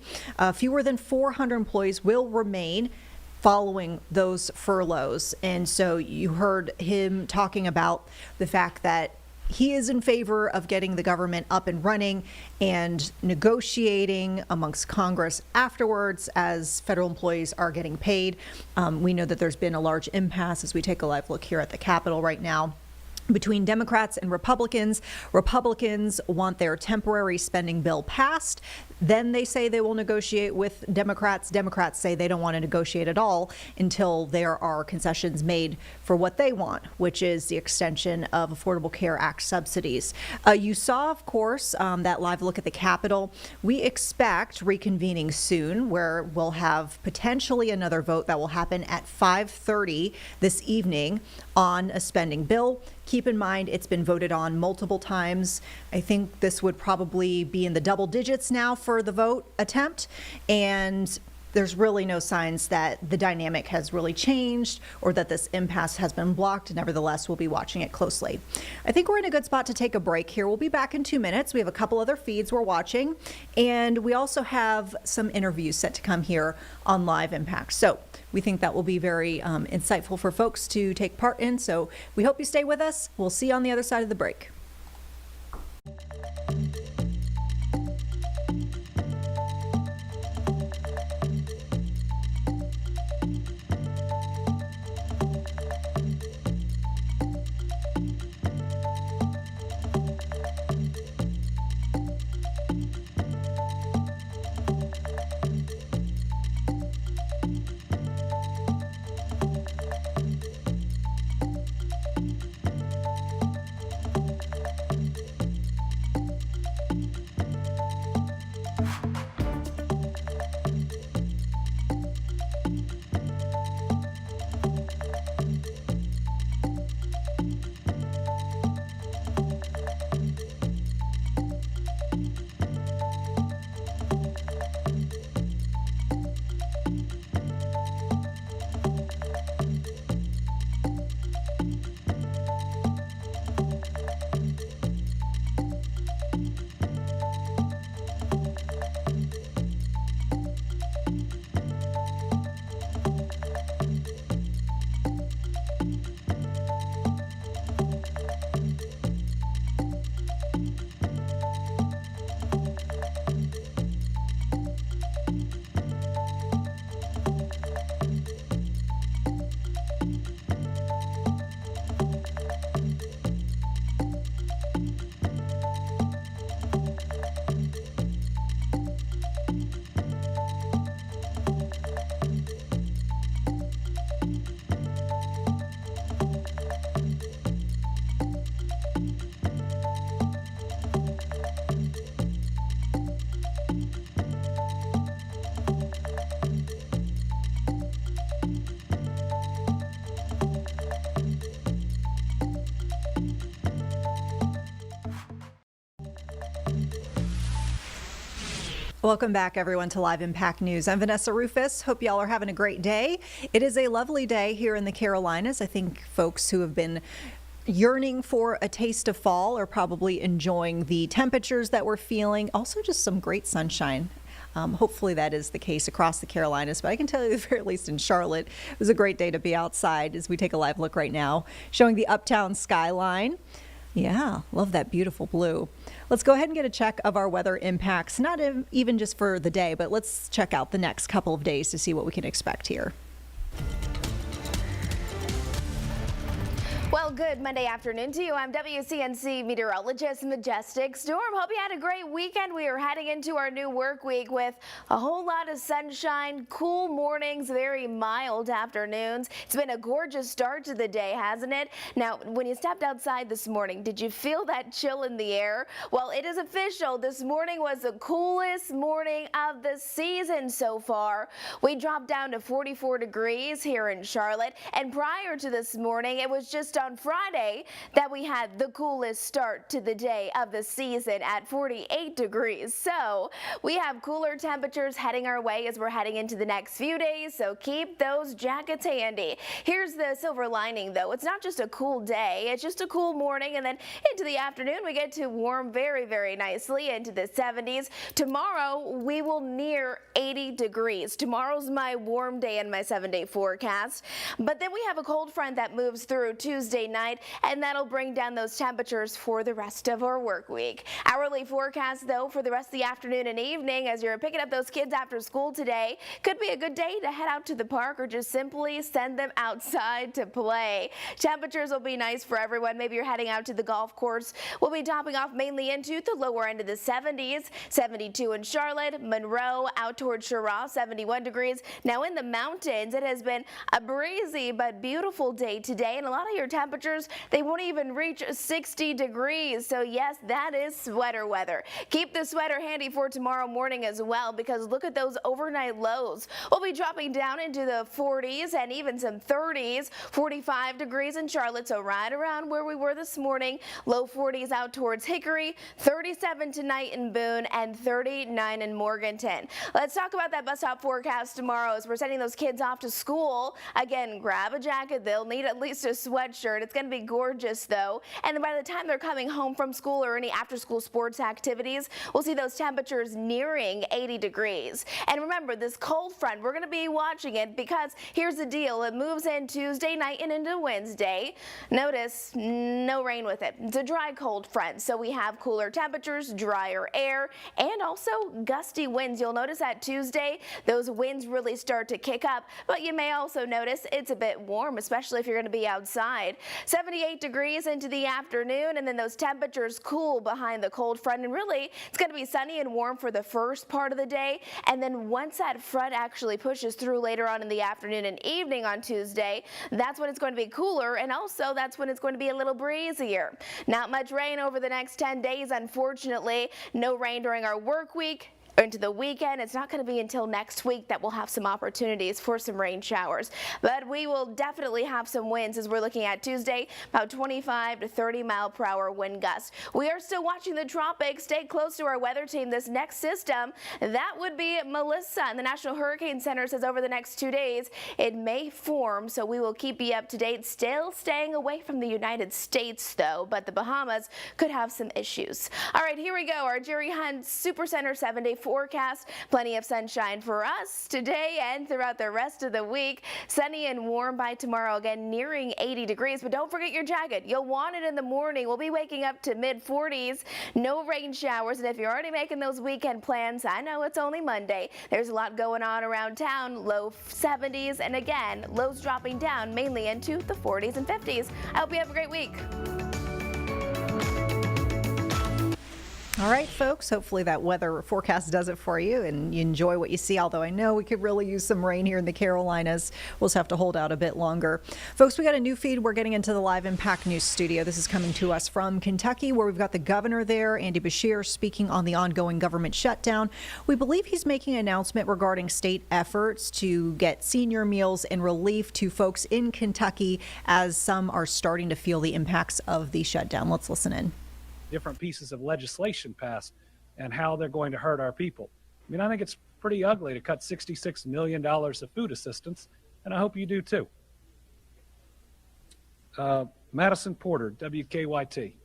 Fewer than 400 employees will remain following those furloughs. And so you heard him talking about the fact that he is in favor of getting the government up and running and negotiating amongst Congress afterwards as federal employees are getting paid. We know that there's been a large impasse as we take a live look here at the Capitol right now between Democrats and Republicans. Republicans want their temporary spending bill passed. Then they say they will negotiate with Democrats. Democrats say they don't want to negotiate at all until there are concessions made for what they want, which is the extension of Affordable Care Act subsidies. You saw, of course, that live look at the Capitol. We expect reconvening soon, where we'll have potentially another vote that will happen at 5:30 this evening on a spending bill. Keep in mind, it's been voted on multiple times. I think this would probably be in the double digits now for the vote attempt. And there's really no signs that the dynamic has really changed or that this impasse has been blocked. Nevertheless, we'll be watching it closely. I think we're in a good spot to take a break here. We'll be back in 2 minutes. We have a couple other feeds we're watching, and we also have some interviews set to come here on Live Impact. So we think that will be very insightful for folks to take part in. So we hope you stay with us. We'll see you on the other side of the break. Welcome back, everyone, to Live Impact News. I'm Vanessa Rufus. Hope y'all are having a great day. It is a lovely day here in the Carolinas. I think folks who have been yearning for a taste of fall are probably enjoying the temperatures that we're feeling. Also, just some great sunshine. Hopefully that is the case across the Carolinas, but I can tell you at the very least in Charlotte, it was a great day to be outside as we take a live look right now, showing the uptown skyline. Yeah, love that beautiful blue. Let's go ahead and get a check of our weather impacts, not even just for the day, but let's check out the next couple of days to see what we can expect here. Well, good Monday afternoon to you. I'm WCNC meteorologist Majestic Storm. Hope you had a great weekend. We are heading into our new work week with a whole lot of sunshine, cool mornings, very mild afternoons. It's been a gorgeous start to the day, hasn't it? Now, when you stepped outside this morning, did you feel that chill in the air? Well, it is official. This morning was the coolest morning of the season so far. We dropped down to 44 degrees here in Charlotte, and prior to this morning, it was just noticed on Friday that we had the coolest start to the day of the season at 48 degrees. So we have cooler temperatures heading our way as we're heading into the next few days, so keep those jackets handy. Here's the silver lining though. It's not just a cool day, it's just a cool morning, and then into the afternoon we get to warm very, very nicely into the 70s. Tomorrow we will near 80 degrees. Tomorrow's my warm day in my 7-day forecast, but then we have a cold front that moves through Tuesday night, and that'll bring down those temperatures for the rest of our work week. Hourly forecast though for the rest of the afternoon and evening as you're picking up those kids after school today. Could be a good day to head out to the park or just simply send them outside to play. Temperatures will be nice for everyone. Maybe you're heading out to the golf course. We'll be topping off mainly into the lower end of the 70s. 72 in Charlotte, Monroe, out towards Charlotte, 71 degrees. Now in the mountains, it has been a breezy but beautiful day today, and a lot of your temperatures, they won't even reach 60 degrees. So yes, that is sweater weather. Keep the sweater handy for tomorrow morning as well, because look at those overnight lows. We'll be dropping down into the 40s and even some 30s, 45 degrees in Charlotte, so right around where we were this morning. Low 40s out towards Hickory, 37 tonight in Boone, and 39 in Morganton. Let's talk about that bus stop forecast tomorrow as we're sending those kids off to school. Again, grab a jacket. They'll need at least a sweatshirt. It's going to be gorgeous though. And then by the time they're coming home from school or any after-school sports activities, we'll see those temperatures nearing 80 degrees. And remember, this cold front, we're going to be watching it because here's the deal. It moves in Tuesday night and into Wednesday. Notice no rain with it. It's a dry cold front, so we have cooler temperatures, drier air, and also gusty winds. You'll notice that Tuesday, those winds really start to kick up, but you may also notice it's a bit warm, especially if you're going to be outside. 78 degrees into the afternoon, and then those temperatures cool behind the cold front, and really it's going to be sunny and warm for the first part of the day, and then once that front actually pushes through later on in the afternoon and evening on Tuesday, that's when it's going to be cooler, and also that's when it's going to be a little breezier. Not much rain over the next 10 days, unfortunately. No rain during our work week. Into the weekend. It's not going to be until next week that we'll have some opportunities for some rain showers, but we will definitely have some winds as we're looking at Tuesday, about 25 to 30 mile per hour wind gusts. We are still watching the tropics. Stay close to our weather team. This next system, that would be Melissa, and the National Hurricane Center says over the next 2 days it may form, so we will keep you up to date. Still staying away from the United States though, but the Bahamas could have some issues. All right, here we go. Our Jerry Hunt Super Center 7-day forecast. Plenty of sunshine for us today and throughout the rest of the week. Sunny and warm by tomorrow, again nearing 80 degrees, but don't forget your jacket. You'll want it in the morning. We'll be waking up to mid-40s. No rain showers, and if you're already making those weekend plans, I know it's only Monday. There's a lot going on around town. Low 70s, and again, lows dropping down mainly into the 40s and 50s. I hope you have a great week. All right, folks, hopefully that weather forecast does it for you and you enjoy what you see, although I know we could really use some rain here in the Carolinas. We'll just have to hold out a bit longer. Folks, we got a new feed. We're getting into the Live Impact News studio. This is coming to us from Kentucky, where we've got the governor there, Andy Beshear, speaking on the ongoing government shutdown. We believe he's making an announcement regarding state efforts to get senior meals and relief to folks in Kentucky as some are starting to feel the impacts of the shutdown. Let's listen in. Different pieces of legislation passed and how they're going to hurt our people. I mean, I think it's pretty ugly to cut $66 million of food assistance, and I hope you do too. Madison Porter, WKYT.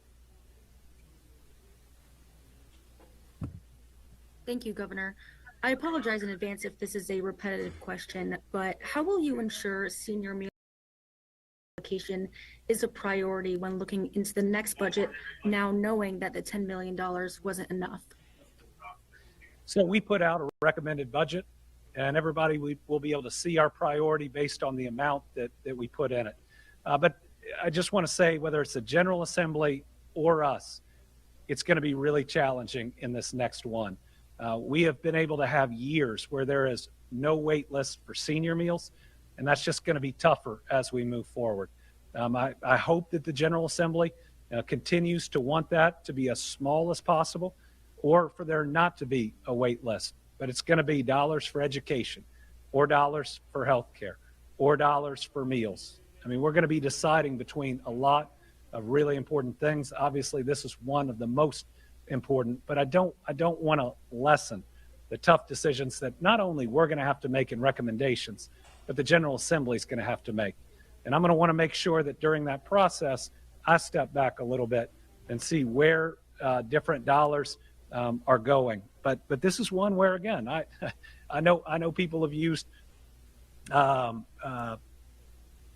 Thank you, Governor. I apologize in advance if this is a repetitive question, but how will you ensure senior meal allocation is a priority when looking into the next budget, now knowing that the $10 million wasn't enough? So we put out a recommended budget, and everybody will be able to see our priority based on the amount that we put in it. But I just want to say, whether it's the General Assembly or us, it's going to be really challenging in this next one. We have been able to have years where there is no wait list for senior meals, and that's just going to be tougher as we move forward. I hope that the General Assembly continues to want that to be as small as possible, or for there not to be a wait list. But it's going to be dollars for education, or dollars for health care, or dollars for meals. I mean, we're going to be deciding between a lot of really important things. Obviously, this is one of the most important, but I don't want to lessen the tough decisions that not only we're going to have to make in recommendations, but the General Assembly is going to have to make. And I'm going to want to make sure that during that process, I step back a little bit and see where different dollars are going. But this is one where, again, I know people have used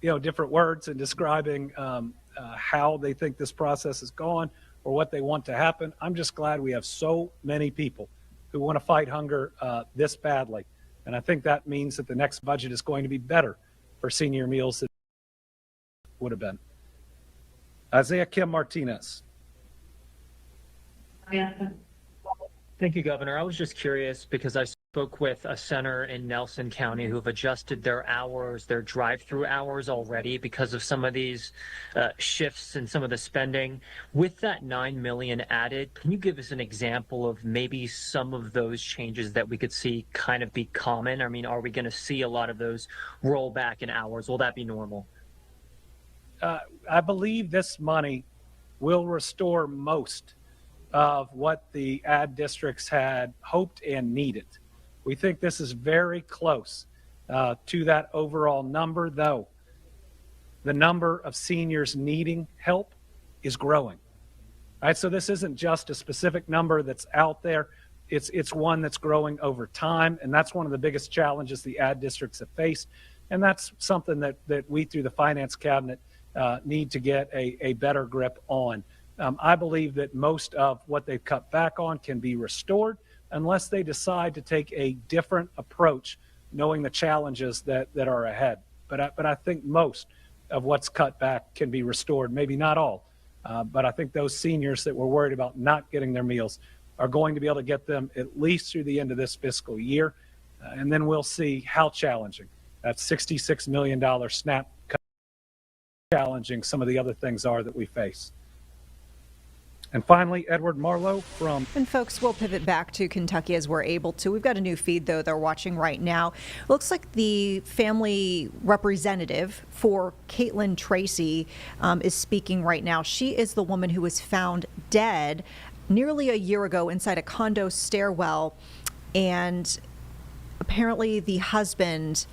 different words in describing how they think this process is going or what they want to happen. I'm just glad we have so many people who want to fight hunger this badly. And I think that means that the next budget is going to be better for senior meals than it would have been. Isaiah Kim Martinez. Thank you, Governor. I was just curious because I spoke with a center in Nelson County who have adjusted their hours, their drive-through hours already because of some of these shifts in some of the spending. With that $9 million added, can you give us an example of maybe some of those changes that we could see kind of be common? I mean, are we going to see a lot of those roll back in hours? Will that be normal? I believe this money will restore most of what the ad districts had hoped and needed. We think this is very close to that overall number, though the number of seniors needing help is growing. All right, so this isn't just a specific number that's out there. It's one that's growing over time, and that's one of the biggest challenges the ad districts have faced, and that's something that we through the Finance Cabinet need to get a better grip on. I believe that most of what they've cut back on can be restored unless they decide to take a different approach, knowing the challenges that are ahead. But I think most of what's cut back can be restored, maybe not all. But I think those seniors that were worried about not getting their meals are going to be able to get them at least through the end of this fiscal year. And then we'll see how challenging that $66 million SNAP cut, challenging some of the other things are that we face. And finally, Edward Marlowe from... And folks, we'll pivot back to Kentucky as we're able to. We've got a new feed, though, they're watching right now. It looks like the family representative for Caitlin Tracy is speaking right now. She is the woman who was found dead nearly a year ago inside a condo stairwell. And apparently the husband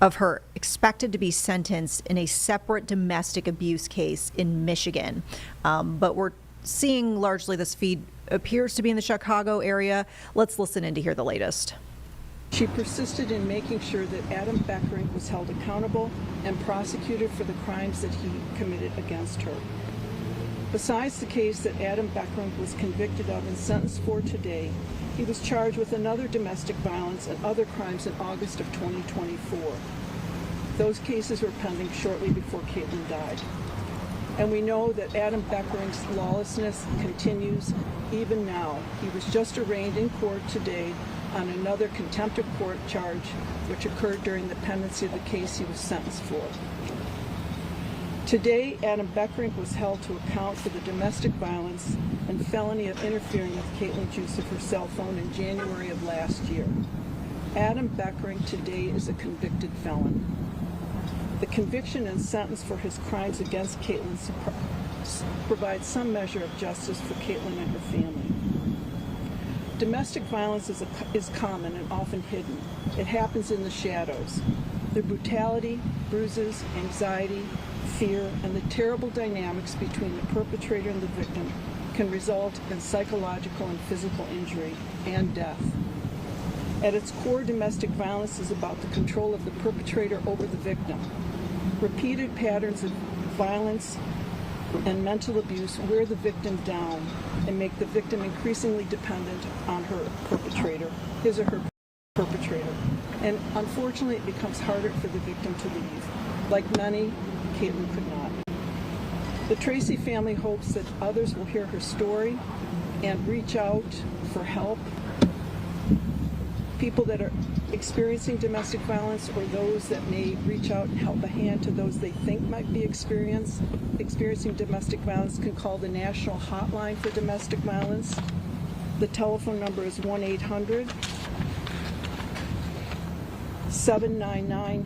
of her expected to be sentenced in a separate domestic abuse case in Michigan. But we're seeing largely this feed appears to be in the Chicago area. Let's listen in to hear the latest. She persisted in making sure that Adam Beckerink was held accountable and prosecuted for the crimes that he committed against her. Besides the case that Adam Beckerink was convicted of and sentenced for today, he was charged with another domestic violence and other crimes in August of 2024. Those cases were pending shortly before Caitlin died. And we know that Adam Beckerink's lawlessness continues even now. He was just arraigned in court today on another contempt of court charge, which occurred during the pendency of the case he was sentenced for. Today, Adam Beckerink was held to account for the domestic violence and felony of interfering with Caitlin's use of her cell phone in January of last year. Adam Beckerink today is a convicted felon. The conviction and sentence for his crimes against Caitlin provides some measure of justice for Caitlin and her family. Domestic violence is common and often hidden. It happens in the shadows. The brutality, bruises, anxiety, fear, and the terrible dynamics between the perpetrator and the victim can result in psychological and physical injury and death. At its core, domestic violence is about the control of the perpetrator over the victim. Repeated patterns of violence and mental abuse wear the victim down and make the victim increasingly dependent on her perpetrator, his or her perpetrator. And unfortunately, it becomes harder for the victim to leave. Like many, Caitlin could not. The Tracy family hopes that others will hear her story and reach out for help. People that are experiencing domestic violence or those that may reach out and help a hand to those they think might be experiencing domestic violence can call the National Hotline for Domestic Violence. The telephone number is 1-800-799-5555.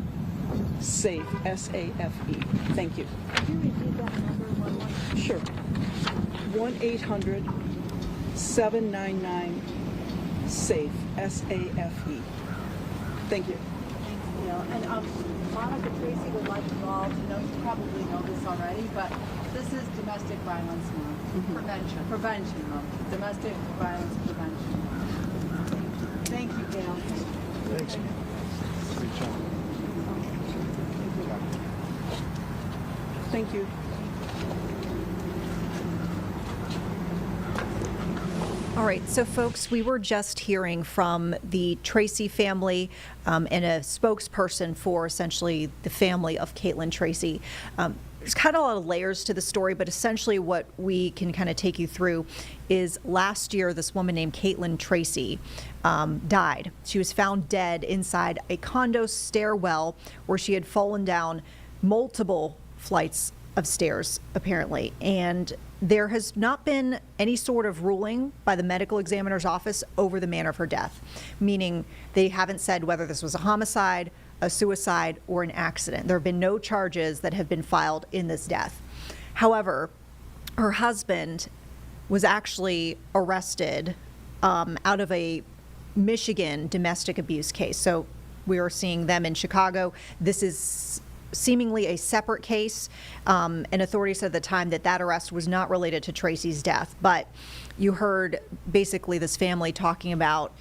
SAFE, S-A-F-E. Thank you. Could you repeat that number one more time? Sure. 1-800-799-SAFE, S-A-F-E. Thank you. Thanks, Neil. And Monica Tracy would like you all to know, you probably know this already, but this is Domestic Violence Month. Prevention Month. Domestic Violence Prevention Month. Thank you, Gail. Thanks. Great job. Thank you. All right, so folks, we were just hearing from the Tracy family and a spokesperson for essentially the family of Caitlin Tracy. There's kind of a lot of layers to the story, but essentially what we can kind of take you through is last year, this woman named Caitlin Tracy died. She was found dead inside a condo stairwell where she had fallen down multiple flights of stairs, apparently. And there has not been any sort of ruling by the medical examiner's office over the manner of her death, meaning they haven't said whether this was a homicide, a suicide, or an accident. There have been no charges that have been filed in this death. However, her husband was actually arrested out of a Michigan domestic abuse case. So we are seeing them in Chicago. This is seemingly a separate case, and authorities said at the time that that arrest was not related to Tracy's death. But you heard basically this family talking about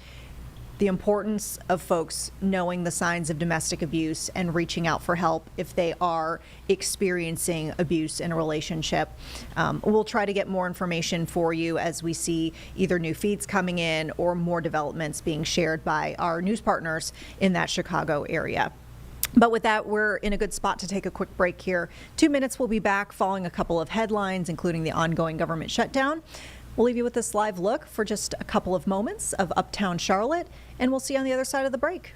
the importance of folks knowing the signs of domestic abuse and reaching out for help if they are experiencing abuse in a relationship. We'll try to get more information for you as we see either new feeds coming in or more developments being shared by our news partners in that Chicago area. But with that, we're in a good spot to take a quick break here. 2 minutes, we'll be back following a couple of headlines, including the ongoing government shutdown. We'll leave you with this live look for just a couple of moments of uptown Charlotte, and we'll see you on the other side of the break.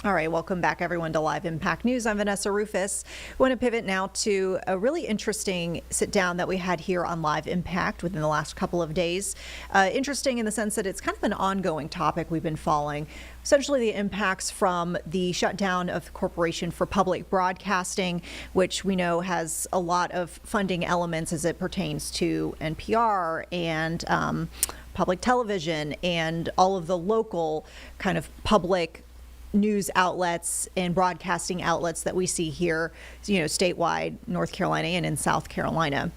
All right, welcome back everyone to Live Impact News. I'm Vanessa Rufus. I want to pivot now to a really interesting sit down that we had here on Live Impact within the last couple of days. Interesting in the sense that it's kind of an ongoing topic we've been following. Essentially the impacts from the shutdown of the Corporation for Public Broadcasting, which we know has a lot of funding elements as it pertains to NPR and public television and all of the local kind of public news outlets and broadcasting outlets that we see here, you know, statewide, North Carolina and in South Carolina.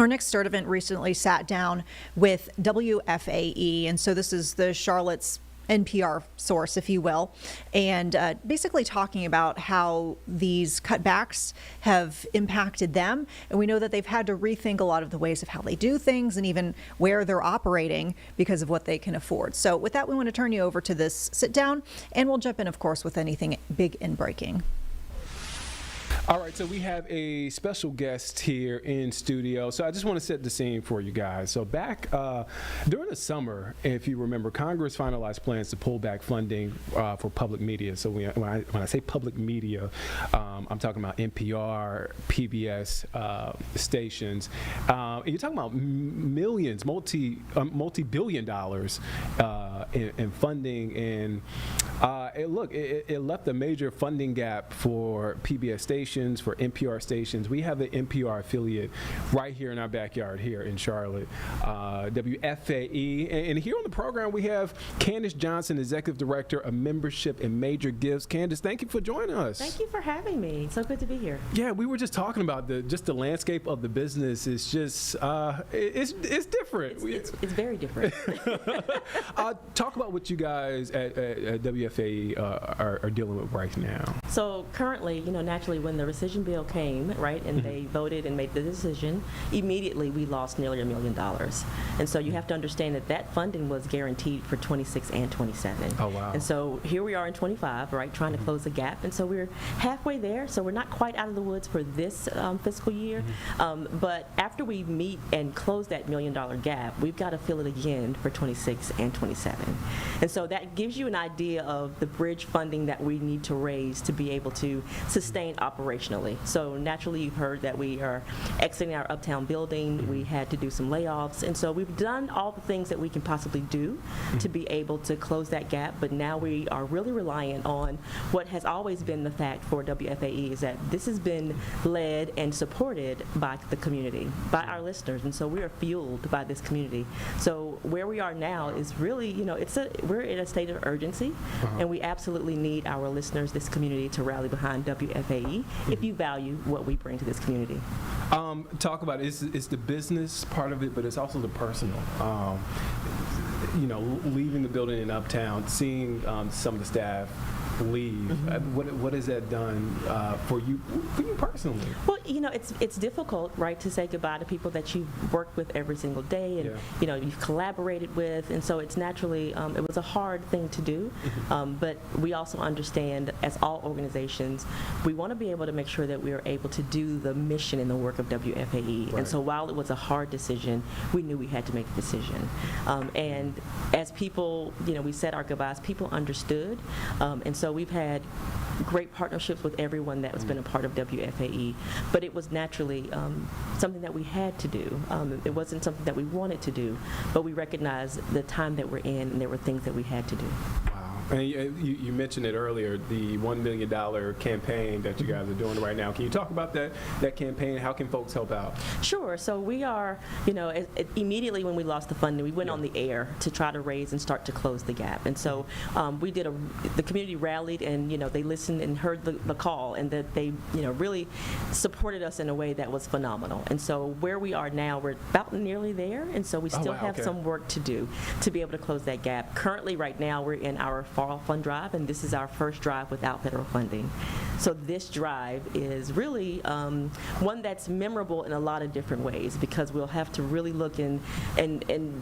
Our next start event recently sat down with WFAE, and so this is the Charlotte's NPR source, if you will, and basically talking about how these cutbacks have impacted them. And we know that they've had to rethink a lot of the ways of how they do things and even where they're operating because of what they can afford. So with that, we want to turn you over to this sit down, and we'll jump in, of course, with anything big and breaking. All right, so we have a special guest here in studio. So I just want to set the scene for you guys. So back during the summer, if you remember, Congress finalized plans to pull back funding for public media. So when I say public media, I'm talking about NPR, PBS stations. And you're talking about millions, multi-billion dollars in funding. And it left a major funding gap for PBS stations, for NPR stations. We have the NPR affiliate right here in our backyard here in Charlotte, WFAE. And here on the program, we have Candace Johnson, Executive Director of Membership and Major Gifts. Candace, thank you for joining us. Thank you for having me. So good to be here. Yeah, we were just talking about the landscape of the business. It's just, it's different. It's very different. Talk about what you guys at WFAE are dealing with right now. So currently, naturally when the rescission bill came, right, and they voted and made the decision, immediately we lost nearly $1 million. And so you have to understand that funding was guaranteed for 26 and 27. Oh, wow. And so here we are in 25, right, trying to close the gap. And so we're halfway there. So we're not quite out of the woods for this fiscal year. But after we meet and close that $1 million gap, we've got to fill it again for 26 and 27. And so that gives you an idea of the bridge funding that we need to raise to be able to sustain operationally. So naturally, you've heard that we are exiting our uptown building. We had to do some layoffs. And so we've done all the things that we can possibly do to be able to close that gap. But now we are really reliant on what has always been the fact for WFAE, is that this has been led and supported by the community, by our listeners. And so we are fueled by this community. So where we are now is really, we're in a state of urgency, and we absolutely need our listeners, this community, to rally behind WFAE if you value what we bring to this community. Talk about it. It's the business part of it, but it's also the personal. Leaving the building in Uptown, seeing some of the staff leave. What has that done for you personally? Well, it's difficult, right, to say goodbye to people that you've worked with every single day and you've collaborated with, and so it's naturally it was a hard thing to do. But we also understand, as all organizations, we want to be able to make sure that we are able to do the mission and the work of WFAE. Right. And so while it was a hard decision, we knew we had to make the decision. And as people, we said our goodbyes, people understood, and so we've had great partnerships with everyone that has been a part of WFAE, but it was naturally something that we had to do. It wasn't something that we wanted to do, but we recognized the time that we're in, and there were things that we had to do. And you mentioned it earlier, the $1 million campaign that you guys are doing right now. Can you talk about that campaign? How can folks help out? Sure. So we are, immediately when we lost the funding, we went on the air to try to raise and start to close the gap. And so the community rallied, and they listened and heard the call, and that they really supported us in a way that was phenomenal. And so where we are now, we're about nearly there, and so we still have some work to do to be able to close that gap. Currently, right now, we're in our fall fund drive, and this is our first drive without federal funding. So this drive is really one that's memorable in a lot of different ways, because we'll have to really look and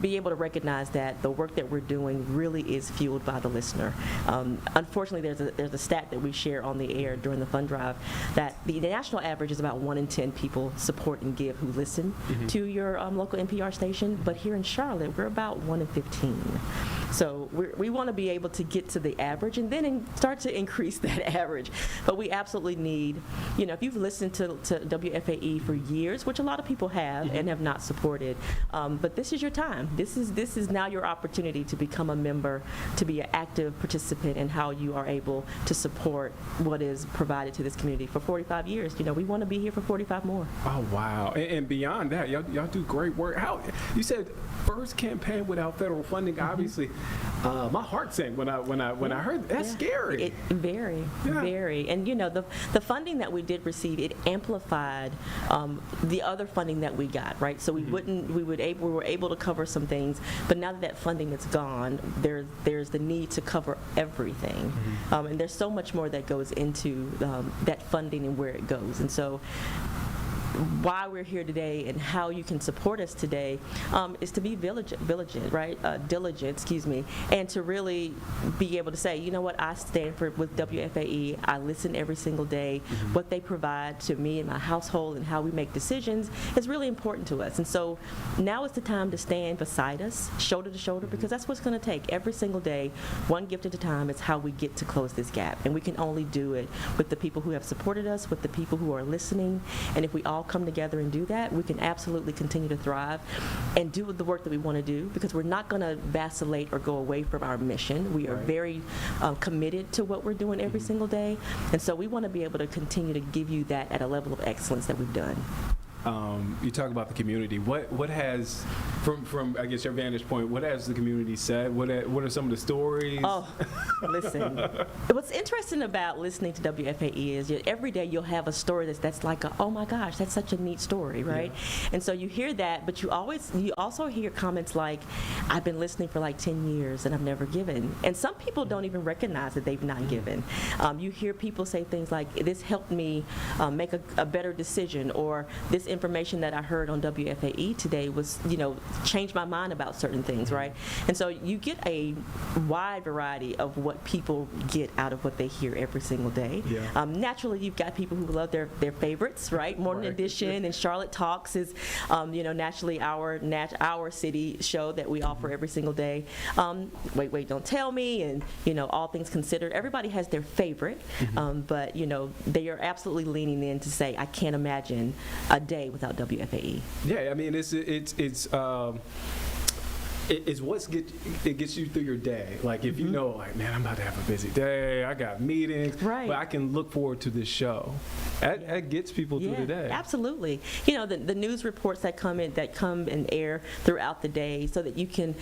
be able to recognize that the work that we're doing really is fueled by the listener. Unfortunately, there's a stat that we share on the air during the fund drive that the national average is about 1 in 10 people support and give who listen to your local NPR station, but here in Charlotte, we're about 1 in 15. So we want to be able to get to the average and then start to increase that average. But we absolutely need, if you've listened to WFAE for years, which a lot of people have and have not supported, but this is your time. This is now your opportunity to become a member, to be an active participant in how you are able to support what is provided to this community. For 45 years, we want to be here for 45 more. Oh, wow. And beyond that, y'all do great work. You said first campaign without federal funding, obviously. My heart sank when I heard that's scary. Very. And the funding that we did receive, it amplified the other funding that we got, right? So we were able to cover some things, but now that funding is gone, there's the need to cover everything, and there's so much more that goes into that funding and where it goes, and so why we're here today and how you can support us today is to be diligent, and to really be able to say, you know what, I stand for with WFAE. I listen every single day. What they provide to me and my household and how we make decisions is really important to us. And so now is the time to stand beside us, shoulder to shoulder, because that's what's going to take every single day, one gift at a time. Is how we get to close this gap, and we can only do it with the people who have supported us, with the people who are listening, and if we all come together and do that, we can absolutely continue to thrive and do the work that we want to do, because we're not going to vacillate or go away from our mission. We are very committed to what we're doing every single day, and so we want to be able to continue to give you that at a level of excellence that we've done. You talk about the community. What has, from I guess your vantage point, what has the community said? What are some of the stories? Oh, listen. What's interesting about listening to WFAE is every day you'll have a story that's like, oh my gosh, that's such a neat story, right? Yeah. And so you hear that, but you also hear comments like, I've been listening for like 10 years and I've never given. And some people don't even recognize that they've not given. You hear people say things like, this helped me make a better decision, or this information that I heard on WFAE today was, changed my mind about certain things, right? And so you get a wide variety of what people get out of what they hear every single day. Yeah. Naturally, you've got people who love their favorites, right? Morning Edition and Charlotte Talks is, naturally our city show that we offer every single day. Wait, Don't Tell Me, and All Things Considered. Everybody has their favorite, but they are absolutely leaning in to say, I can't imagine a day without WFAE. Yeah, I mean, it's what gets you through your day. Like if you know, like, man, I'm about to have a busy day. I got meetings, but I can look forward to this show. That gets people through the day. Absolutely. The news reports that come and air throughout the day, so that you can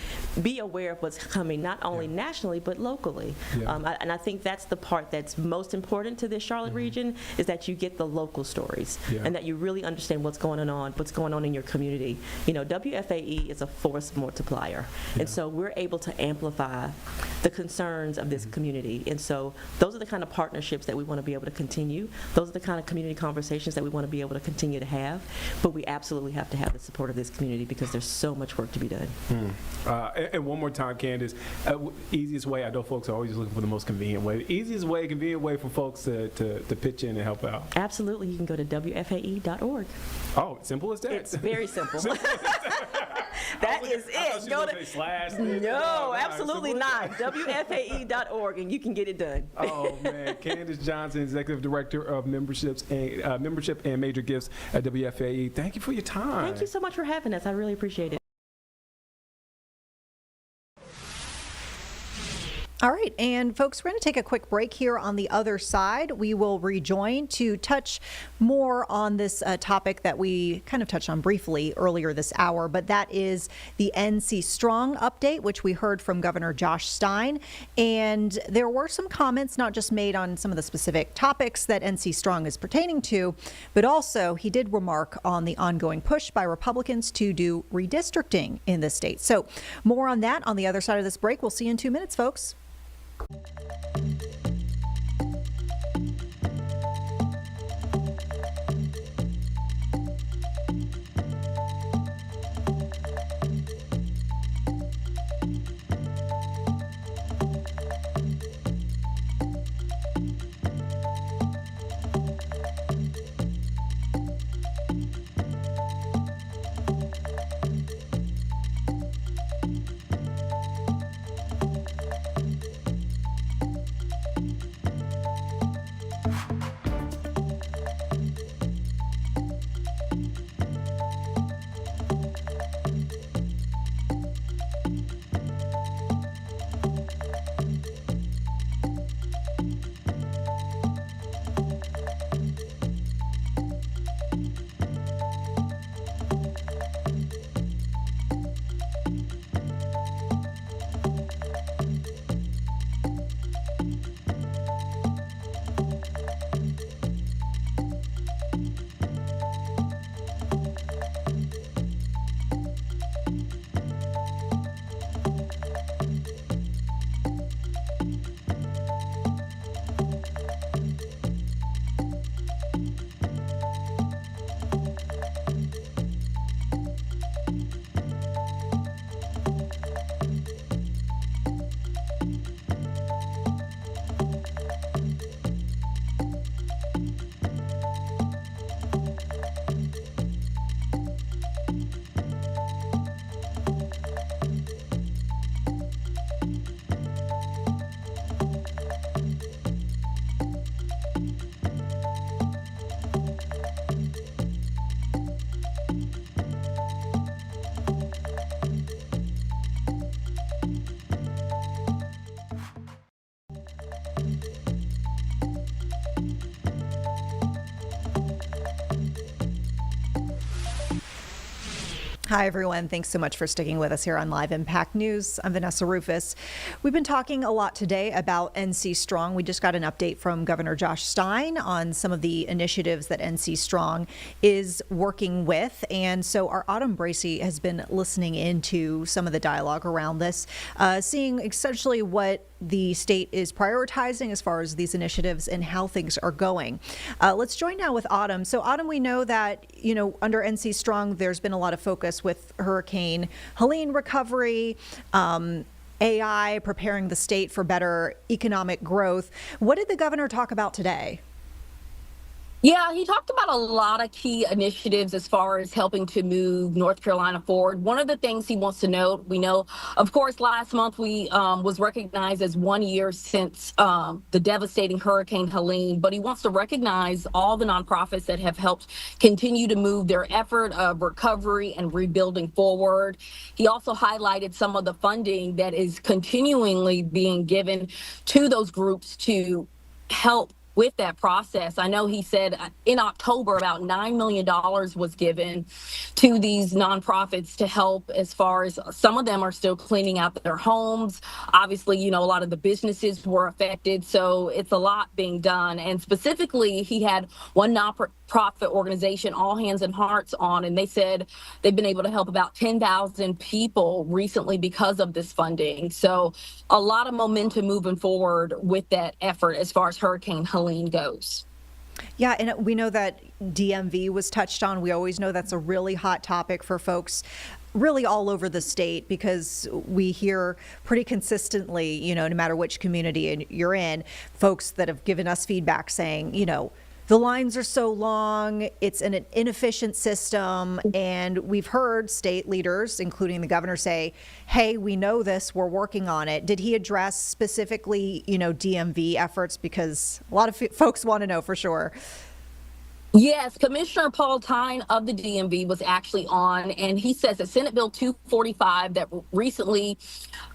be aware of what's coming, not only nationally but locally. Yeah. And I think that's the part that's most important to this Charlotte region, is that you get the local stories, and that you really understand what's going on in your community. WFAE is a force multiplier. And so we're able to amplify the concerns of this community. And so those are the kind of partnerships that we want to be able to continue. Those are the kind of community conversations that we want to be able to continue to have. But we absolutely have to have the support of this community, because there's so much work to be done. And one more time, Candace, easiest way, I know folks are always looking for the most convenient way. The easiest way, convenient way for folks to pitch in and help out. Absolutely. You can go to WFAE.org. Oh, simple as that. It's very simple. That is it. Go to no, absolutely not. WFAE.org, and you can get it done. Oh man, Candace Johnson, Executive Director of Membership and Major Gifts at WFAE. Thank you for your time. Thank you so much for having us. I really appreciate it. All right, and folks, we're going to take a quick break here. On the other side, we will rejoin to touch more on this topic that we kind of touched on briefly earlier this hour, but that is the NC Strong update, which we heard from Governor Josh Stein. And there were some comments not just made on some of the specific topics that NC Strong is pertaining to, but also he did remark on the ongoing push by Republicans to do redistricting in the state. So more on that on the other side of this break. We'll see you in 2 minutes, folks. Hi, everyone. Thanks so much for sticking with us here on Live Impact News. I'm Vanessa Rufus. We've been talking a lot today about NC Strong. We just got an update from Governor Josh Stein on some of the initiatives that NC Strong is working with. And so our Autumn Bracey has been listening into some of the dialogue around this, seeing essentially what the state is prioritizing as far as these initiatives and how things are going. Let's join now with Autumn. So Autumn, we know that, under NC Strong, there's been a lot of focus with Hurricane Helene recovery, AI, preparing the state for better economic growth. What did the governor talk about today? Yeah, he talked about a lot of key initiatives as far as helping to move North Carolina forward. One of the things he wants to note, we know, of course, last month we was recognized as 1 year since the devastating Hurricane Helene, but he wants to recognize all the nonprofits that have helped continue to move their effort of recovery and rebuilding forward. He also highlighted some of the funding that is continually being given to those groups to help with that process. I know he said in October about $9 million was given to these nonprofits to help, as far as some of them are still cleaning out their homes. Obviously, a lot of the businesses were affected, so it's a lot being done. And specifically, he had one nonprofit organization, All Hands and Hearts, on, and they said they've been able to help about 10,000 people recently because of this funding. So a lot of momentum moving forward with that effort as far as Hurricane Helene goes. Yeah, and we know that DMV was touched on. We always know that's a really hot topic for folks really all over the state, because we hear pretty consistently, no matter which community you're in, folks that have given us feedback saying, the lines are so long, it's an inefficient system, and we've heard state leaders, including the governor, say, hey, we know this, we're working on it. Did he address specifically, DMV efforts? Because a lot of folks want to know for sure. Yes, Commissioner Paul Tyne of the DMV was actually on, and he says that Senate Bill 245 that recently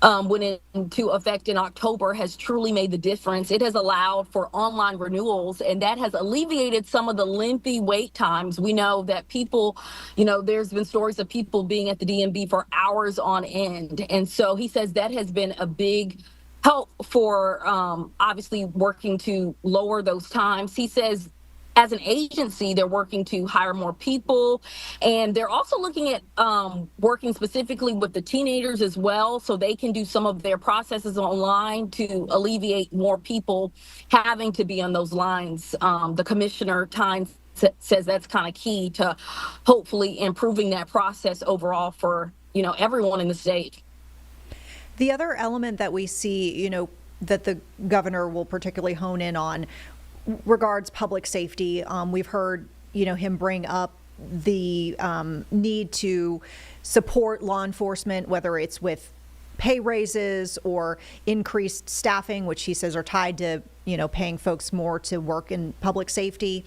went into effect in October has truly made the difference. It has allowed for online renewals, and that has alleviated some of the lengthy wait times. We know that people, there's been stories of people being at the DMV for hours on end. And so he says that has been a big help for obviously working to lower those times. He says, as an agency, they're working to hire more people, and they're also looking at working specifically with the teenagers as well, so they can do some of their processes online to alleviate more people having to be on those lines. The Commissioner Tyne says that's kind of key to hopefully improving that process overall for, everyone in the state. The other element that we see, that the governor will particularly hone in on regards public safety. We've heard, him bring up the need to support law enforcement, whether it's with pay raises or increased staffing, which he says are tied to, paying folks more to work in public safety.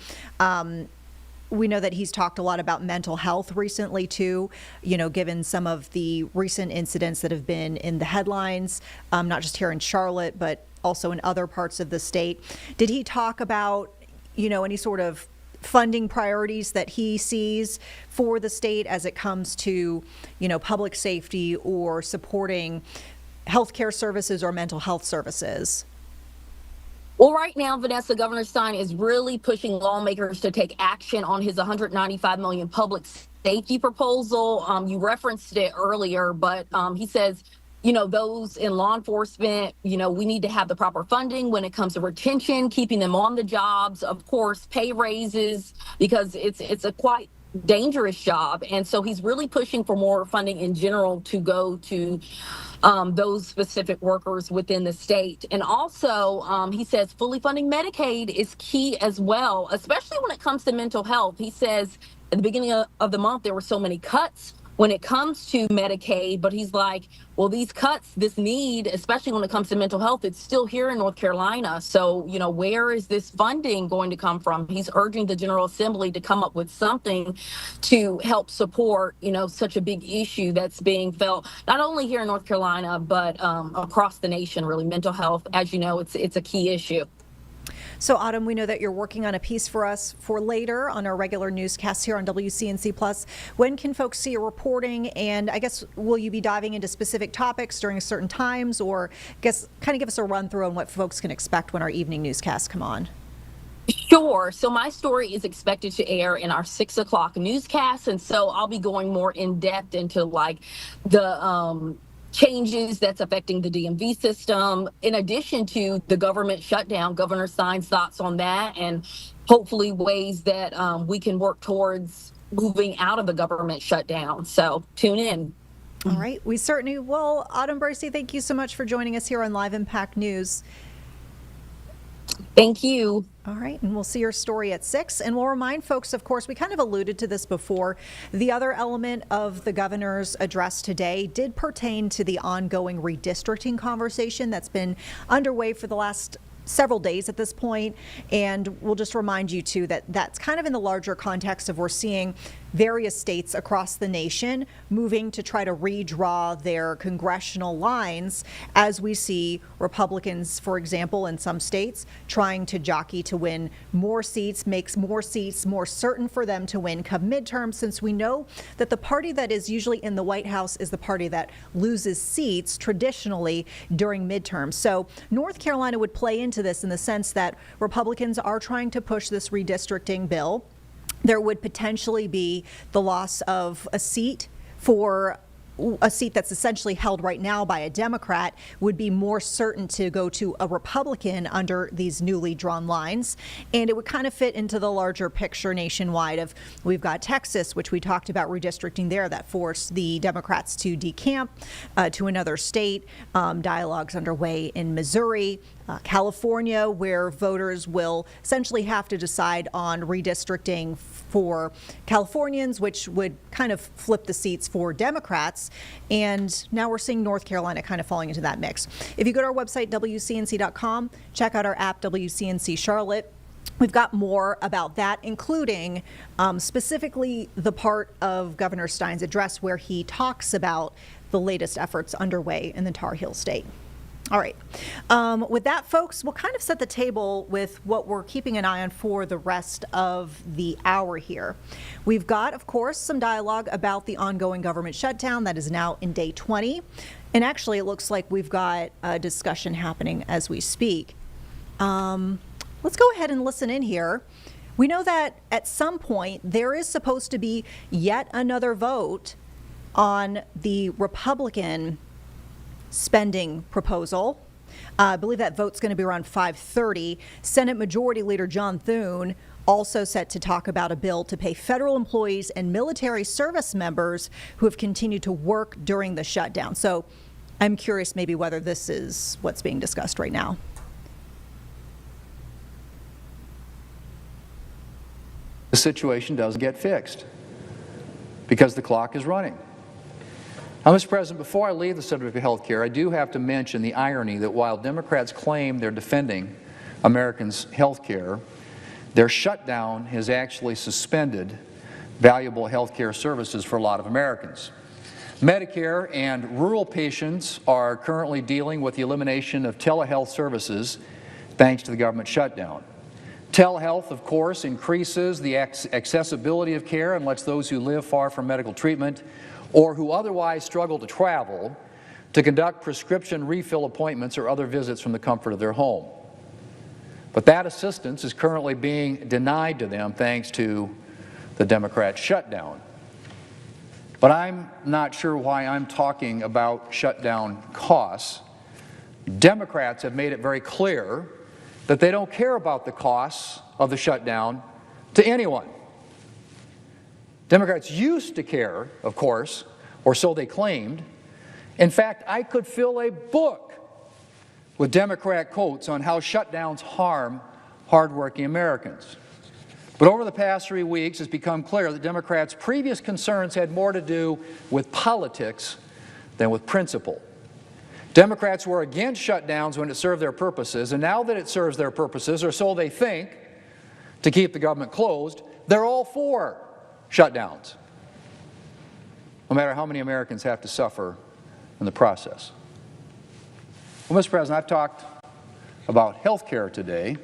We know that he's talked a lot about mental health recently too, given some of the recent incidents that have been in the headlines, not just here in Charlotte, but also in other parts of the state. Did he talk about, any sort of funding priorities that he sees for the state as it comes to, public safety or supporting healthcare services or mental health services? Well, right now, Vanessa, Governor Stein is really pushing lawmakers to take action on his $195 million public safety proposal. You referenced it earlier, but he says, those in law enforcement, we need to have the proper funding when it comes to retention, keeping them on the jobs, of course, pay raises, because it's a quite dangerous job. And so he's really pushing for more funding in general to go to those specific workers within the state. And also, he says fully funding Medicaid is key as well, especially when it comes to mental health. He says at the beginning of the month, there were so many cuts when it comes to Medicaid, but he's like, well, these cuts, this need, especially when it comes to mental health, it's still here in North Carolina. So, where is this funding going to come from? He's urging the General Assembly to come up with something to help support, such a big issue that's being felt not only here in North Carolina, but across the nation, really. Mental health, as you know, it's a key issue. So, Autumn, we know that you're working on a piece for us for later on our regular newscasts here on WCNC Plus. When can folks see your reporting? And I guess, will you be diving into specific topics during certain times, or I guess kind of give us a run through on what folks can expect when our evening newscasts come on? Sure. So my story is expected to air in our 6 o'clock newscast. And so I'll be going more in depth into like the changes that's affecting the DMV system, in addition to the government shutdown. Governor Stein's thoughts on that, and hopefully ways that we can work towards moving out of the government shutdown. So tune in. All right. We certainly will. Autumn Bracey, thank you so much for joining us here on Live Impact News. Thank you. All right, and we'll see your story at 6. And we'll remind folks, of course, we kind of alluded to this before. The other element of the governor's address today did pertain to the ongoing redistricting conversation that's been underway for the last several days at this point. And we'll just remind you, too, that that's kind of in the larger context of we're seeing various states across the nation moving to try to redraw their congressional lines, as we see Republicans, for example, in some states trying to jockey to win more seats, makes more seats more certain for them to win come midterm, since we know that the party that is usually in the White House is the party that loses seats traditionally during midterms. So North Carolina would play into this in the sense that Republicans are trying to push this redistricting bill. There would potentially be the loss of a seat that's essentially held right now by a Democrat, would be more certain to go to a Republican under these newly drawn lines. And it would kind of fit into the larger picture nationwide of, we've got Texas, which we talked about redistricting there, that forced the Democrats to decamp to another state. Dialogues underway in Missouri. California, where voters will essentially have to decide on redistricting for Californians, which would kind of flip the seats for Democrats. And now we're seeing North Carolina kind of falling into that mix. If you go to our website, WCNC.com, check out our app, WCNC Charlotte. We've got more about that, including specifically the part of Governor Stein's address where he talks about the latest efforts underway in the Tar Heel State. All right. With that, folks, we'll kind of set the table with what we're keeping an eye on for the rest of the hour here. We've got, of course, some dialogue about the ongoing government shutdown that is now in day 20. And actually, it looks like we've got a discussion happening as we speak. Let's go ahead and listen in here. We know that at some point there is supposed to be yet another vote on the Republican spending proposal. I believe that vote's going to be around 5:30. Senate Majority Leader John Thune also set to talk about a bill to pay federal employees and military service members who have continued to work during the shutdown. So I'm curious maybe whether this is what's being discussed right now. The situation doesn't get fixed because the clock is running. Now, Mr. President, before I leave the subject of health care, I do have to mention the irony that while Democrats claim they're defending Americans' health care, their shutdown has actually suspended valuable health care services for a lot of Americans. Medicare and rural patients are currently dealing with the elimination of telehealth services thanks to the government shutdown. Telehealth, of course, increases the accessibility of care and lets those who live far from medical treatment or who otherwise struggle to travel to conduct prescription refill appointments or other visits from the comfort of their home. But that assistance is currently being denied to them thanks to the Democrat shutdown. But I'm not sure why I'm talking about shutdown costs. Democrats have made it very clear that they don't care about the costs of the shutdown to anyone. Democrats used to care, of course, or so they claimed. In fact, I could fill a book with Democrat quotes on how shutdowns harm hardworking Americans. But over the past 3 weeks, it's become clear that Democrats' previous concerns had more to do with politics than with principle. Democrats were against shutdowns when it served their purposes, and now that it serves their purposes, or so they think, to keep the government closed, they're all for shutdowns, no matter how many Americans have to suffer in the process. Well, Mr. President, I've talked about health care today,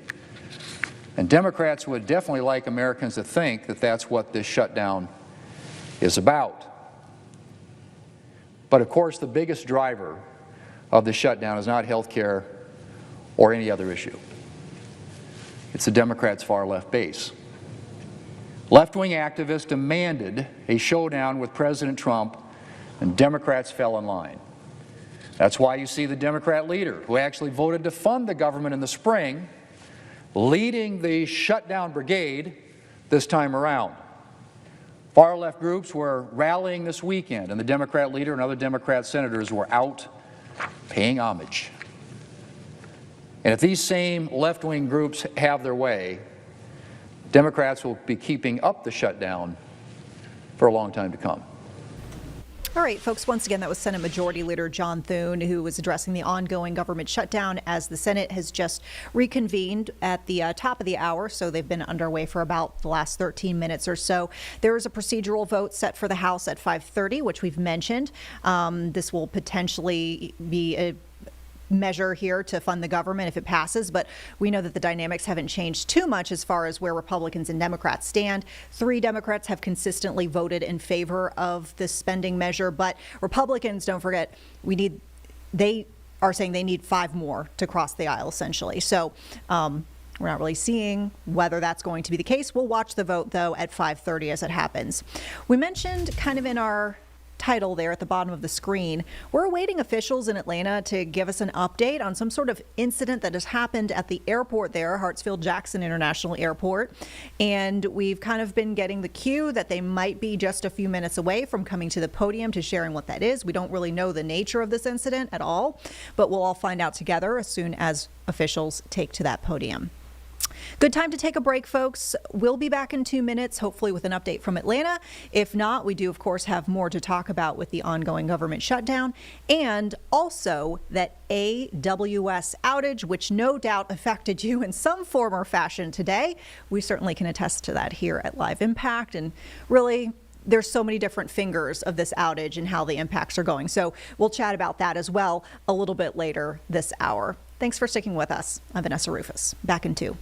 And Democrats would definitely like Americans to think that that's what this shutdown is about. But of course, the biggest driver of the shutdown is not health care or any other issue. It's the Democrats' far left base. Left-wing activists demanded a showdown with President Trump, and Democrats fell in line. That's why you see the Democrat leader, who actually voted to fund the government in the spring, leading the shutdown brigade this time around. Far-left groups were rallying this weekend, and the Democrat leader and other Democrat senators were out paying homage. And if these same left-wing groups have their way, Democrats will be keeping up the shutdown for a long time to come. All right, folks, once again, that was Senate Majority Leader John Thune, who was addressing the ongoing government shutdown as the Senate has just reconvened at the top of the hour. So they've been underway for about the last 13 minutes or so. There is a procedural vote set for the House at 5:30, which we've mentioned. This will potentially be a measure here to fund the government if it passes, but we know that the dynamics haven't changed too much as far as where Republicans and Democrats stand. 3 Democrats have consistently voted in favor of this spending measure, but Republicans, don't forget, they are saying they need 5 more to cross the aisle, essentially. So we're not really seeing whether that's going to be the case. We'll watch the vote, though, at 5:30 as it happens. We mentioned kind of in our title there at the bottom of the screen, we're awaiting officials in Atlanta to give us an update on some sort of incident that has happened at the airport there, Hartsfield-Jackson International Airport. And we've kind of been getting the cue that they might be just a few minutes away from coming to the podium to sharing what that is. We don't really know the nature of this incident at all, but we'll all find out together as soon as officials take to that podium. Good time to take a break, folks. We'll be back in 2 minutes, hopefully with an update from Atlanta. If not, we do, of course, have more to talk about with the ongoing government shutdown and also that AWS outage, which no doubt affected you in some form or fashion today. We certainly can attest to that here at Live Impact. And really, there's so many different fingers of this outage and how the impacts are going. So we'll chat about that as well a little bit later this hour. Thanks for sticking with us. I'm Vanessa Rufus. Back in 2.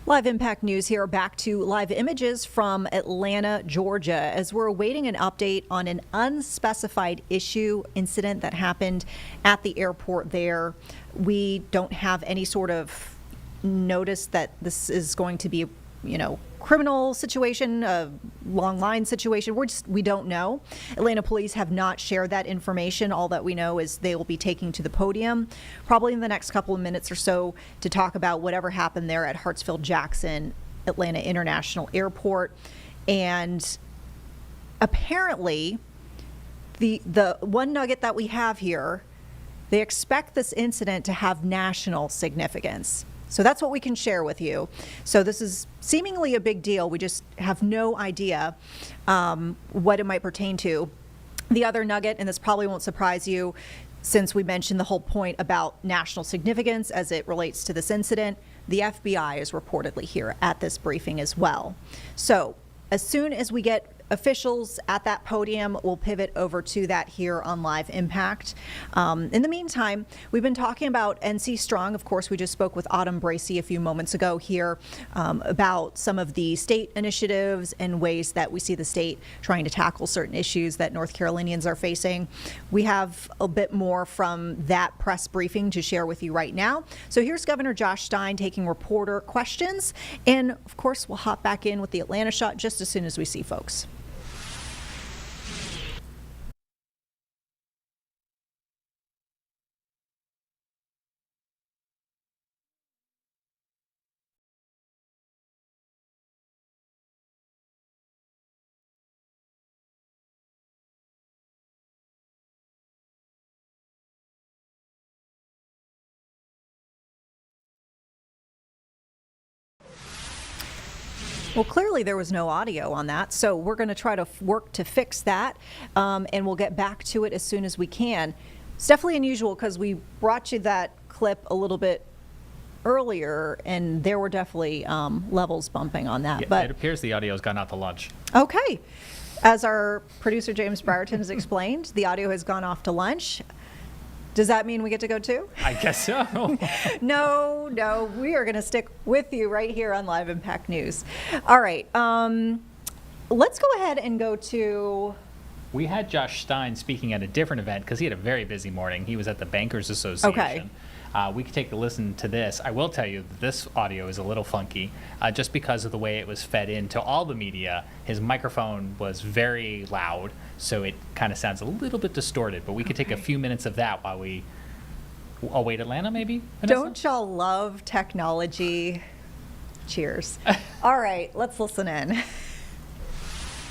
Live Impact News here, back to live images from Atlanta, Georgia, as we're awaiting an update on an unspecified incident that happened at the airport there. We don't have any sort of notice that this is going to be criminal situation, a long line situation. We don't know. Atlanta police have not shared that information. All that we know is they will be taking to the podium probably in the next couple of minutes or so to talk about whatever happened there at Hartsfield-Jackson Atlanta International Airport. And apparently the one nugget that we have here, they expect this incident to have national significance. So that's what we can share with you. So this is seemingly a big deal. We just have no idea what it might pertain to. The other nugget, and this probably won't surprise you since we mentioned the whole point about national significance as it relates to this incident, the FBI is reportedly here at this briefing as well. So as soon as we get officials at that podium, we'll pivot over to that here on Live Impact. In the meantime, we've been talking about NC Strong. Of course, we just spoke with Autumn Bracey a few moments ago here about some of the state initiatives and ways that we see the state trying to tackle certain issues that North Carolinians are facing. We have a bit more from that press briefing to share with you right now. So here's Governor Josh Stein taking reporter questions. And of course, we'll hop back in with the Atlanta shot just as soon as we see folks. Well, clearly there was no audio on that, so we're going to try to work to fix that, and we'll get back to it as soon as we can. It's definitely unusual because we brought you that clip a little bit earlier, and there were definitely levels bumping on that. Yeah, but it appears the audio's gone out to lunch. Okay. As our producer James Brierton has explained, the audio has gone off to lunch. Does that mean we get to go too? I guess so. No, we are going to stick with you right here on Live Impact News. All right, let's go ahead and go to... We had Josh Stein speaking at a different event because he had a very busy morning. He was at the Bankers Association. Okay. We could take a listen to this. I will tell you that this audio is a little funky just because of the way it was fed into all the media. His microphone was very loud, so it kind of sounds a little bit distorted. But we could take a few minutes of that while we await Atlanta, maybe? Vanessa? Don't y'all love technology? Cheers. All right, let's listen in.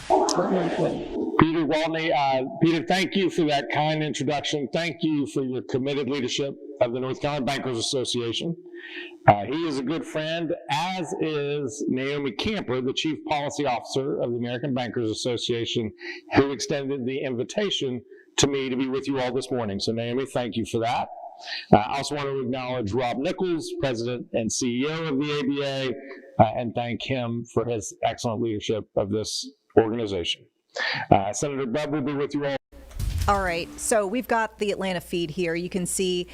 Peter Waltney. Peter, thank you for that kind introduction. Thank you for your committed leadership of the North Carolina Bankers Association. He is a good friend, as is Naomi Camper, the Chief Policy Officer of the American Bankers Association, who extended the invitation to me to be with you all this morning. So Naomi, thank you for that. I also want to acknowledge Rob Nichols, President and CEO of the ABA, and thank him for his excellent leadership of this organization. Senator Bubb will be with you all. All right, so we've got the Atlanta feed here. You can see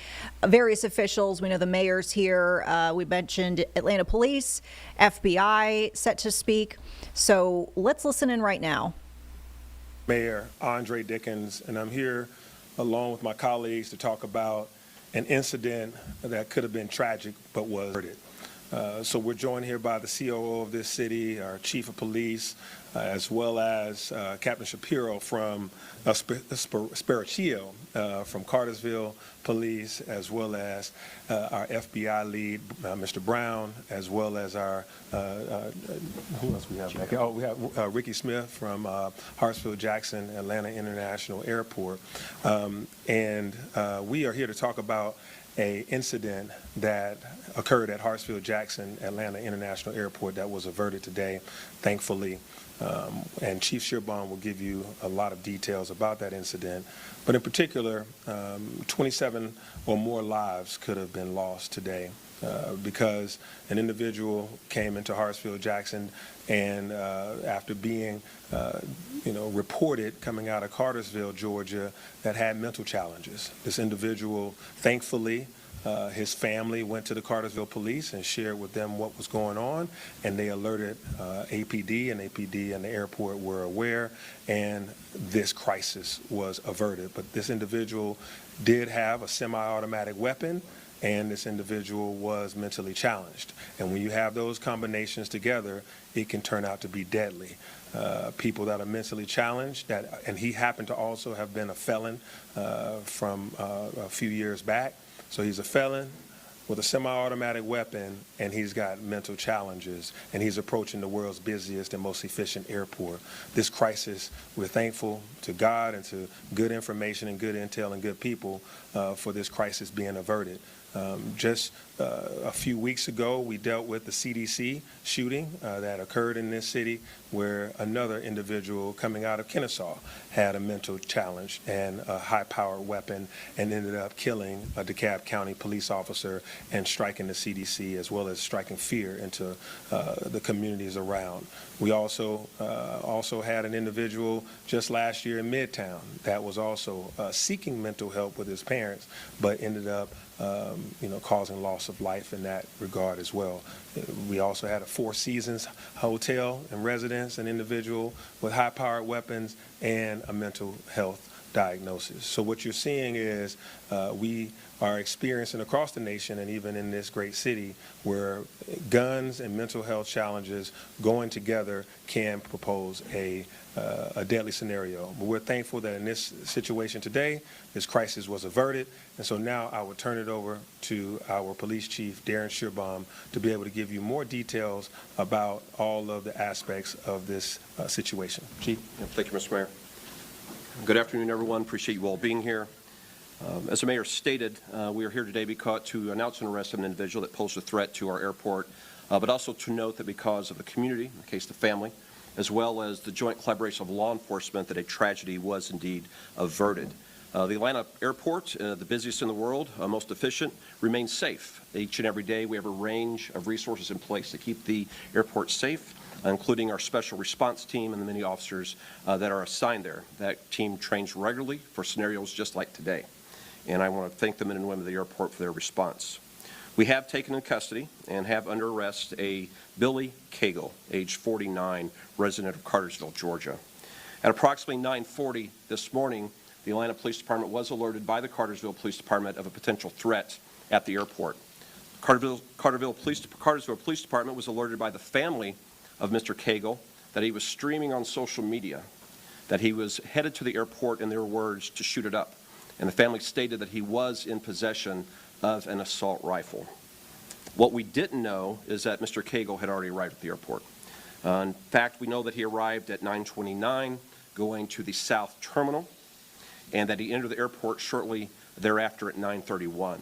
various officials. We know the mayor's here. We mentioned Atlanta Police, FBI set to speak. So let's listen in right now. Mayor Andre Dickens, and I'm here along with my colleagues to talk about an incident that could have been tragic but was averted. So we're joined here by the COO of this city, our chief of police, as well as Captain Shapiro from Sparacchio from Cartersville Police, as well as our FBI lead, Mr. Brown, as well as our, who else we have back here? Oh, we have Ricky Smith from Hartsfield-Jackson Atlanta International Airport. And we are here to talk about an incident that occurred at Hartsfield-Jackson Atlanta International Airport that was averted today, thankfully. And Chief Shearbon will give you a lot of details about that incident. But in particular, 27 or more lives could have been lost today because an individual came into Hartsfield-Jackson and after being reported coming out of Cartersville, Georgia, that had mental challenges. This individual, thankfully, his family went to the Cartersville police and shared with them what was going on, and they alerted APD, and APD and the airport were aware, and this crisis was averted. But this individual did have a semi-automatic weapon and this individual was mentally challenged. And when you have those combinations together, it can turn out to be deadly. People that are mentally challenged, and he happened to also have been a felon from a few years back. So he's a felon with a semi-automatic weapon, and he's got mental challenges, and he's approaching the world's busiest and most efficient airport. This crisis, we're thankful to God and to good information and good intel and good people for this crisis being averted. Just a few weeks ago, we dealt with the CDC shooting that occurred in this city, where another individual coming out of Kennesaw had a mental challenge and a high-powered weapon and ended up killing a DeKalb County police officer and striking the CDC, as well as striking fear into the communities around. We also had an individual just last year in Midtown that was also seeking mental help with his parents, but ended up causing loss of life in that regard as well. We also had a Four Seasons hotel and residence, an individual with high-powered weapons and a mental health diagnosis. So what you're seeing is we are experiencing across the nation and even in this great city where guns and mental health challenges going together can propose a deadly scenario. But we're thankful that in this situation today, this crisis was averted. And so now I will turn it over to our police chief, Darren Shearbaum, to be able to give you more details about all of the aspects of this situation. Chief. Thank you, Mr. Mayor. Good afternoon, everyone. Appreciate you all being here. As the mayor stated, we are here today to announce an arrest of an individual that posed a threat to our airport, but also to note that because of the community, in the case of the family, as well as the joint collaboration of law enforcement, that a tragedy was indeed averted. The Atlanta airport, the busiest in the world, most efficient, remains safe. Each and every day we have a range of resources in place to keep the airport safe, including our special response team and the many officers that are assigned there. That team trains regularly for scenarios just like today. And I want to thank the men and women of the airport for their response. We have taken in custody and have under arrest a Billy Cagle, age 49, resident of Cartersville, Georgia. At approximately 9:40 this morning, the Atlanta Police Department was alerted by the Cartersville Police Department of a potential threat at the airport. Cartersville Police Department was alerted by the family of Mr. Cagle that he was streaming on social media, that he was headed to the airport, in their words, to shoot it up. And the family stated that he was in possession of an assault rifle. What we didn't know is that Mr. Cagle had already arrived at the airport. In fact, we know that he arrived at 9:29 going to the South Terminal, and that he entered the airport shortly thereafter at 9:31.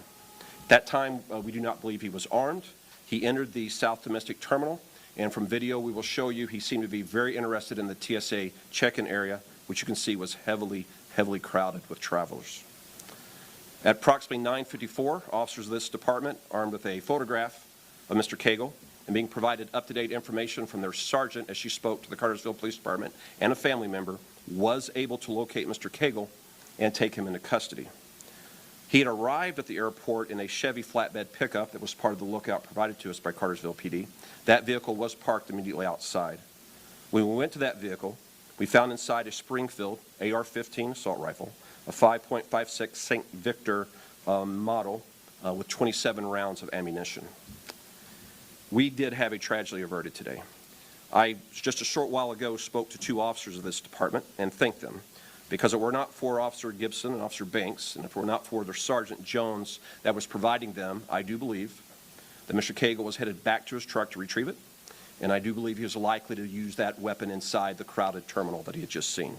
At that time, we do not believe he was armed. He entered the South Domestic Terminal, and from video we will show you he seemed to be very interested in the TSA check-in area, which you can see was heavily crowded with travelers. At approximately 9:54, officers of this department, armed with a photograph of Mr. Cagle and being provided up-to-date information from their sergeant as she spoke to the Cartersville Police Department and a family member, was able to locate Mr. Cagle and take him into custody. He had arrived at the airport in a Chevy flatbed pickup that was part of the lookout provided to us by Cartersville PD. That vehicle was parked immediately outside. When we went to that vehicle, we found inside a Springfield AR-15 assault rifle, a 5.56 St. Victor model with 27 rounds of ammunition. We did have a tragedy averted today. I, just a short while ago, spoke to two officers of this department and thanked them, because if it were not for Officer Gibson and Officer Banks, and if it were not for their Sergeant Jones that was providing them, I do believe that Mr. Cagle was headed back to his truck to retrieve it, and I do believe he was likely to use that weapon inside the crowded terminal that he had just seen.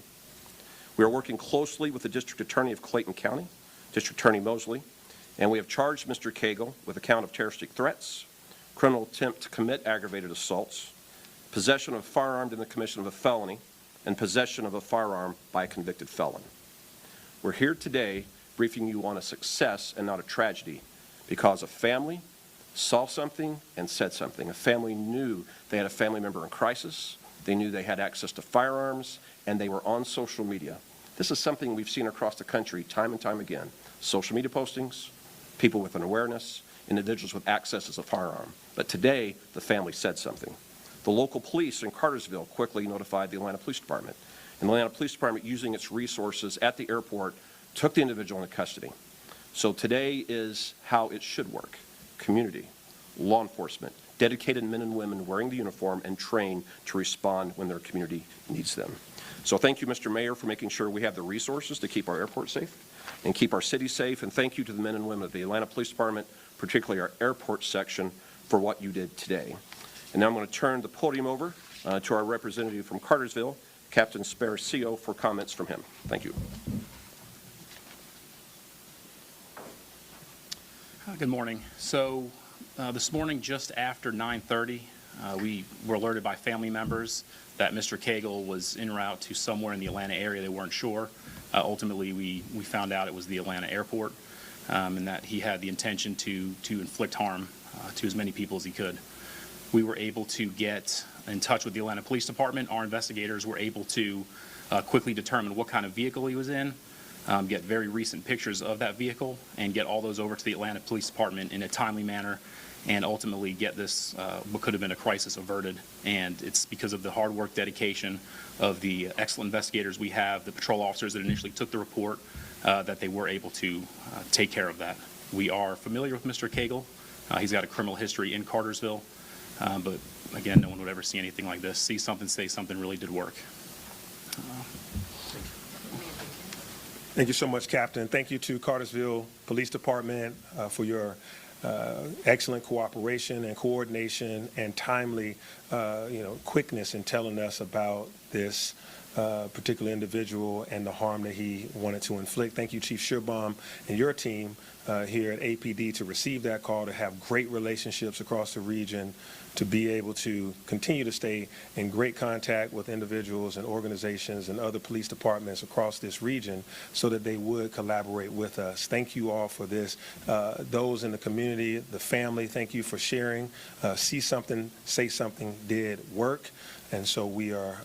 We are working closely with the District Attorney of Clayton County, District Attorney Mosley, and we have charged Mr. Cagle with a count of terroristic threats, criminal attempt to commit aggravated assaults, possession of a firearm in the commission of a felony, and possession of a firearm by a convicted felon. We're here today briefing you on a success and not a tragedy, because a family saw something and said something. A family knew they had a family member in crisis, they knew they had access to firearms, and they were on social media. This is something we've seen across the country time and time again. Social media postings, people with an awareness, individuals with access to a firearm. But today, the family said something. The local police in Cartersville quickly notified the Atlanta Police Department. And the Atlanta Police Department, using its resources at the airport, took the individual into custody. So today is how it should work. Community, law enforcement, dedicated men and women wearing the uniform and trained to respond when their community needs them. So thank you, Mr. Mayor, for making sure we have the resources to keep our airport safe and keep our city safe. And thank you to the men and women of the Atlanta Police Department, particularly our airport section, for what you did today. And now I'm going to turn the podium over to our representative from Cartersville, Captain Sparcio, for comments from him. Thank you. Good morning. So this morning, just after 9:30, we were alerted by family members that Mr. Cagle was en route to somewhere in the Atlanta area. They weren't sure. Ultimately, we found out it was the Atlanta airport, and that he had the intention to inflict harm to as many people as he could. We were able to get in touch with the Atlanta Police Department. Our investigators were able to quickly determine what kind of vehicle he was in, get very recent pictures of that vehicle, and get all those over to the Atlanta Police Department in a timely manner, and ultimately get this, what could have been a crisis, averted. And it's because of the hard work, dedication of the excellent investigators we have, the patrol officers that initially took the report, that they were able to take care of that. We are familiar with Mr. Cagle. He's got a criminal history in Cartersville, but again, no one would ever see anything like this. See something, say something really did work. Thank you so much, Captain. Thank you to Cartersville Police Department for your excellent cooperation and coordination and timely, quickness in telling us about this particular individual and the harm that he wanted to inflict. Thank you, Chief Schierbaum, and your team here at APD to receive that call, to have great relationships across the region, to be able to continue to stay in great contact with individuals and organizations and other police departments across this region so that they would collaborate with us. Thank you all for this. Those in the community, the family, thank you for sharing. See something, say something did work. And so we are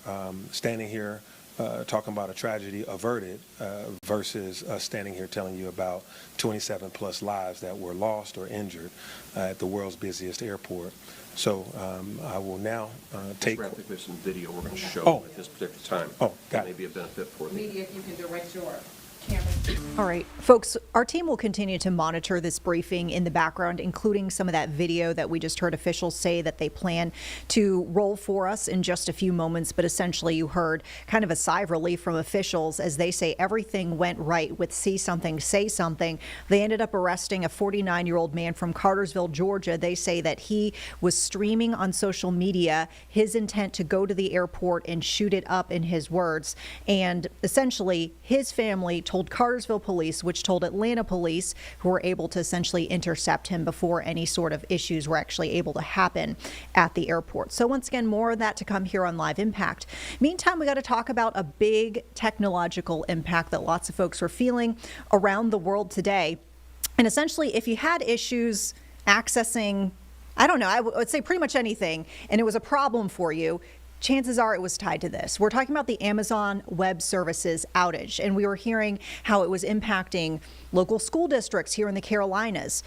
standing here talking about a tragedy averted versus us standing here telling you about 27 plus lives that were lost or injured at the world's busiest airport. So I will now take. I think there's some video we're going to show at this particular time. Oh, got it. May be a benefit for the Media, if you can direct your camera. All right, folks, our team will continue to monitor this briefing in the background, including some of that video that we just heard officials say that they plan to roll for us in just a few moments. But essentially, you heard kind of a sigh of relief from officials as they say everything went right with see something, say something. They ended up arresting a 49-year-old man from Cartersville, Georgia. They say that he was streaming on social media his intent to go to the airport and shoot it up, in his words. And essentially, his family told Cartersville police, which told Atlanta police, who were able to essentially intercept him before any sort of issues were actually able to happen at the airport. So once again, more of that to come here on Live Impact. Meantime, we got to talk about a big technological impact that lots of folks are feeling around the world today. And essentially, if you had issues accessing, I don't know, I would say pretty much anything, and it was a problem for you, chances are it was tied to this. We're talking about the Amazon Web Services outage, and we were hearing how it was impacting local school districts here in the Carolinas,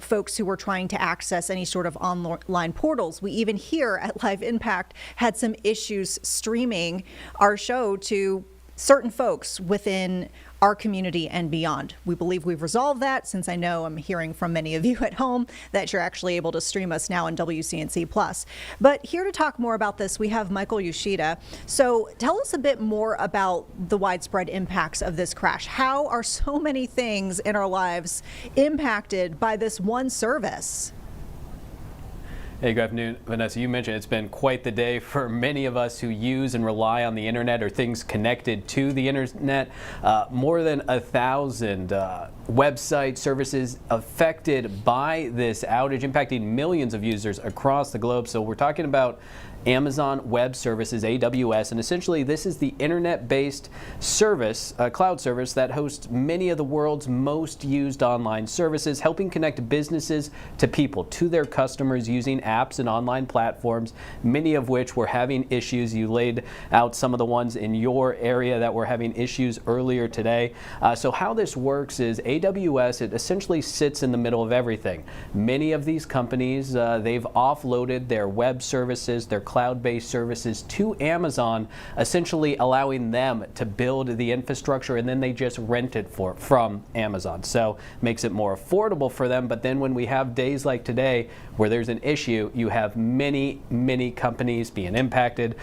folks who were trying to access any sort of online portals. We even here at Live Impact had some issues streaming our show to certain folks within our community and beyond. We believe we've resolved that, since I know I'm hearing from many of you at home that you're actually able to stream us now on WCNC+. But here to talk more about this, we have Michael Yoshida. So tell us a bit more about the widespread impacts of this crash. How are so many things in our lives impacted by this one service? Hey, good afternoon, Vanessa. You mentioned it's been quite the day for many of us who use and rely on the internet or things connected to the internet. More than 1,000 website services affected by this outage, impacting millions of users across the globe. So we're talking about Amazon Web Services, AWS, and essentially this is the internet-based service, cloud service that hosts many of the world's most used online services, helping connect businesses to people, to their customers using apps and online platforms, many of which were having issues. You laid out some of the ones in your area that were having issues earlier today. So how this works is AWS, it essentially sits in the middle of everything. Many of these companies, they've offloaded their web services, their cloud-based services to Amazon, essentially allowing them to build the infrastructure and then they just rent it from Amazon. So makes it more affordable for them. But then when we have days like today where there's an issue, you have many companies being impacted.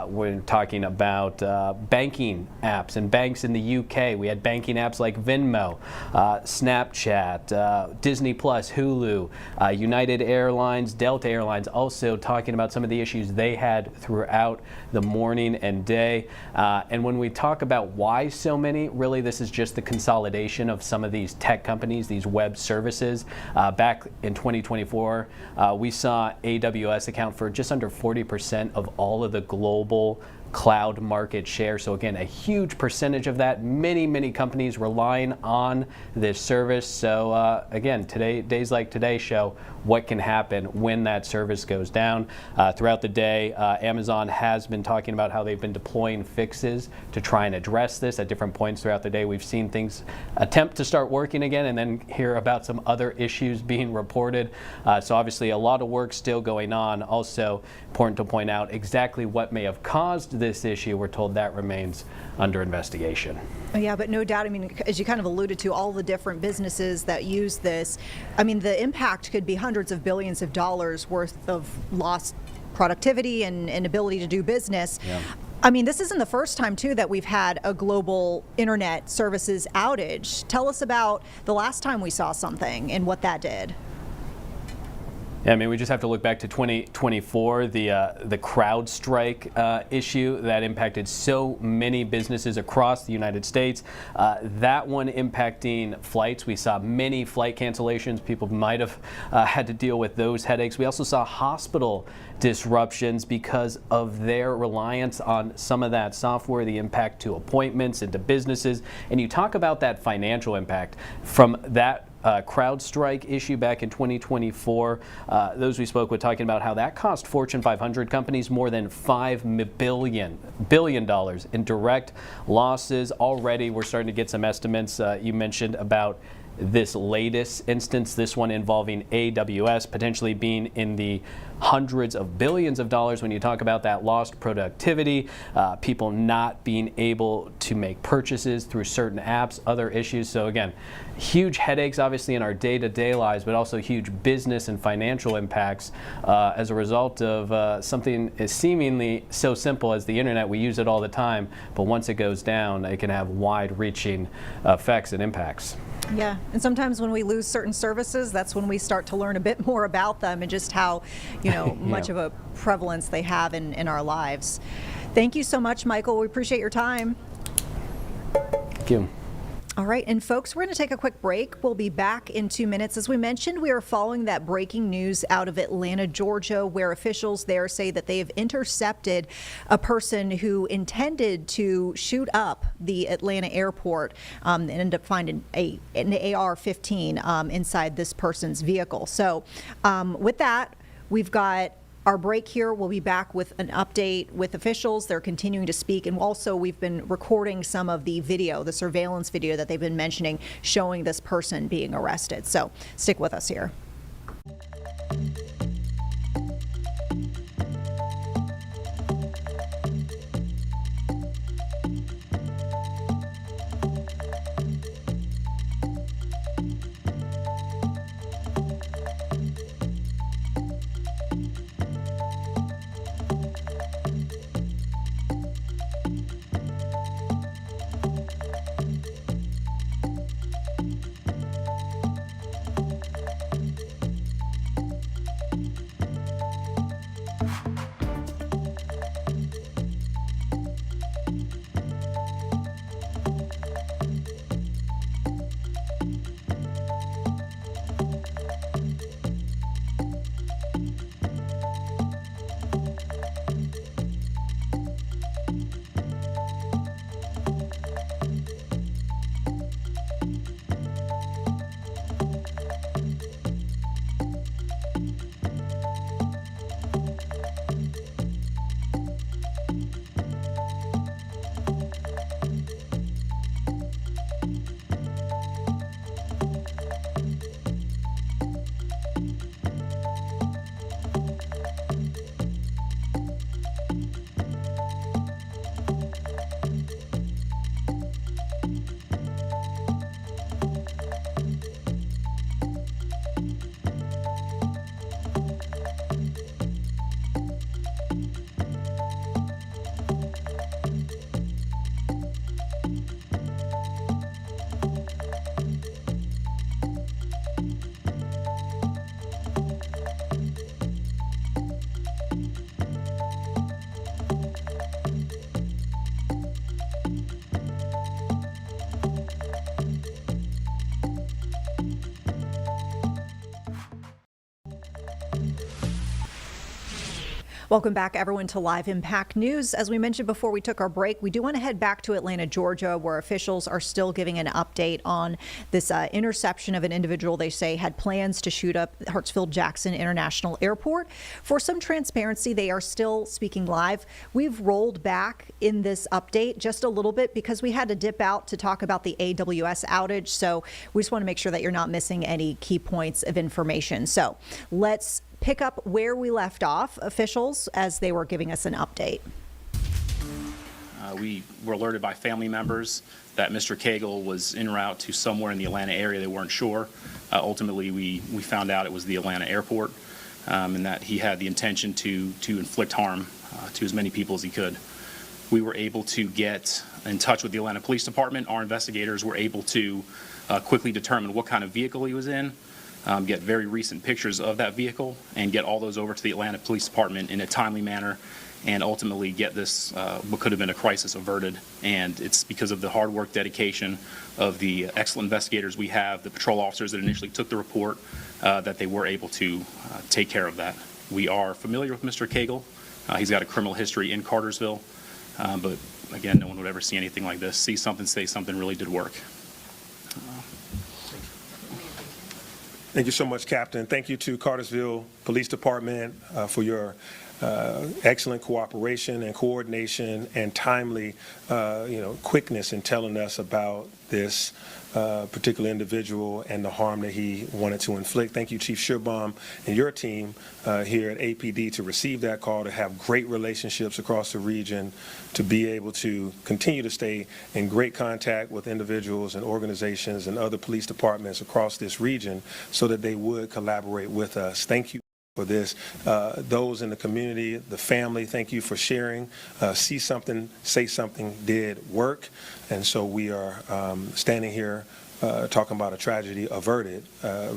We're talking about banking apps and banks in the UK. We had banking apps like Venmo, Snapchat, Disney Plus, Hulu, United Airlines, Delta Airlines, also talking about some of the issues they had throughout the morning and day. And when we talk about why so many, really this is just the consolidation of some of these tech companies, these web services. Back in 2024, we saw AWS account for just under 40% of all of the global cloud market share. So again, a huge percentage of that, many companies relying on this service. So again, days like today show what can happen when that service goes down. Throughout the day, Amazon has been talking about how they've been deploying fixes to try and address this at different points throughout the day. We've seen things attempt to start working again and then hear about some other issues being reported. So obviously a lot of work still going on. Also important to point out exactly what may have caused this issue. We're told that remains under investigation. Yeah, but no doubt, I mean, as you kind of alluded to, all the different businesses that use this, I mean, the impact could be hundreds of billions of dollars worth of lost productivity and ability to do business. Yeah. I mean, this isn't the first time, too, that we've had a global internet services outage. Tell us about the last time we saw something and what that did. Yeah, I mean, we just have to look back to 2024, the CrowdStrike issue that impacted so many businesses across the United States. That one impacting flights. We saw many flight cancellations. People might have had to deal with those headaches. We also saw hospital disruptions because of their reliance on some of that software, the impact to appointments and to businesses. And you talk about that financial impact from that CrowdStrike issue back in 2024. Those we spoke with talking about how that cost Fortune 500 companies more than $5 billion in direct losses. Already we're starting to get some estimates. You mentioned about this latest instance, this one involving AWS, potentially being in the hundreds of billions of dollars when you talk about that lost productivity, people not being able to make purchases through certain apps, other issues. So again, huge headaches obviously in our day-to-day lives, but also huge business and financial impacts as a result of something as seemingly so simple as the internet. We use it all the time, but once it goes down, it can have wide-reaching effects and impacts. Yeah, and sometimes when we lose certain services, that's when we start to learn a bit more about them and just how, much of a prevalence they have in our lives. Thank you so much, Michael. We appreciate your time. Thank you. All right, and folks, we're going to take a quick break. We'll be back in 2 minutes. As we mentioned, we are following that breaking news out of Atlanta, Georgia, where officials there say that they have intercepted a person who intended to shoot up the Atlanta airport and ended up finding an AR-15 inside this person's vehicle. So with that, we've got our break here. We'll be back with an update with officials. They're continuing to speak. And also, we've been recording some of the video, the surveillance video that they've been mentioning, showing this person being arrested. So stick with us here. Welcome back, everyone, to Live Impact News. As we mentioned before we took our break, we do want to head back to Atlanta, Georgia, where officials are still giving an update on this interception of an individual they say had plans to shoot up Hartsfield-Jackson International Airport. For some transparency, they are still speaking live. We've rolled back in this update just a little bit because we had to dip out to talk about the AWS outage. So we just want to make sure that you're not missing any key points of information. So let's pick up where we left off, officials, as they were giving us an update. We were alerted by family members that Mr. Cagle was en route to somewhere in the Atlanta area. They weren't sure. Ultimately, we found out it was the Atlanta airport, and that he had the intention to inflict harm to as many people as he could. We were able to get in touch with the Atlanta Police Department. Our investigators were able to quickly determine what kind of vehicle he was in, get very recent pictures of that vehicle, and get all those over to the Atlanta Police Department in a timely manner, and ultimately get this, what could have been a crisis, averted. And it's because of the hard work, dedication of the excellent investigators we have, the patrol officers that initially took the report, that they were able to take care of that. We are familiar with Mr. Cagle. He's got a criminal history in Cartersville, but again, no one would ever see anything like this. See something, say something really did work. Thank you so much, Captain. Thank you to Cartersville Police Department for your excellent cooperation and coordination and timely, quickness in telling us about this particular individual and the harm that he wanted to inflict. Thank you, Chief Schierbaum, and your team here at APD to receive that call, to have great relationships across the region, to be able to continue to stay in great contact with individuals and organizations and other police departments across this region so that they would collaborate with us. Thank you for this. Those in the community, the family, thank you for sharing. See something, say something did work. And so we are standing here talking about a tragedy averted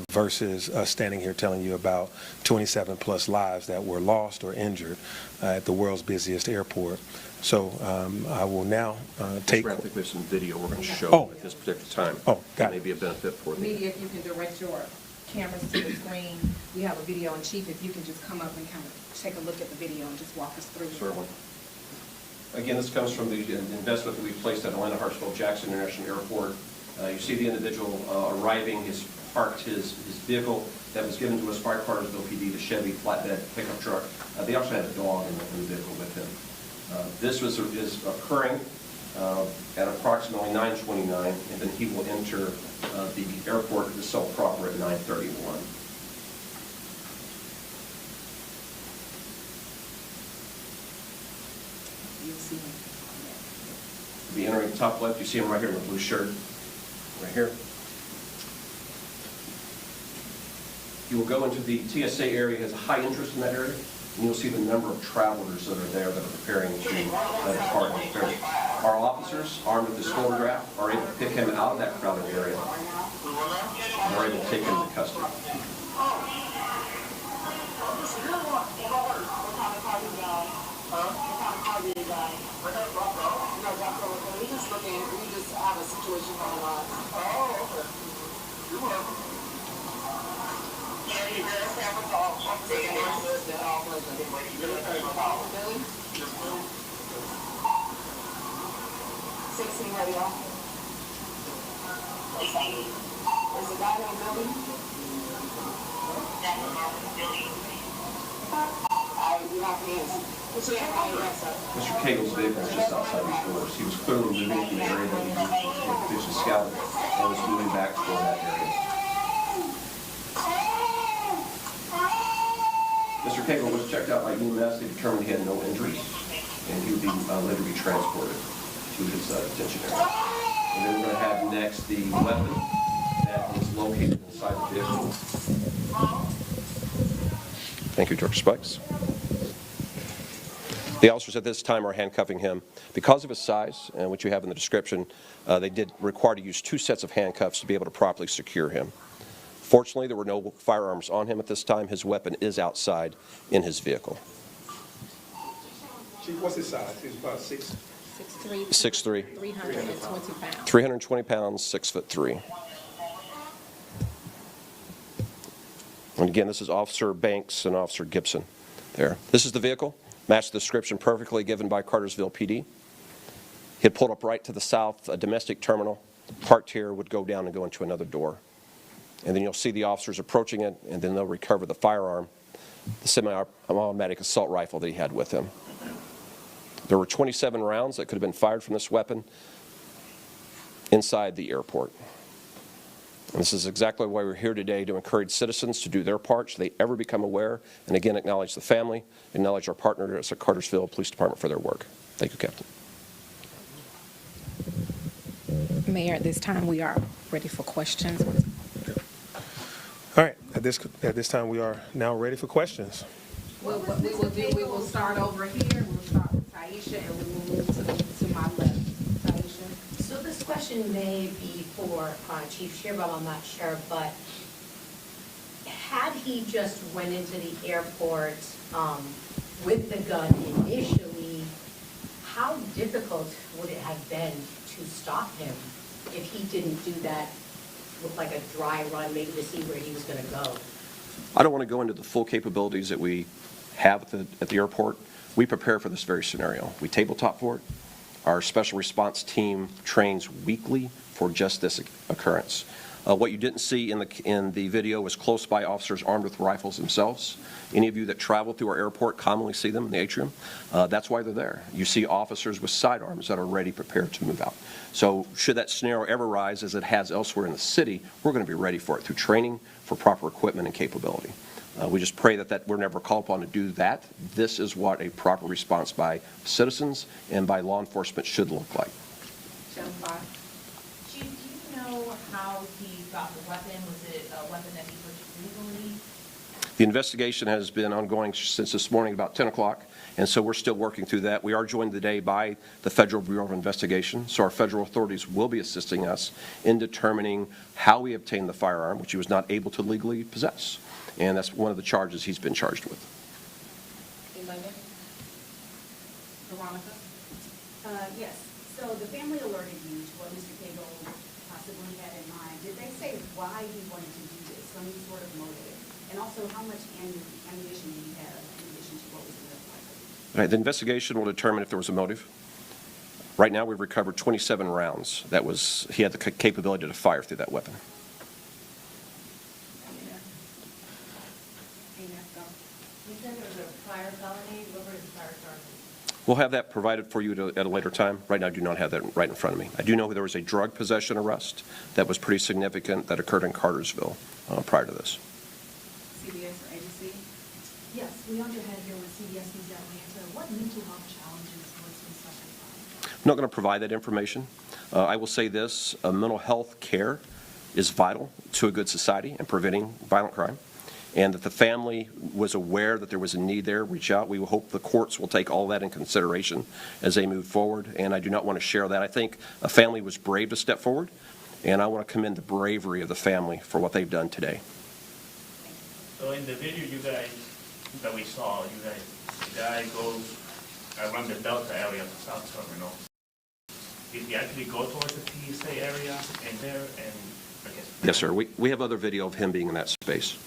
versus us standing here telling you about 27 plus lives that were lost or injured at the world's busiest airport. So I will now take. I think there's some video we're going to show at this particular time. Oh, got it. May be a benefit for them. Media, if you can direct your cameras to the screen. We have a video, and Chief, if you can just come up and kind of take a look at the video and just walk us through it. Certainly. Again, this comes from the investment that we placed at Atlanta Hartsfield-Jackson International Airport. You see the individual arriving. He's parked his vehicle that was given to us by Cartersville PD, the Chevy flatbed pickup truck. They also had a dog in the vehicle with him. This is occurring at approximately 9:29, and then he will enter the airport itself proper at 9:31. Be entering top left. You see him right here in the blue shirt, right here. You will go into the TSA area. Has a high interest in that area, and you'll see the number of travelers that are there that are preparing to depart. Our officers, armed with this photograph, are able to pick him out of that crowded area and are able to take him into custody. Mr. Cagle's vehicle was just outside these doors. He was clearly moving from the area that he was scouted and was moving back toward that area. Mr. Cagle was checked out by EMS. They determined he had no injuries, and he would be later be transported to his detention area. And then we're going to have next the weapon that was located inside the vehicle. Thank you, Director Spikes. The officers at this time are handcuffing him. Because of his size, and which you have in the description, they did require to use 2 sets of handcuffs to be able to properly secure him. Fortunately, there were no firearms on him at this time. His weapon is outside in his vehicle. Chief, what's his size? He's about 6'3". 6'3". 320 pounds. 320 pounds, 6'3". And again, this is Officer Banks and Officer Gibson there. This is the vehicle, matched the description perfectly given by Cartersville PD. He had pulled up right to the south, a domestic terminal, parked here, would go down and go into another door. And then you'll see the officers approaching it, and then they'll recover the firearm, the semi-automatic assault rifle that he had with him. There were 27 rounds that could have been fired from this weapon inside the airport. And this is exactly why we're here today, to encourage citizens to do their part so they ever become aware, and again acknowledge the family, acknowledge our partners at Cartersville Police Department for their work. Thank you, Captain. Mayor, at this time we are ready for questions. All right, at this time we are now ready for questions. Well, what we will do, we will start over here. We'll start with Taisha, and we will move to my left. Taisha. So this question may be for Chief Shearbell, I'm not sure, but had he just went into the airport with the gun initially, how difficult would it have been to stop him if he didn't do that, look like a dry run, maybe to see where he was going to go? I don't want to go into the full capabilities that we have at the airport. We prepare for this very scenario. We tabletop for it. Our special response team trains weekly for just this occurrence. What you didn't see in the video was close by officers armed with rifles themselves. Any of you that travel through our airport commonly see them in the atrium. That's why they're there. You see officers with sidearms that are ready, prepared to move out. So should that scenario ever arise, as it has elsewhere in the city, we're going to be ready for it through training, for proper equipment and capability. We just pray that we're never called upon to do that. This is what a proper response by citizens and by law enforcement should look like. Chief, do you know how he got the weapon? Was it a weapon that he purchased legally? The investigation has been ongoing since this morning about 10 o'clock, and so we're still working through that. We are joined today by the Federal Bureau of Investigation, so our federal authorities will be assisting us in determining how we obtained the firearm, which he was not able to legally possess. And that's one of the charges he's been charged with. Veronica? Yes. So the family alerted you to what Mr. Cagle possibly had in mind. Did they say why he wanted to do this, some sort of motive? And also, how much ammunition did he have in addition to what was in the weapon? Right, the investigation will determine if there was a motive. Right now, we've recovered 27 rounds. He had the capability to fire through that weapon. We'll have that provided for you at a later time. Right now, I do not have that right in front of me. I do know there was a drug possession arrest that was pretty significant that occurred in Cartersville prior to this. CBS or ABC? Yes, we under head here with CBS News Atlanta. What mental health challenges was he suffering from? I'm not going to provide that information. I will say this, mental health care is vital to a good society and preventing violent crime, and that the family was aware that there was a need there, reach out. We hope the courts will take all that in consideration as they move forward, and I do not want to share that. I think a family was brave to step forward, and I want to commend the bravery of the family for what they've done today. So in the video that we saw, the guy goes around the Delta area of the South Terminal. Did he actually go towards the TSA area in there? And I guess. Yes, sir. We have other video of him being in that space.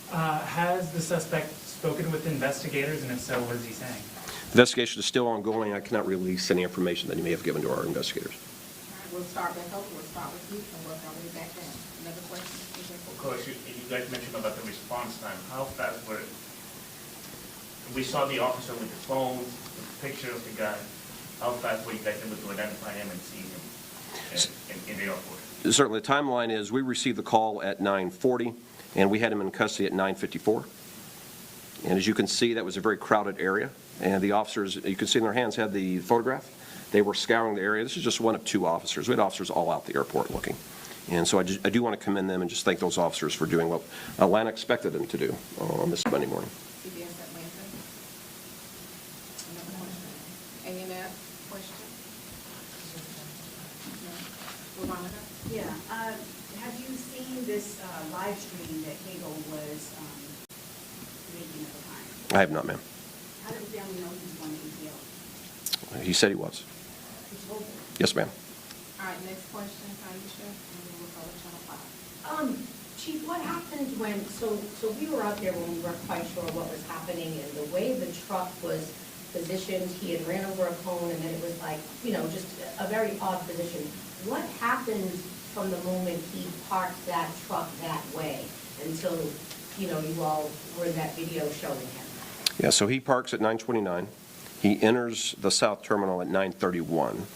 Has the suspect spoken with investigators, and if so, what is he saying? The investigation is still ongoing. I cannot release any information that he may have given to our investigators. All right, we'll start back over. We'll start with you and work our way back down. Another question? Of course, you guys mentioned about the response time. How fast were it? We saw the officer with the phone, the picture of the guy. How fast were you guys able to identify him and see him in the airport? Certainly, the timeline is we received the call at 9:40, and we had him in custody at 9:54. And as you can see, that was a very crowded area. And the officers, you can see in their hands, had the photograph. They were scouring the area. This is just one of two officers. We had officers all out the airport looking. And so I do want to commend them and just thank those officers for doing what Atlanta expected them to do on this Monday morning. CBS Atlanta. Another question. Any other question? Veronica? Yeah. Have you seen this live stream that Cagle was making at the time? I have not, ma'am. How did the family know he was going to ATL? He said he was. He told them. Yes, ma'am. All right, next question, Taisha, and then we'll go to Channel 5. Chief, what happened when, so we were out there when we weren't quite sure what was happening, and the way the truck was positioned, he had ran over a cone, and then it was like, you know, just a very odd position. What happened from the moment he parked that truck that way until, you know, you all were in that video showing him? Yeah, so he parks at 9:29. He enters the south terminal at 9:31.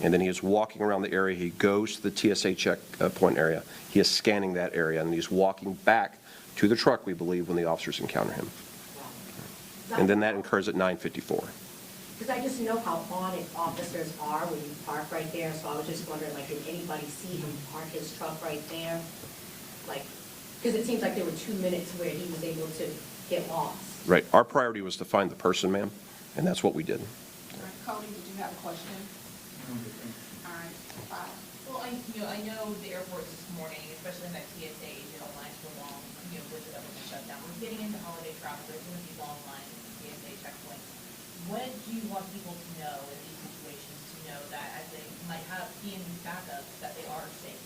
And then he is walking around the area. He goes to the TSA checkpoint area. He is scanning that area, and he's walking back to the truck, we believe, when the officers encounter him. And then that occurs at 9:54. Because I just know how on it officers are when you park right there, so I was just wondering, like, did anybody see him park his truck right there? Like, because it seems like there were 2 minutes where he was able to get lost. Right. Our priority was to find the person, ma'am, and that's what we did. Cody, did you have a question? All right, Bob. Well, I know the airport this morning, especially in that TSA, they don't last for long, with the government shutdown. We're getting into holiday travel, there's going to be long lines at the TSA checkpoints. What do you want people to know in these situations to know that as they might have be in these backups, that they are safe?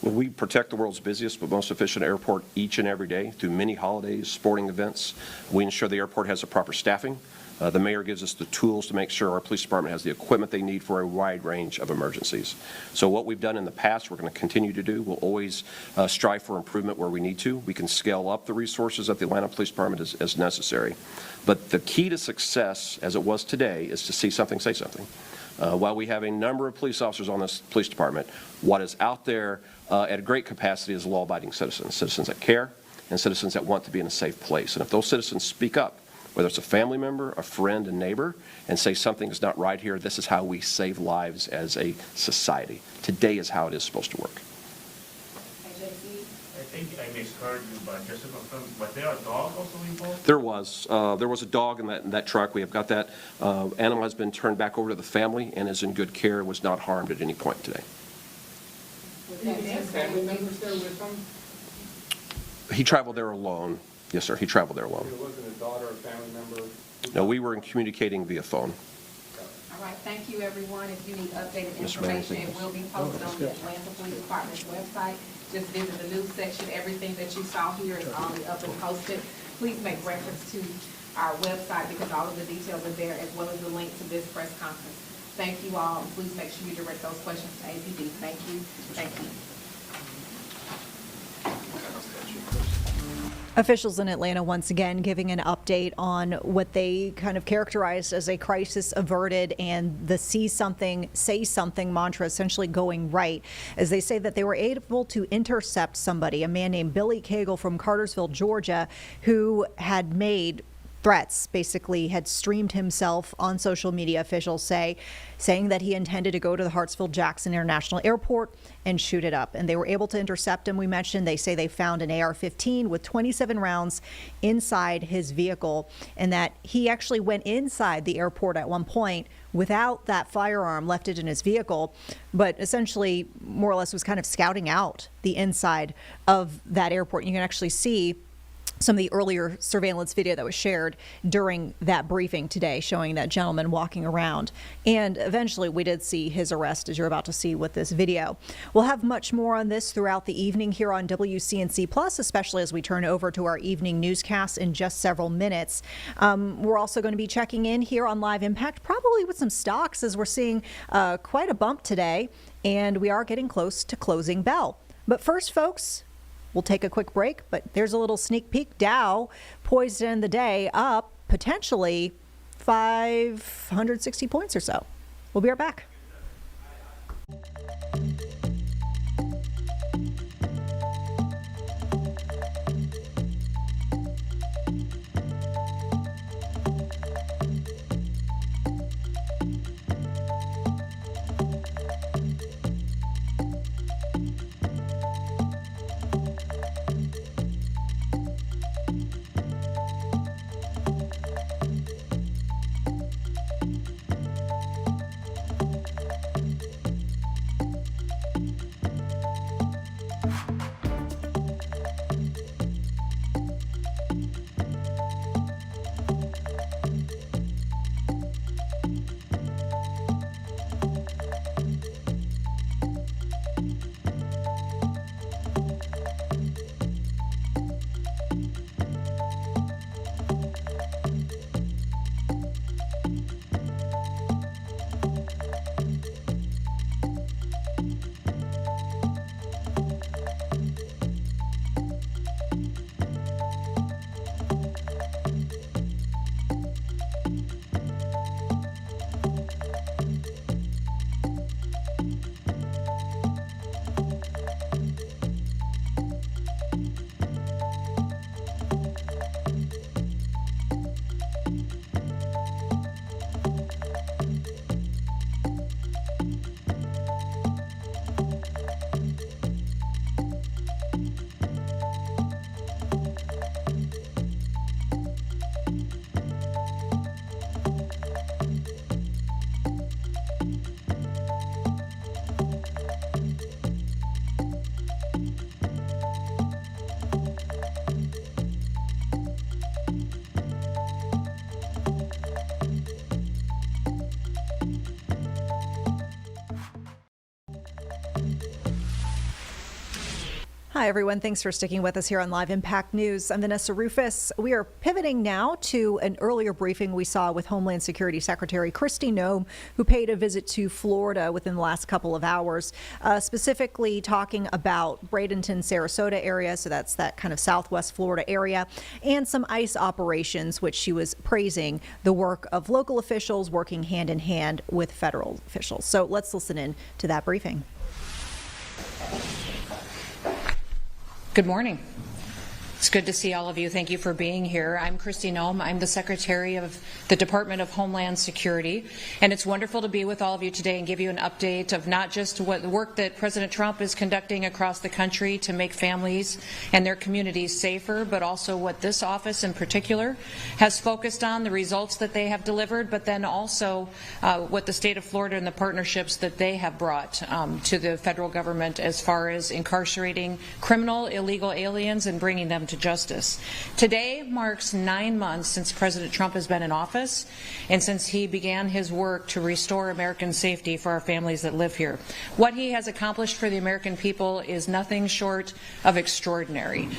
Well, we protect the world's busiest but most efficient airport each and every day through many holidays, sporting events. We ensure the airport has the proper staffing. The mayor gives us the tools to make sure our police department has the equipment they need for a wide range of emergencies. So what we've done in the past, we're going to continue to do. We'll always strive for improvement where we need to. We can scale up the resources at the Atlanta Police Department as necessary. But the key to success, as it was today, is to see something, say something. While we have a number of police officers on this police department, what is out there at a great capacity is law-abiding citizens, citizens that care, and citizens that want to be in a safe place. And if those citizens speak up, whether it's a family member, a friend, a neighbor, and say something is not right here, this is how we save lives as a society. Today is how it is supposed to work. I think I misheard you, but just to confirm, was there a dog also involved? There was a dog in that truck. We have got that. Animal has been turned back over to the family and is in good care, was not harmed at any point today. Was that family members there with him? He traveled there alone. Yes, sir, he traveled there alone. There wasn't a daughter or family member? No, we were communicating via phone. All right, thank you, everyone. If you need updated Yes, ma'am. information, it will be posted on the Atlanta Police Department's website. Just visit the news section. Everything that you saw here is already up and posted. Please make reference to our website because all of the details are there, as well as the link to this press conference. Thank you all, and please make sure you direct those questions to APD. Thank you. Thank you. Officials in Atlanta once again giving an update on what they kind of characterized as a crisis averted and the see something, say something mantra essentially going right, as they say that they were able to intercept somebody, a man named Billy Cagle from Cartersville, Georgia, who had made threats, basically had streamed himself on social media, officials saying that he intended to go to the Hartsfield-Jackson International Airport and shoot it up. And they were able to intercept him. We mentioned they say they found an AR-15 with 27 rounds inside his vehicle, and that he actually went inside the airport at one point without that firearm, left it in his vehicle, but essentially more or less was kind of scouting out the inside of that airport. You can actually see some of the earlier surveillance video that was shared during that briefing today showing that gentleman walking around. And eventually we did see his arrest, as you're about to see with this video. We'll have much more on this throughout the evening here on WCNC Plus, especially as we turn over to our evening newscast in just several minutes. We're also going to be checking in here on Live Impact, probably with some stocks, as we're seeing quite a bump today, and we are getting close to closing bell. But first, folks, we'll take a quick break, but there's a little sneak peek. Dow poised to end the day up potentially 560 points or so. We'll be right back. Hi, everyone. Thanks for sticking with us here on Live Impact News. I'm Vanessa Rufus. We are pivoting now to an earlier briefing we saw with Homeland Security Secretary Kristi Noem, who paid a visit to Florida within the last couple of hours, specifically talking about Bradenton, Sarasota area, so that's that kind of southwest Florida area, and some ICE operations, which she was praising the work of local officials working hand in hand with federal officials. So let's listen in to that briefing. Good morning. It's good to see all of you. Thank you for being here. I'm Kristi Noem. I'm the Secretary of the Department of Homeland Security, and it's wonderful to be with all of you today and give you an update of not just what the work that President Trump is conducting across the country to make families and their communities safer, but also what this office in particular has focused on, the results that they have delivered, but then also what the state of Florida and the partnerships that they have brought to the federal government as far as incarcerating criminal illegal aliens and bringing them to justice. Today marks 9 months since President Trump has been in office and since he began his work to restore American safety for our families that live here. What he has accomplished for the American people is nothing short of extraordinary.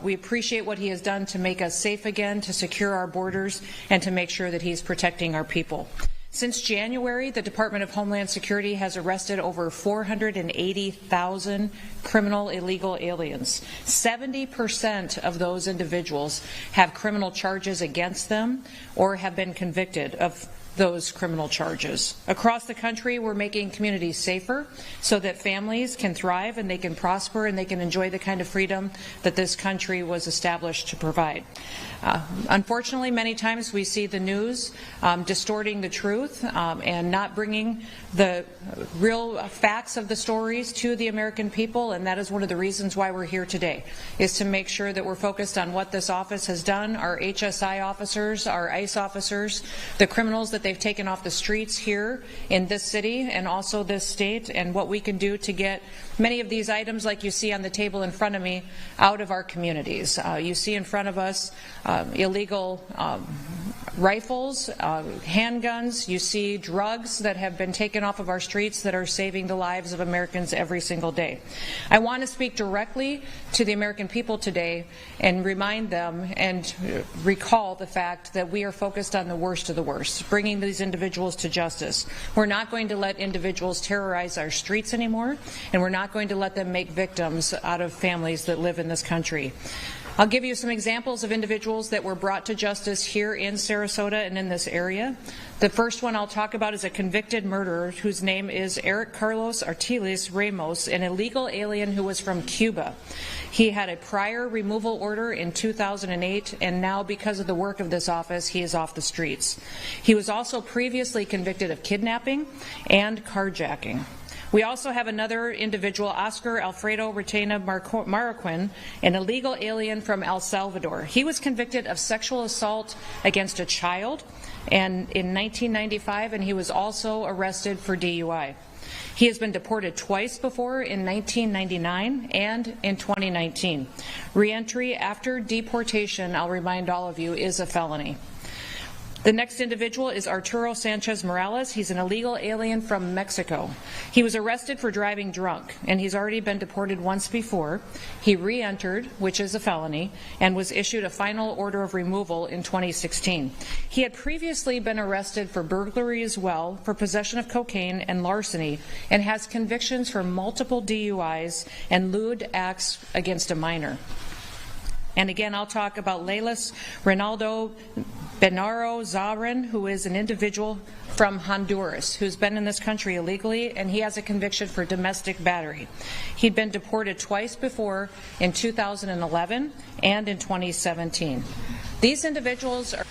We appreciate what he has done to make us safe again, to secure our borders, and to make sure that he's protecting our people. Since January, the Department of Homeland Security has arrested over 480,000 criminal illegal aliens. 70% of those individuals have criminal charges against them or have been convicted of those criminal charges. Across the country, we're making communities safer so that families can thrive and they can prosper and they can enjoy the kind of freedom that this country was established to provide. Unfortunately, many times we see the news distorting the truth and not bringing the real facts of the stories to the American people, and that is one of the reasons why we're here today, is to make sure that we're focused on what this office has done, our HSI officers, our ICE officers, the criminals that they've taken off the streets here in this city and also this state, and what we can do to get many of these items, like you see on the table in front of me, out of our communities. You see in front of us illegal rifles, handguns. You see drugs that have been taken off of our streets that are saving the lives of Americans every single day. I want to speak directly to the American people today and remind them and recall the fact that we are focused on the worst of the worst, bringing these individuals to justice. We're not going to let individuals terrorize our streets anymore, and we're not going to let them make victims out of families that live in this country. I'll give you some examples of individuals that were brought to justice here in Sarasota and in this area. The first one I'll talk about is a convicted murderer whose name is Eric Carlos Artiles Ramos, an illegal alien who was from Cuba. He had a prior removal order in 2008, and now because of the work of this office, he is off the streets. He was also previously convicted of kidnapping and carjacking. We also have another individual, Oscar Alfredo Retena Marroquin, an illegal alien from El Salvador. He was convicted of sexual assault against a child and in 1995, and he was also arrested for DUI. He has been deported twice before, in 1999 and in 2019. Reentry after deportation, I'll remind all of you, is a felony. The next individual is Arturo Sanchez Morales. He's an illegal alien from Mexico. He was arrested for driving drunk, and he's already been deported once before. He re-entered, which is a felony, and was issued a final order of removal in 2016. He had previously been arrested for burglary as well, for possession of cocaine and larceny, and has convictions for multiple DUIs and lewd acts against a minor. And again, I'll talk about Leilis Ronaldo Benaro Zarin, who is an individual from Honduras who's been in this country illegally, and he has a conviction for domestic battery. He'd been deported twice before, in 2011 and in 2017. These individuals are...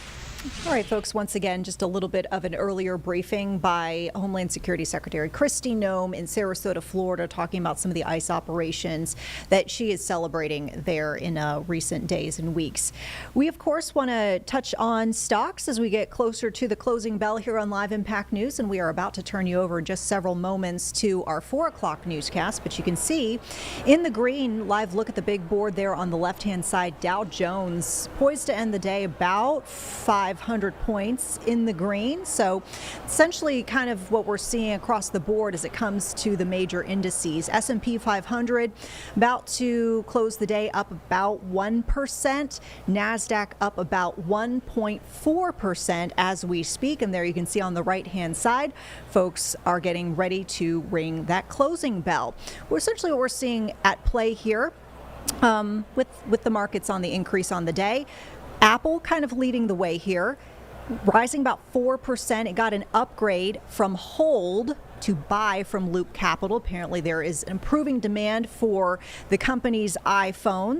All right, folks, once again, just a little bit of an earlier briefing by Homeland Security Secretary Kristi Noem in Sarasota, Florida, talking about some of the ICE operations that she is celebrating there in recent days and weeks. We, of course, want to touch on stocks as we get closer to the closing bell here on Live Impact News, and we are about to turn you over in just several moments to our 4 o'clock newscast. But you can see in the green, live look at the big board there on the left-hand side, Dow Jones poised to end the day about 5 500 points in the green. So essentially kind of what we're seeing across the board as it comes to the major indices. S&P 500 about to close the day up about 1%. NASDAQ up about 1.4% as we speak. And there you can see on the right-hand side, folks are getting ready to ring that closing bell. Well, essentially what we're seeing at play here with the markets on the increase on the day. Apple kind of leading the way here, rising about 4%. It got an upgrade from hold to buy from Loop Capital. Apparently there is improving demand for the company's iPhone.